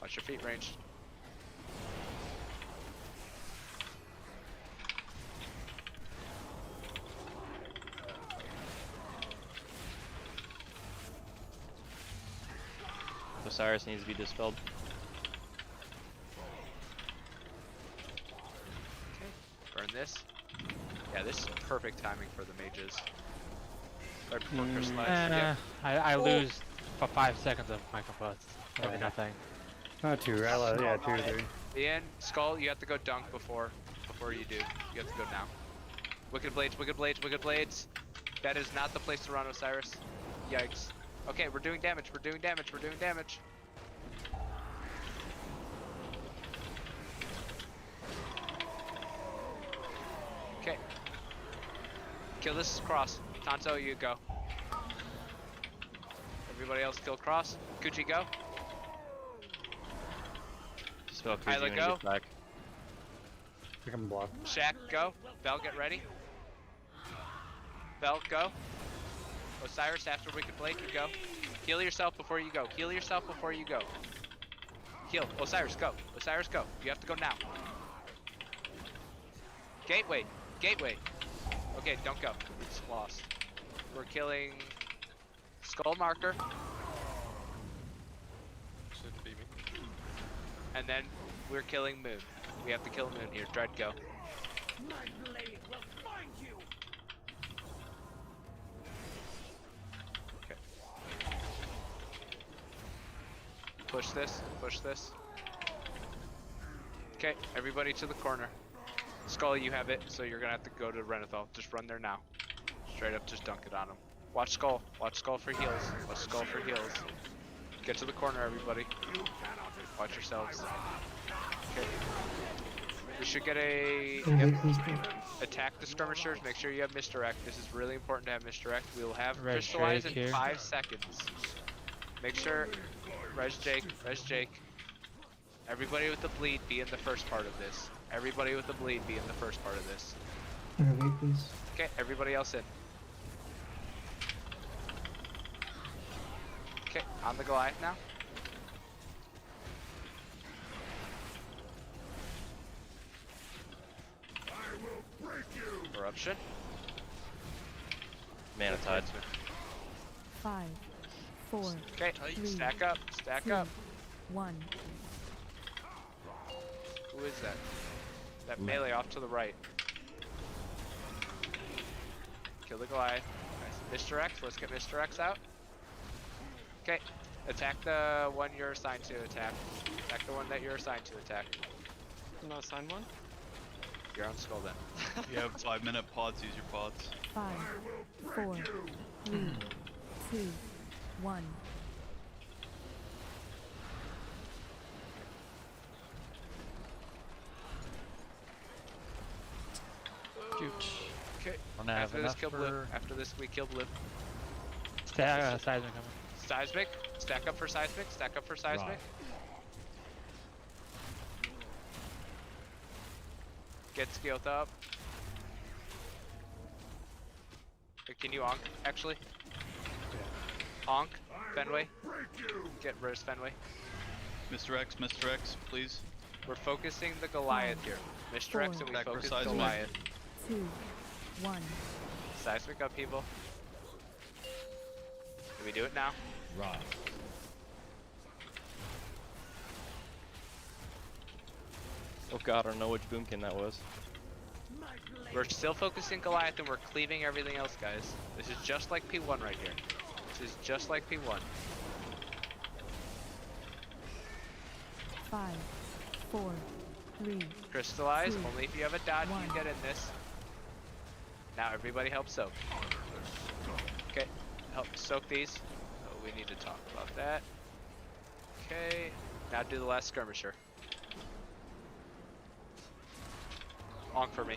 Watch your feet ranged. Osiris needs to be dispelled. Burn this. Yeah, this is perfect timing for the mages. Right before crystallize. Yep. I lose for 5 seconds of my compost. Maybe nothing. Not 2, right? Yeah, 2 or 3. Ian, Skull, you have to go dunk before you do. You have to go now. Wicked blades, wicked blades, wicked blades. That is not the place to run, Osiris. Yikes. Okay, we're doing damage, we're doing damage, we're doing damage. Kill this cross. Tonto, you go. Everybody else kill cross. Kuchi, go. Spell crazy Isla, when he go. gets back. I think I'm blocked. Shaq, go. Bell, get ready. Bell, go. Osiris, after Wicked Blade, you go. Heal yourself before you go. Heal yourself before you go. Heal. Osiris, go. Osiris, go. You have to go now. Gateway. Gateway. Okay, don't go. It's lost. We're killing Skull Marker. Should be me. And then we're killing Moon. We have to kill Moon here. Dread, go. My blade will find you. Push this. Push this. Okay, everybody to the corner. Skull, you have it, so you're gonna have to go to Renethal. Just run there now. Straight up, just dunk it on him. Watch Skull. Watch Skull for heals. Watch Skull for heals. Get to the corner, everybody. Watch yourselves. Okay. We should get a... Yep. Attack the skirmishers. Make sure you have misdirect. This is really important to have misdirect. We will have Red crystallize Drake in here. 5 seconds. Make sure... Res Jake. Res Jake. Everybody with the bleed be in the first part of this. Everybody with the bleed be in the first part of this. Innervate, please. Okay, everybody else in. Okay, on the Goliath now. Eruption. Mana Tide. 5, 4, Okay, 3, stack up, stack 2, up. 1. Who is that? That melee off to the right. Kill the Goliath. Nice. Mr. X, let's get Mr. X out. Okay, attack the one you're assigned to attack. Attack the one that you're assigned to attack. I'm not assigned one? You're on Skull then. You have 5-minute pods, use your pods. 5, 4, 3, 2, 1. Shoot. Okay. Don't have After this, enough kill Blue. for... After this, we kill Blue. Seismic coming. Seismic. Stack up for Seismic. Stack up for Seismic. Right. Get scaled up. Can you onk, actually? Onk. Fenway. Get rid of Fenway. Mr. X, please. We're focusing the Goliath here. Mr. X and we Back for focus Seismic. Goliath. 2, 1. Seismic up, people. Can we do it now? Right. Oh god, I don't know which boomkin that was. We're still focusing Goliath and we're cleaving everything else, guys. This is just like P1 right here. This is just like P1. 5, 4, 3. Crystallize, 2, only if you have a dodge you 1. can get in this. Now everybody help soak. Okay, help soak these. Oh, we need to talk about that. Okay, now do the last skirmisher. Honk for me.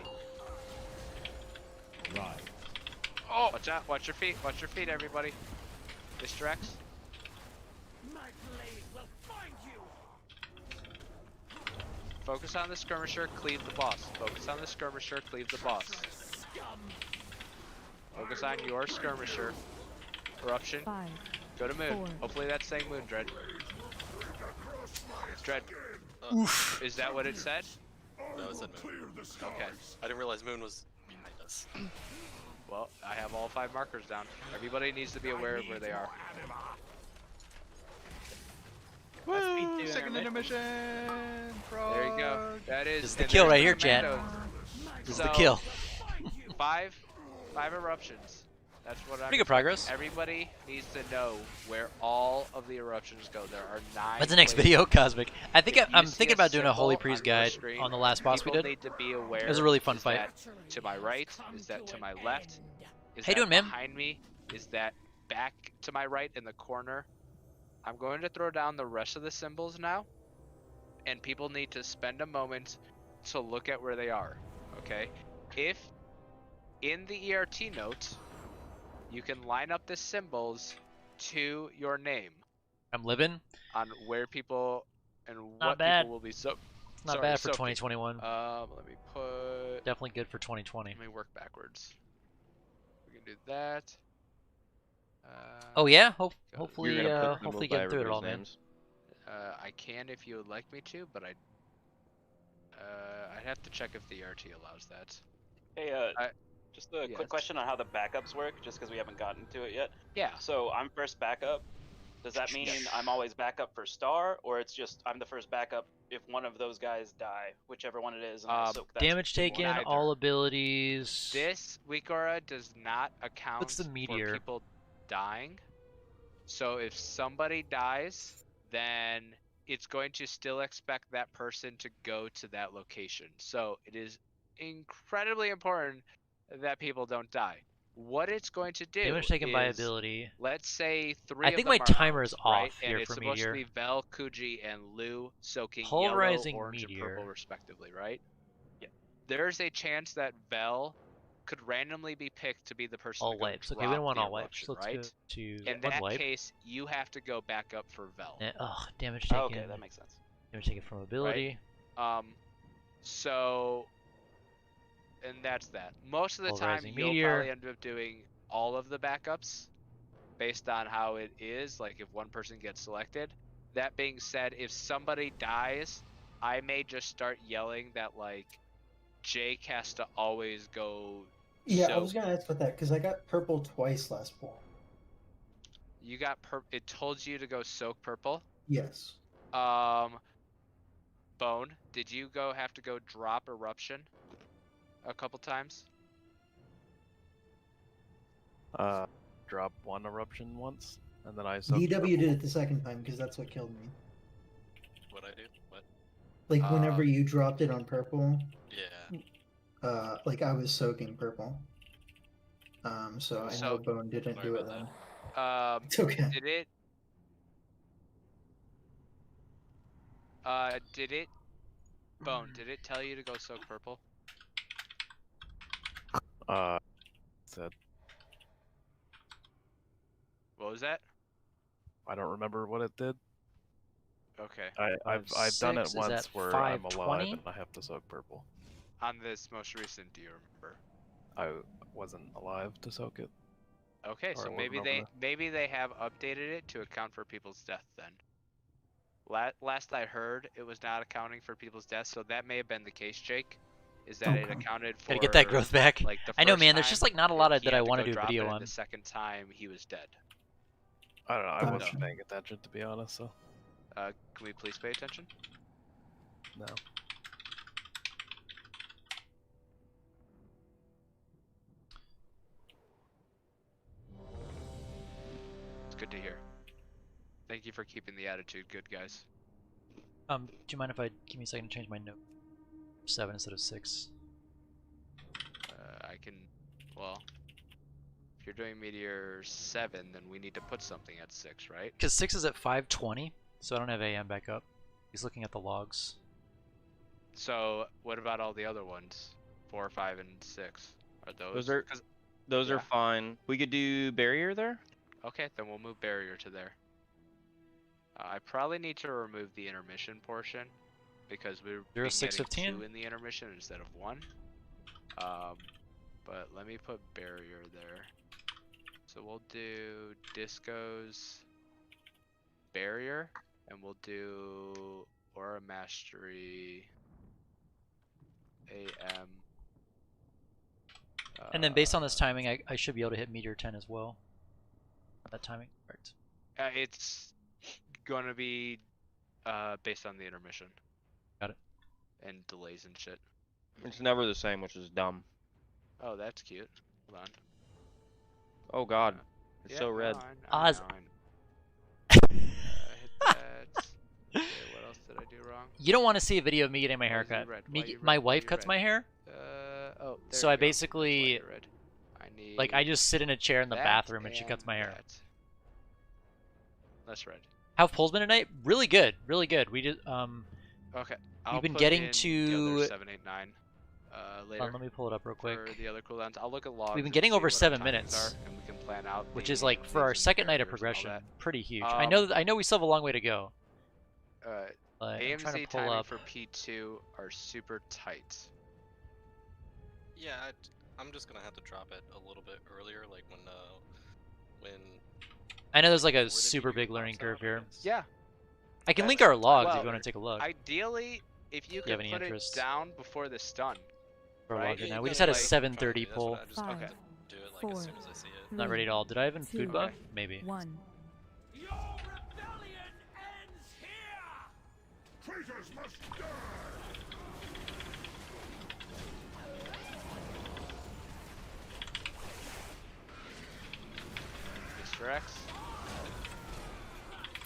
Right. Oh! Watch out, watch your feet everybody. Mr. X. My blade will find you. Focus on the skirmisher, cleave the boss. Focus on the skirmisher, cleave the boss. Focus on your skirmisher. Eruption. 5, Go to Moon. 4. Hopefully that's saying Moon, Dread. Dread. Oof. Is that what it said? No, it said Moon. Okay. I didn't realize Moon was behind us. Well, I have all 5 markers down. Everybody needs to be aware of where they are. Woo! Second intermission! There you go. That is. This is the and kill there's right here, chat. commandos. This is the So, kill. 5 eruptions. That's what I'm. Pretty good progress. Everybody needs to know where all of the eruptions go. There are 9. What's the next places. video, Cosmic? I think If you I'm see thinking about doing a Holy symbol Priest on your guide screen, on the last boss we people did. need to be aware. It was a really fun is fight. that to my right? Is that to my left? Is How you that doing, man? behind me? Is that back to my right in the corner? I'm going to throw down the rest of the symbols now, and people need to spend a moment to look at where they are. Okay? If in the ERT note, you can line up the symbols to your name. I'm living. On where people and Not what bad. people will be so. It's not Sorry, bad for soaking. 2021. Let me put. Definitely good for 2020. Let me work backwards. We can do that. Oh yeah, You're gonna put them hopefully by getting through it all, man. names. I can if you would like me to, but I'd have to check if the ERT allows that. Hey, just a quick question on how the backups work, just because we haven't gotten to it yet. Yeah. So I'm first backup. Does that mean I'm always backup for star, or it's just I'm the first backup if one of those guys die, whichever one it is, and I soak that? Damage taken, Neither. all abilities. This Weekora does not account What's the meteor? for people dying. So if somebody dies, then it's going to still expect that person to go to that location. So it is incredibly important that people don't die. What it's going to do Damage taken is, by ability. let's say 3 I of think them my are timer out, is off right? here And it's for supposed meteor. to be Vel, Kuji, and Lu soaking Pulverizing yellow, orange, meteor. and purple respectively, right? Yeah. There's a chance that Vel could randomly be picked to be the person All to go wipes. drop Okay, we don't want the all wipes. eruption, Let's right? go to In one that wipe. case, you have to go back up for Vel. Damage taken. Okay, that makes sense. Damage taken from ability. Right? So, and that's that. Most of the time, Pulverizing you'll meteor. probably end up doing all of the backups based on how it is, like if one person gets selected. That being said, if somebody dies, I may just start yelling that, like, Jake has to always go. Yeah, soak. I was gonna ask about that because I got purple twice last pool. You got it told you to go soak purple? Yes. Bone, did you have to go drop eruption a couple times? Drop one eruption once, and then I soaked DW did it the second time because that's what killed me. What I do? What? Like whenever you dropped it on purple. Yeah. Like I was soaking purple. So I know Bone didn't do it then. It's okay. Did it? Bone, did it tell you to go soak purple? Said. What was that? I don't remember what it did. Okay. I've done it once where I'm alive and I have to soak purple. On this most recent, do you remember? I wasn't alive to soak it. Okay, so maybe they have updated it to account for people's death then. Last I heard, it was not accounting for people's deaths, so that may have been the case, Jake. Is that it accounted for? Gotta get that growth back. Like the I know, first man. There's just like not a lot he that had I to want to go do drop video it, and on. the second time he was dead. I don't know. I wasn't paying attention, to be honest. So. Can we please pay attention? No. It's good to hear. Thank you for keeping the attitude good, guys. Do you mind if I give me a second to change my note? 7 instead of 6. I can. Well, if you're doing Meteor 7, then we need to put something at 6, right? Because 6 is at 5:20, so I don't have AM back up. He's looking at the logs. So what about all the other ones? 4, 5, and 6. Are those? Those are fine. We could do barrier there. Okay, then we'll move barrier to there. I probably need to remove the intermission portion because we're 06:15 2 in the intermission instead of 1. But let me put barrier there. So we'll do Disco's barrier, and we'll do Aura Mastery AM. And then based on this timing, I should be able to hit Meteor 10 as well. That timing, correct? It's going to be based on the intermission. Got it. And delays and shit. It's never the same, which is dumb. Oh, that's cute. Hold on. Oh god, it's Yeah, so red. I know. Hit that. Okay, what else did I do wrong? You don't want to see a video of me getting my hair cut. My wife cuts my hair. Oh, there so we I go. basically, like, I just sit in a chair in the that bathroom and she cuts my hair. That's red. How have polls been tonight? Really good, really good. We just Okay. we've been getting to Gilder 789. later. Let me pull it up real quick. For the other cooldowns, I'll look at logs. We've been getting over 7 minutes, are, and we can plan out which is like for our second night of progression, pretty huge. I know we still have a long way to go. But AMZ pull timing up. for P2 are super tight. Yeah, I'm just gonna have to drop it a little bit earlier, like when. I know there's like a super big learning curve here. Yeah. I can link our logs if you want to take a look. Ideally, if you could put interest. it down before the stun. For right? log right now. We just had a 7:30 pull. Okay. Do it like as soon as I see it. Not ready at all. Did I have a food buff? Maybe. 1. Your rebellion ends here. Traitors must die. Mr. X.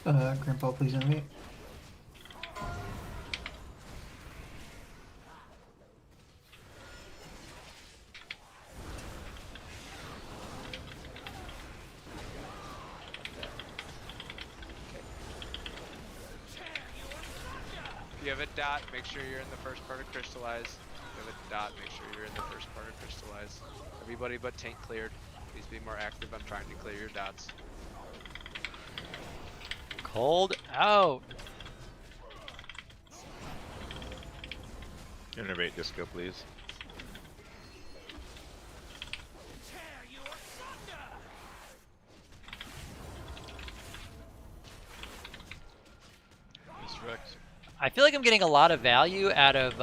Grandpa, please animate. If you have a dot, make sure you're in the first part of Crystallize. If you have a dot, make sure you're in the first part of Crystallize. Everybody but tank cleared. Please be more active on trying to clear your dots. Cold out. Innervate Disco, please. Mr. X. I feel like I'm getting a lot of value out of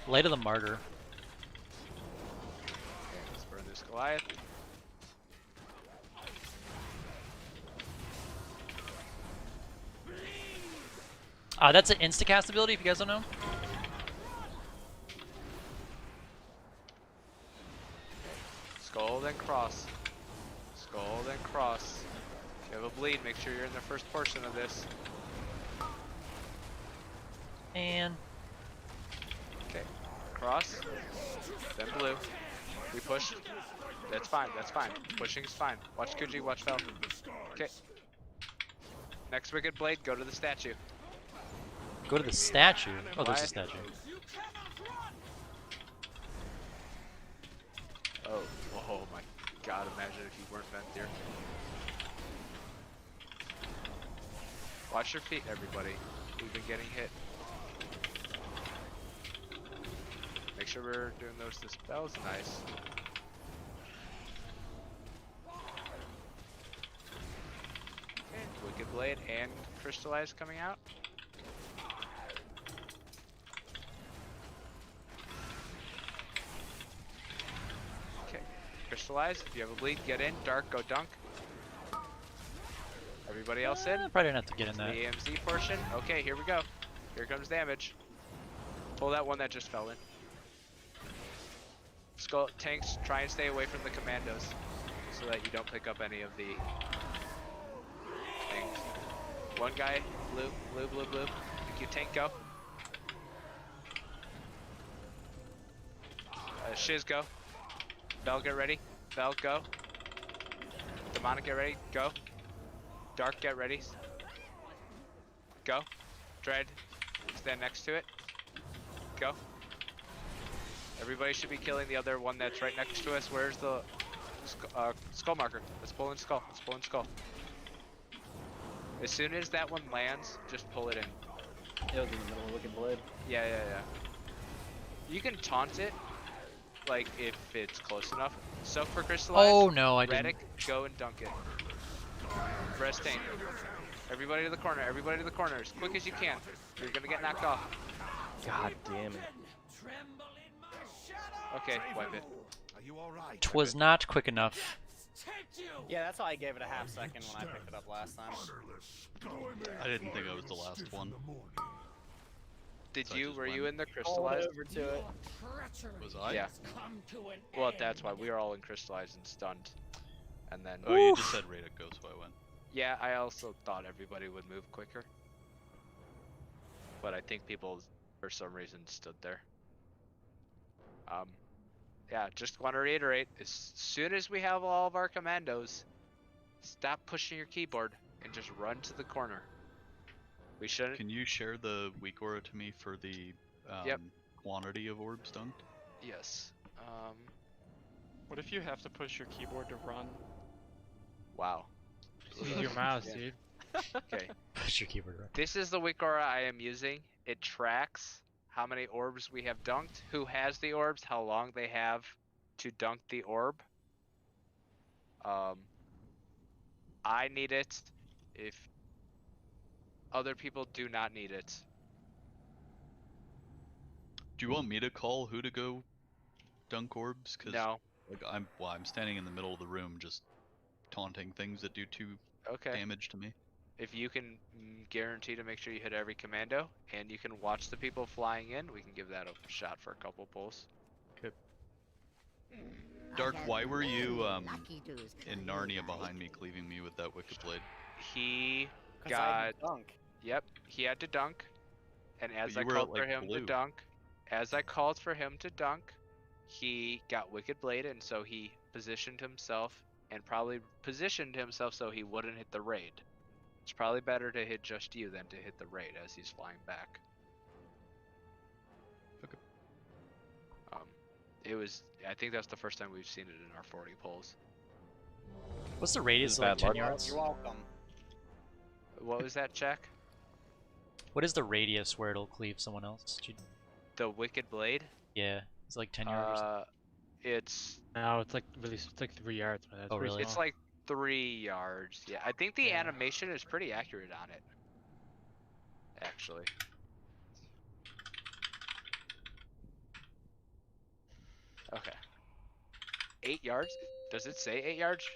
Light of the Martyr. Okay, let's burn this Goliath. That's an instacast ability if you guys don't know. Skull, then cross. Skull, then cross. If you have a bleed, make sure you're in the first portion of this. And okay, cross, then blue. We push. That's fine. That's fine. Pushing is fine. Watch Kuji. Watch Fel. Okay. Next wicked blade. Go to the statue. Go to the statue. Oh, there's a statue. Oh my God! Imagine if you weren't bent there. Watch your feet, everybody. We've been getting hit. Make sure we're doing those dispels. Nice. Okay, Wicked Blade and Crystallize coming out. Okay, Crystallize. If you have a bleed, get in. Dark, go dunk. Everybody else in? Probably didn't have to get in that. The AMZ portion. Okay, here we go. Here comes damage. Pull that one that just fell in. Skull tanks, try and stay away from the commandos so that you don't pick up any of the things. One guy, blue. Thank you, tank, go. Shiz, go. Bell, get ready. Bell, go. Demonic, get ready. Go. Dark, get ready. Go. Dread, stand next to it. Go. Everybody should be killing the other one that's right next to us. Where's the skull marker? Let's pull in skull. Let's pull in skull. As soon as that one lands, just pull it in. It was in the middle of Wicked Blade. Yeah. You can taunt it, like if it's close enough. Soak for Crystallize. Oh no, I didn't. Redick, go and dunk it. Breast tank. Everybody to the corner. Everybody to the corner. As quick as you can. You're gonna get knocked off. God damn it. Okay, wipe it. Are you all right? Twas not quick enough. Yeah, that's why I gave it a half second when I picked it up last time. I didn't think I was the last one. Did you? Were you in the Crystallized? Over to it. Was I? Yeah. Well, that's why we were all in Crystallized and stunned. And then. Oh, you just said Radic go, so I went. Yeah, I also thought everybody would move quicker. But I think people, for some reason, stood there. Yeah, just want to reiterate, as soon as we have all of our commandos, stop pushing your keyboard and just run to the corner. We shouldn't. Can you share the weak aura to me for the quantity of orbs dunked? Yes. What if you have to push your keyboard to run? Wow. Use your mouse, dude. Okay. Push your keyboard right. This is the Wikora I am using. It tracks how many orbs we have dunked, who has the orbs, how long they have to dunk the orb. I need it if other people do not need it. Do you want me to call who to go dunk orbs? Cause no. Like I'm standing in the middle of the room just taunting things that do 2 damage to me. If you can guarantee to make sure you hit every commando, and you can watch the people flying in, we can give that a shot for a couple pulls. Okay. Dark, why were you in Narnia behind me, cleaving me with that Wicked Blade? He I had got to dunk. Yep, he had to dunk, and as But I you were called at, for like, him to blue. dunk, he got Wicked Blade, and so he positioned himself, and probably positioned himself so he wouldn't hit the raid. It's probably better to hit just you than to hit the raid as he's flying back. Okay. I think that's the first time we've seen it in our 40 pulls. What's the radius? Like 10 yards? You're welcome. What was that, check? What is the radius where it'll cleave someone else? The Wicked Blade? Yeah, it's like 10 yards. It's No, it's like really, it's like 3 yards. Man. That's really? It's like 3 yards. Yeah, I think the animation is pretty accurate on it. Actually. Okay. 8 yards? Does it say 8 yards?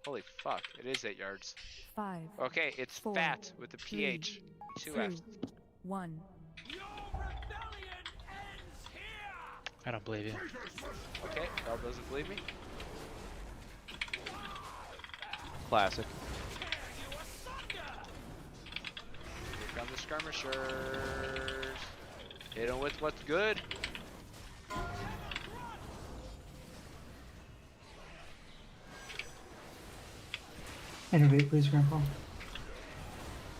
Holy fuck, it is 8 yards. 5. Okay, it's 4, fat with the 3, PH. 2 F's. 1. I don't believe you. Okay, Bell doesn't believe me. Classic. Here come the skirmishers. Hit them with what's good. Innovate, please, Grandpa.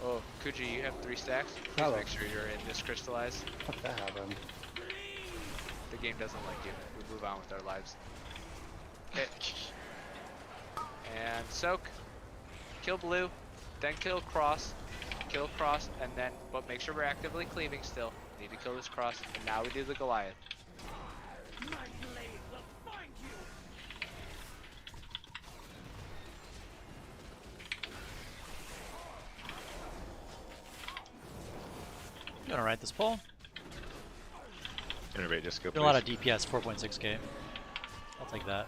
Oh, Kuji, you have 3 stacks. Please Hello. make sure you're in this crystallized. What the hell, then? The game doesn't like you. We move on with our lives. Okay. And soak. Kill blue. Then kill cross. Kill cross, and then, but make sure we're actively cleaving still. Need to kill this cross, and now we do the Goliath. My blade will find you. Doing alright this pull. Innovate, just go. Doing a lot of DPS, 4.6k. I'll take that.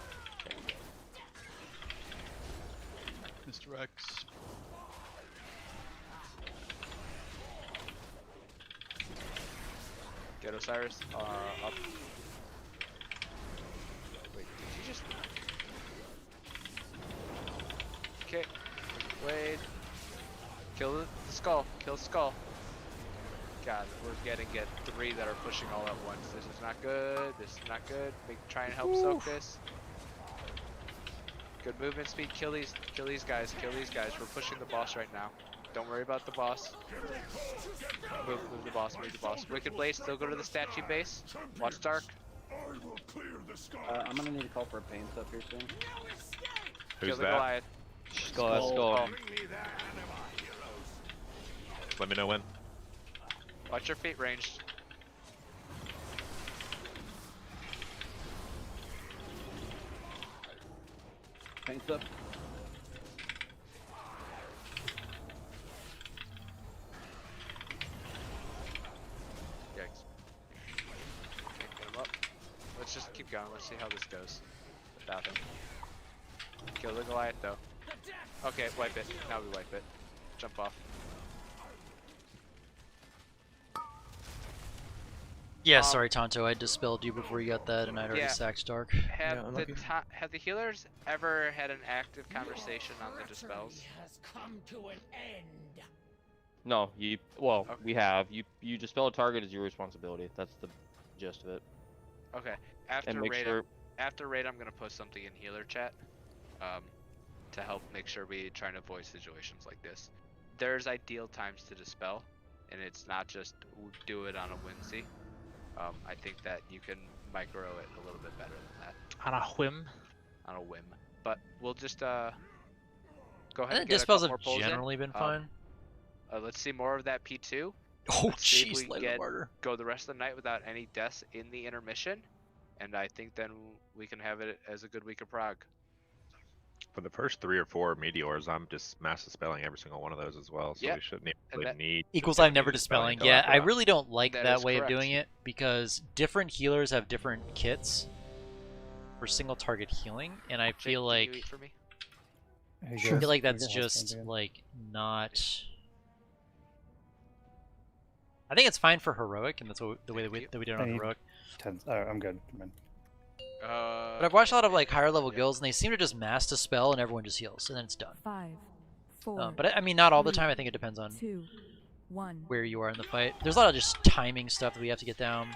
Mr. X. Get Osiris, up. Wait, did you just... Okay, Blade. Kill the skull, kill the skull. God, we're getting 3 that are pushing all at once. This is not good, this is not good. Try and help soak this. Good movement speed, kill these guys, kill these guys. We're pushing the boss right now. Don't worry about the boss. Move the boss, move the boss. Wicked Blade, still go to the statue base. Watch Dark. I'm gonna need a call for a pain up here soon. Who's Kill the that? Goliath. Skull. Let me know when. Watch your feet ranged. Paint's up. Yikes. Okay, get him up. Let's just keep going. Let's see how this goes without him. Kill the Goliath though. Okay, wipe it. Now we wipe it. Jump off. Yeah, sorry Tonto, I dispelled you before you got that and I'd already yeah. sacked Dark. Have the healers ever had an active conversation on the dispels? Has come to an end. No, we have. You dispel a target is your responsibility. That's the gist of it. Okay. After raid, I'm gonna put something in healer chat, to help make sure we try and avoid situations like this. There's ideal times to dispel, and it's not just do it on a whimsy. I think that you can micro it a little bit better than that. On a whim. On a whim. But we'll just go ahead I and think get a dispels couple more have pulls generally in. been fine. Let's see more of that P2. Oh, Let's see if we jeez, can Light of the Martyr. go the rest of the night without any deaths in the intermission. And I think then we can have it as a good week of Prague. For the first 3 or 4 meteors, I'm just mass dispelling every single one of those as well, so Yep. we shouldn't And really that need. Equals to I'm do never any dispelling. until Yeah, after I that. really don't like That that is way of correct. doing it because different healers have different kits for single target healing, and I feel Can like you eat for me? I feel like that's just like not. I think it's fine for heroic, and that's what, the way that we did it on heroic. I'm good. I'm in. But I've watched a lot of like higher level guilds, and they seem to just mass dispel, and everyone just heals, and then it's done. 5, 4. But I mean, not all the time. I think it depends on 2, 1. where you are in the fight. There's a lot of just timing stuff that we have to get down.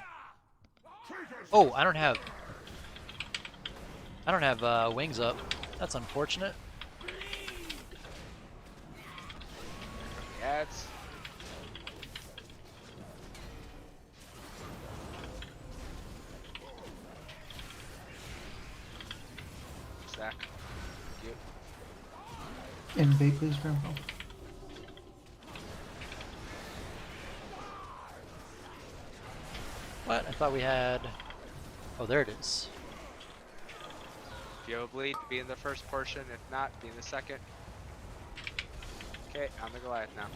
Oh, I don't have wings up. That's unfortunate. Ads. Zach. You. Invade, please, Grandpa. What? I thought we had. Oh, there it is. If you have a bleed, be in the first portion. If not, be in the second. Okay, on the Goliath now.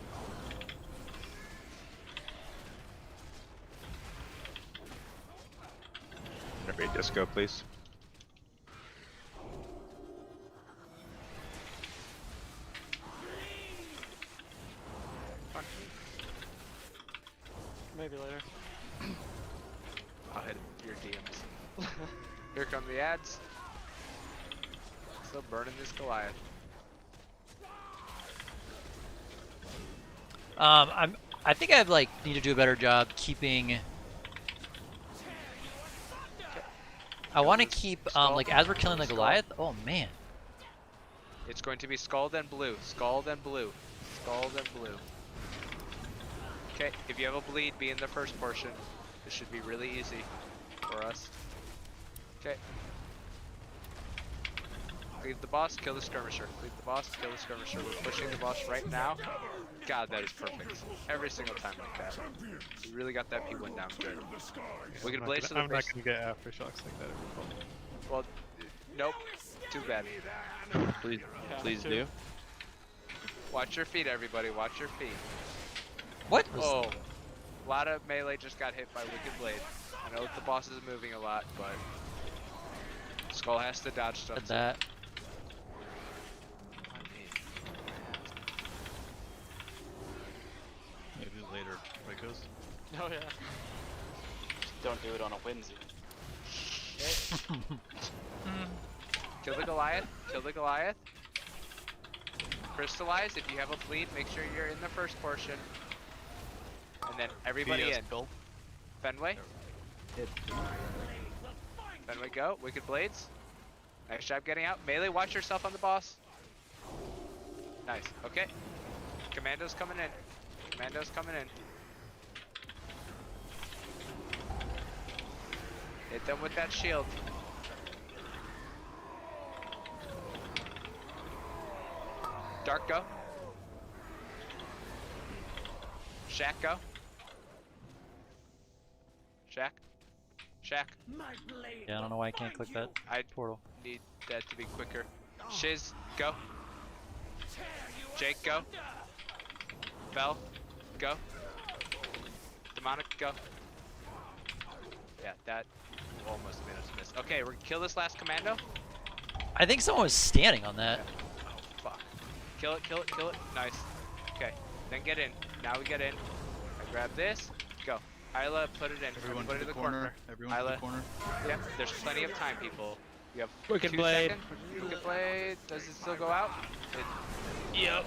Everybody disco, please. Maybe later. I'll hit your DMs. Here come the ads. Still burning this Goliath. I think I like need to do a better job keeping. I want to keep like as we're killing the Goliath. Oh man. It's going to be skull then blue, skull then blue, skull then blue. Okay, if you have a bleed, be in the first portion. This should be really easy for us. Okay. Leave the boss, kill the skirmisher. Leave the boss, kill the skirmisher. We're pushing the boss right now. God, that is perfect. Every single time like that. We really got that P1 down good. We can blaze to the I'm not base. gonna get aftershocks like that every time. Well, nope. Too bad. Please, Yeah, please too. do. Watch your feet, everybody. Watch your feet. What? Oh, a lot of melee just got hit by Wicked Blade. I know the boss is moving a lot, but Skull has to dodge stuff. Did that. Maybe later, right, Ghost? Oh yeah. Just don't do it on a whimsy. Kill the Goliath. Kill the Goliath. Crystallize. If you have a bleed, make sure you're in the first portion. And then everybody in. Fenway. Fenway, go. Wicked Blades. Nice job getting out. Melee, watch yourself on the boss. Nice. Okay. Commando's coming in. Commando's coming in. Hit them with that shield. Dark, go. Shack, go. Shack. Shack. Yeah, I don't know why I can't click that portal. Need that to be quicker. Shiz, go. Jake, go. Bell, go. Demonic, go. Yeah, that almost made us miss. Okay, we're gonna kill this last commando. I think someone was standing on that. Oh, fuck. Kill it, kill it, kill it. Nice. Okay, then get in. Now we get in. I grab this. Go. Isla, put it in. Everyone put to it the in corner. Everyone to the corner. Yep, there's plenty of time, people. You have Wicked 2 Blade. seconds. Wicked Blade. Does it still go out? Yep.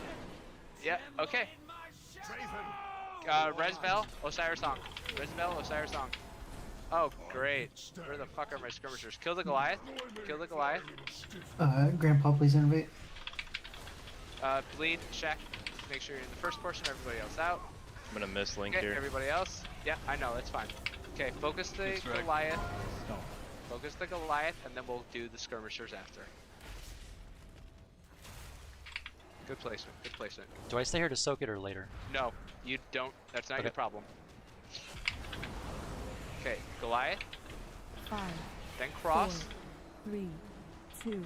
Yeah, okay. Resbel, Osiris Song. Resbel, Osiris Song. Oh, great. Where the fuck are my skirmishers? Kill the Goliath. Kill the Goliath. Grandpa, please innovate. Bleed, Shack. Make sure you're in the first portion, everybody else out. I'm gonna miss Link Okay, here. everybody else. Yeah, I know, it's fine. Okay, focus the Goliath. Focus the Goliath, and then we'll do the skirmishers after. Good placement. Good placement. Do I stay here to soak it or later? No, you don't. That's not your problem. Okay, Goliath. 5. Then cross. 4, 3, 2.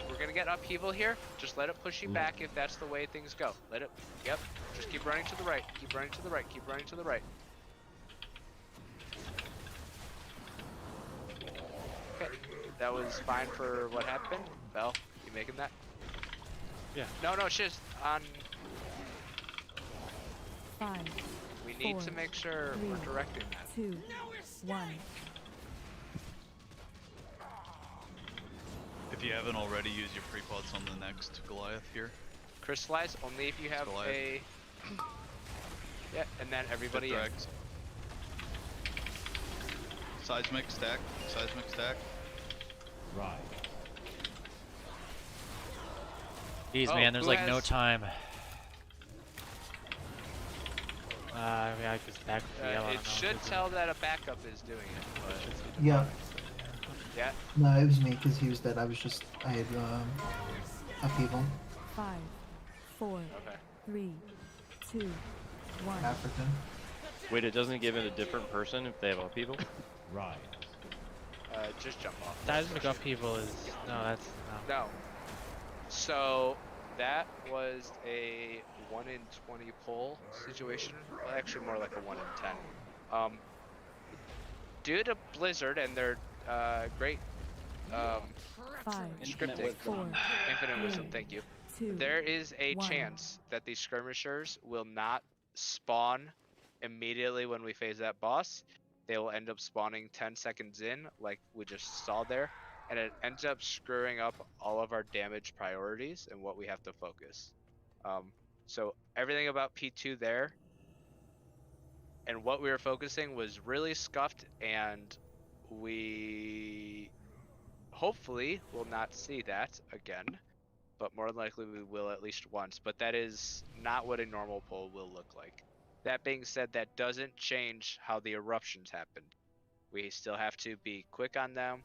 We're gonna get upheaval here. Just let it push you back if that's the way things go. Let it. Yep. Just keep running to the right. Keep running to the right. Keep running to the right. Okay. That was fine for what happened. Bell, you making that? Yeah. No, it's just on. 5. We need 4, to make sure 3, we're directing that. 2, 1. If you haven't already, use your pre-pods on the next Goliath here. Crystallize only if you have Goliath. a. Yeah, and then everybody. Direct. Seismic stack. Seismic stack. Right. Jeez, man, there's like no time. I mean, I just back It should tell that a backup is doing it, but. Yeah. Yeah. No, it was me because he was dead. I had upheaval. 5, 4, 3, 2, 1. African. Wait, it doesn't give it a different person if they have upheaval? Right. Just jump off. Seismic upheaval is that's no. So that was a 1 in 20 pull situation. Well, actually, more like a 1 in 10. Due to Blizzard and their great 5, scripting, 4, infinite wisdom. Thank you. 2, There is a 1. chance that these skirmishers will not spawn immediately when we phase that boss. They will end up spawning 10 seconds in, like we just saw there, and it ends up screwing up all of our damage priorities and what we have to focus. So everything about P2 there and what we were focusing was really scuffed, and we hopefully will not see that again, but more than likely we will at least once. But that is not what a normal pull will look like. That being said, that doesn't change how the eruptions happened. We still have to be quick on them.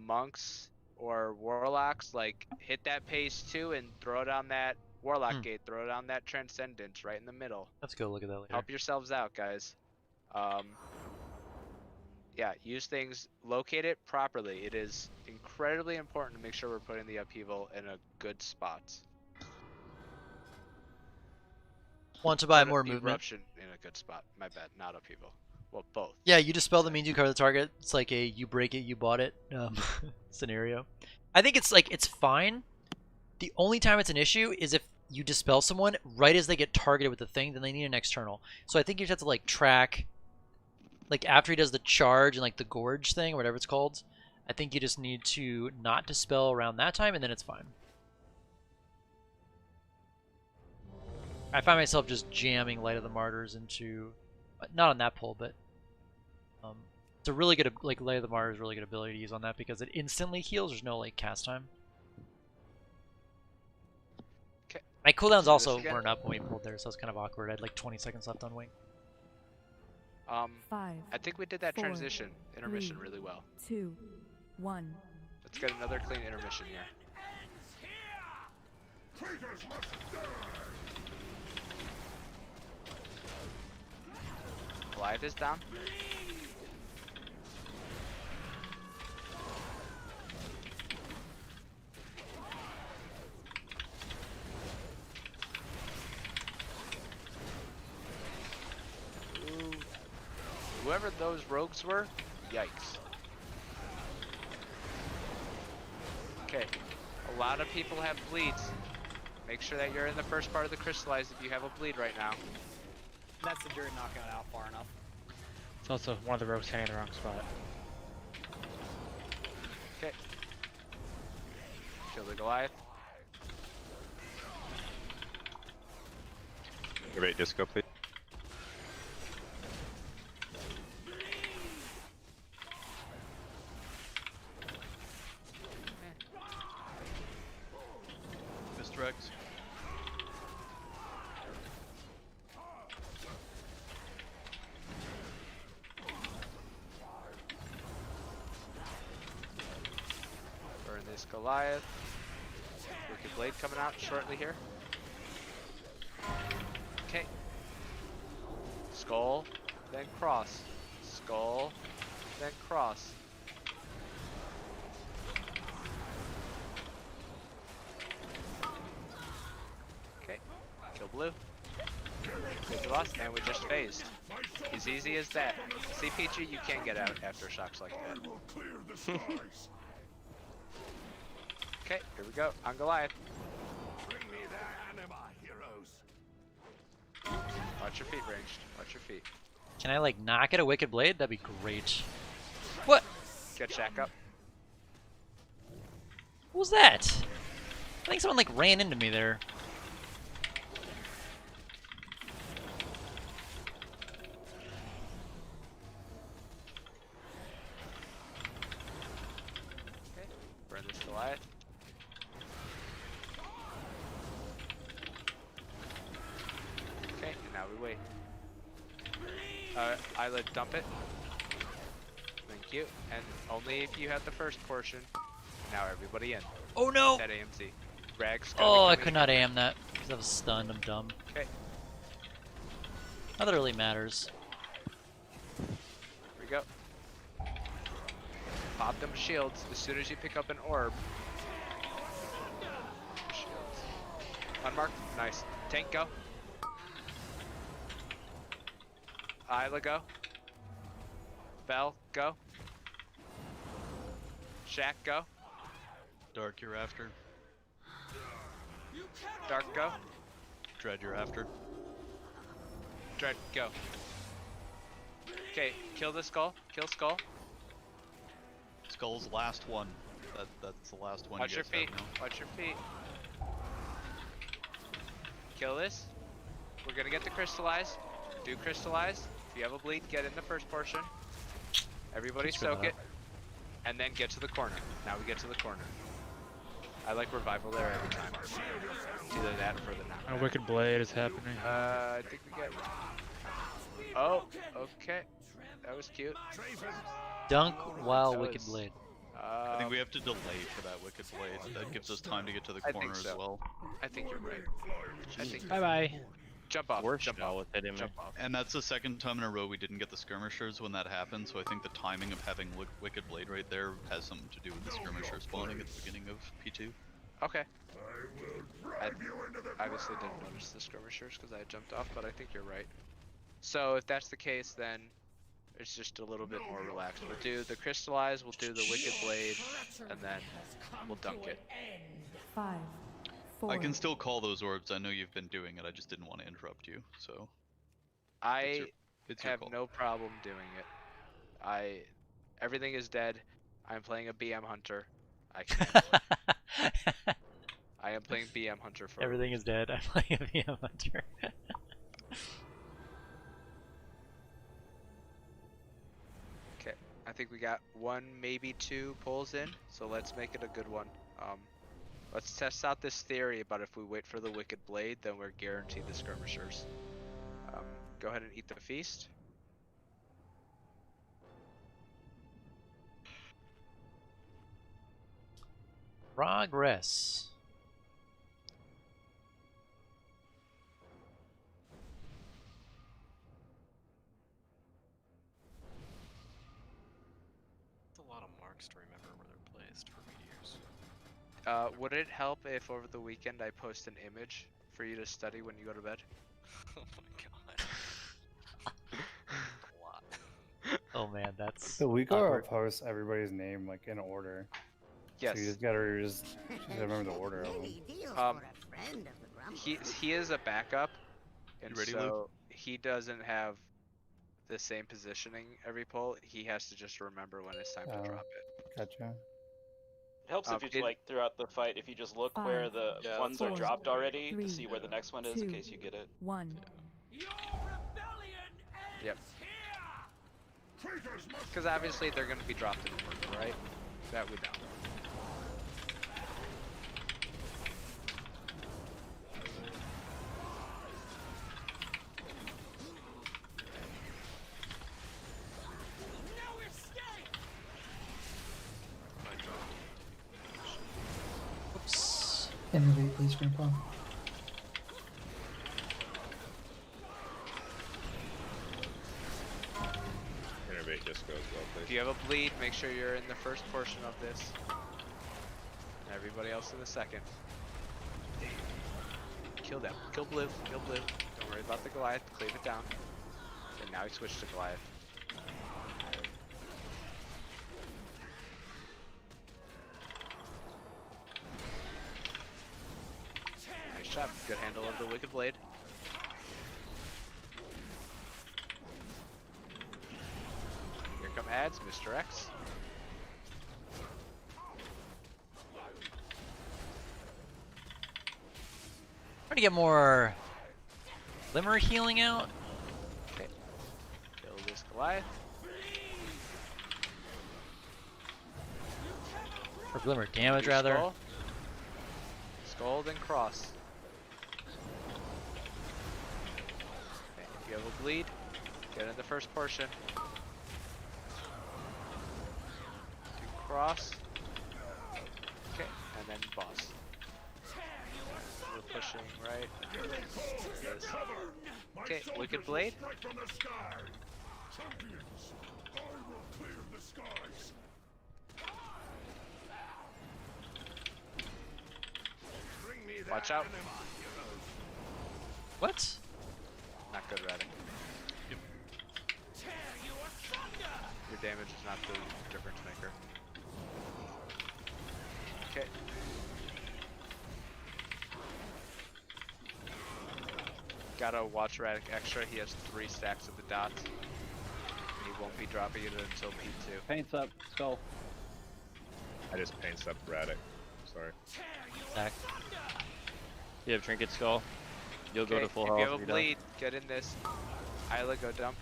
Monks or warlocks, like, hit that pace too and throw it on that warlock gate, throw it on that transcendence right in the middle. Let's go look at that later. Help yourselves out, guys. Yeah, use things, locate it properly. It is incredibly important to make sure we're putting the upheaval in a good spot. Want to buy more movement? Eruption in a good spot. My bad, not upheaval. Well, both. Yeah, you dispel the means you cover the target. It's like a you break it, you bought it scenario. I think it's like it's fine. The only time it's an issue is if you dispel someone right as they get targeted with the thing, then they need an external. So I think you just have to like track, like after he does the charge and like the gorge thing or whatever it's called. I think you just need to not dispel around that time, and then it's fine. I find myself just jamming Light of the Martyrs into, not on that pull, but it's a really good, like Light of the Martyrs, really good ability to use on that because it instantly heals. There's no like cast time. Okay. My cooldowns also weren't up when we pulled there, so it's kind of awkward. I had like 20 seconds left on wing. 5. I think we did that 4, transition intermission 3, really well. 2, 1. Let's get another clean intermission here. Goliath is down. Ooh. Whoever those rogues were, yikes. Okay, a lot of people have bleeds. Make sure that you're in the first part of the crystallize if you have a bleed right now. That's the Druid not going out far enough. It's also one of the rogues standing in the wrong spot. Okay. Kill the Goliath. Everybody disco, please. Misdirects. Goliath. Wicked Blade coming out shortly here. Okay. Skull, then cross. Skull, then cross. Okay. Kill blue. Good to us, and we just phased. As easy as that. CPG, you can't get out after shocks like that. Okay, here we go. On Goliath. Bring me their anima, heroes. Watch your feet ranged. Watch your feet. Can I like knock at a Wicked Blade? That'd be great. What? Get Shack up. What was that? I think someone like ran into me there. Okay, burn this Goliath. Okay, and now we wait. Isla, dump it. Thank you. And only if you have the first portion. Now everybody in. Oh no! That AMC. Rags. Oh, I could not AM that because I was stunned. I'm dumb. Okay. Not that it really matters. Here we go. Pop them shields as soon as you pick up an orb. Shields. Unmarked. Nice. Tank, go. Isla, go. Bell, go. Shack, go. Dark, you're after. Dark, go. Dread, you're after. Dread, go. Okay, kill the skull. Kill skull. Skull's last one. That's the last one. Watch you your guys feet. have now. Watch your feet. Kill this. We're gonna get the crystallize. Do crystallize. If you have a bleed, get in the first portion. Everybody soak it. And then get to the corner. Now we get to the corner. I like revival there every time. It's either that or further now. A Wicked Blade is happening. I think we get. Oh, okay. That was cute. Dunk while That Wicked was- Blade. I think we have to delay for that Wicked Blade. That gives us time to get to the I corner think so. as well. I think you're right. I think. Bye bye. Jump off. Worst Jump shot off. with hitting me. Jump off. And that's the second time in a row we didn't get the skirmishers when that happened, so I think the timing of having Wicked Blade right there has something to do with the skirmisher spawning at the beginning of P2. Okay. I obviously didn't notice the skirmishers because I jumped off, but I think you're right. So if that's the case, then it's just a little bit more relaxed. We'll do the crystallize, we'll do the Wicked Blade, and then we'll dunk it. 5, 4. I can still call those orbs. I know you've been doing it. I just didn't want to interrupt you. So I it's your have call. no problem doing it. Everything is dead. I'm playing a BM Hunter. I can. I am playing BM Hunter for Everything is dead. I'm playing a VM Hunter. Okay, I think we got 1, maybe 2 pulls in, so let's make it a good one. Let's test out this theory about if we wait for the Wicked Blade, then we're guaranteed the skirmishers. Go ahead and eat the feast. Progress. It's a lot of marks to remember where they're placed for meteors. Would it help if over the weekend I post an image for you to study when you go to bed? Oh my god. A lot. Oh man, that's So we go awkward. post everybody's name like in order. Yes. So you just gotta remember the order of them. He is a backup, and You ready, so Luke? he doesn't have the same positioning every pull. He has to just remember when it's time to drop it. Gotcha. It helps if you like throughout the fight if you just look where the ones are 4, dropped already 3, to see where the next one is in case you get it. 1. Yep. Because obviously they're going to be dropped in order, right? That we know. Innervate, please, Grandpa. Innervate disco as well, please. If you have a bleed, make sure you're in the first portion of this. Everybody else in the second. Kill them. Kill blue. Kill blue. Don't worry about the Goliath. Cleave it down. And now he switched to Goliath. Nice shot. Good handle of the Wicked Blade. Here come ads, Mr. X. Trying to get more Glimmer healing out. Okay. Kill this Goliath. Or Glimmer damage, Do rather. Skull. Skull, then cross. Okay. If you have a bleed, get in the first portion. Do cross. Okay, and then boss. We're pushing right. Yes. Okay, Wicked Blade. Champions, I will clear the skies. Watch out. What? Not good, Radek. Your damage is not the difference maker. Okay. Gotta watch Radek extra. He has 3 stacks of the dots. He won't be dropping it until P2. Paints up, skull. I just paints up Radek. Sorry. Zach. You have trinket skull. You'll go to full if health. you have a you're done. bleed, get in this. Isla, go dump.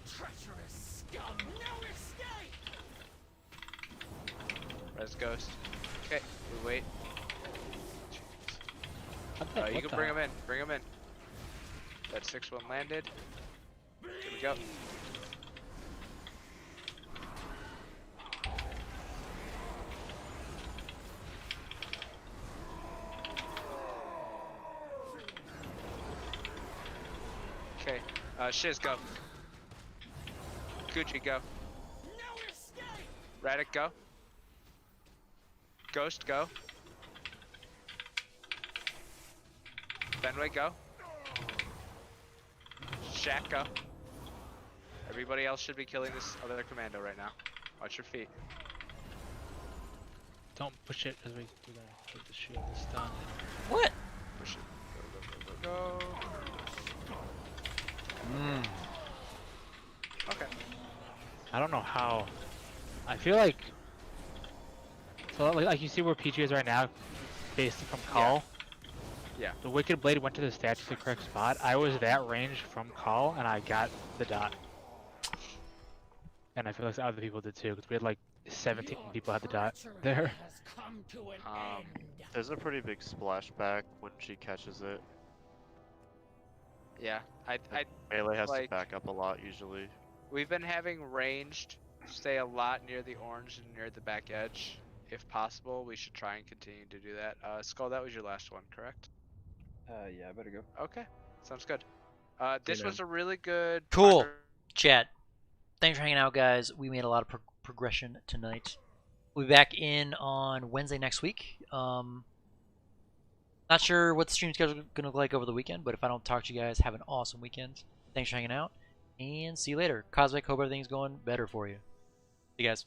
Treacherous scum, no escape! Res Ghost. Okay, we wait. What You can the bring hell? him in. Bring him in. That 6-1 landed. Here we go. Okay, Shiz, go. Gucci, go. Radek, go. Ghost, go. Fenway, go. Shaq, go. Everybody else should be killing this other commando right now. Watch your feet. Don't push it as we do that. Get the shield this done. What? Push it. Go, go, go, go. Okay. I don't know how. I feel like. So like you see where PG is right now, based from call. Yeah. The Wicked Blade went to the statue the correct spot. I was that range from call, and I got the dot. And I feel like other people did too, because we had like 17 people had the dot there. There's a pretty big splashback when she catches it. Yeah, I Melee has like, to back up a lot usually. We've been having ranged stay a lot near the orange and near the back edge. If possible, we should try and continue to do that. Skull, that was your last one, correct? Yeah, I better go. Okay, sounds good. This man. was a really good. Cool. Chat. Thanks for hanging out, guys. We made a lot of progression tonight. We'll be back in on Wednesday next week. Not sure what the stream schedule is going to look like over the weekend, but if I don't talk to you guys, have an awesome weekend. Thanks for hanging out, and see you later. Cosmic, hope everything's going better for you. See you guys.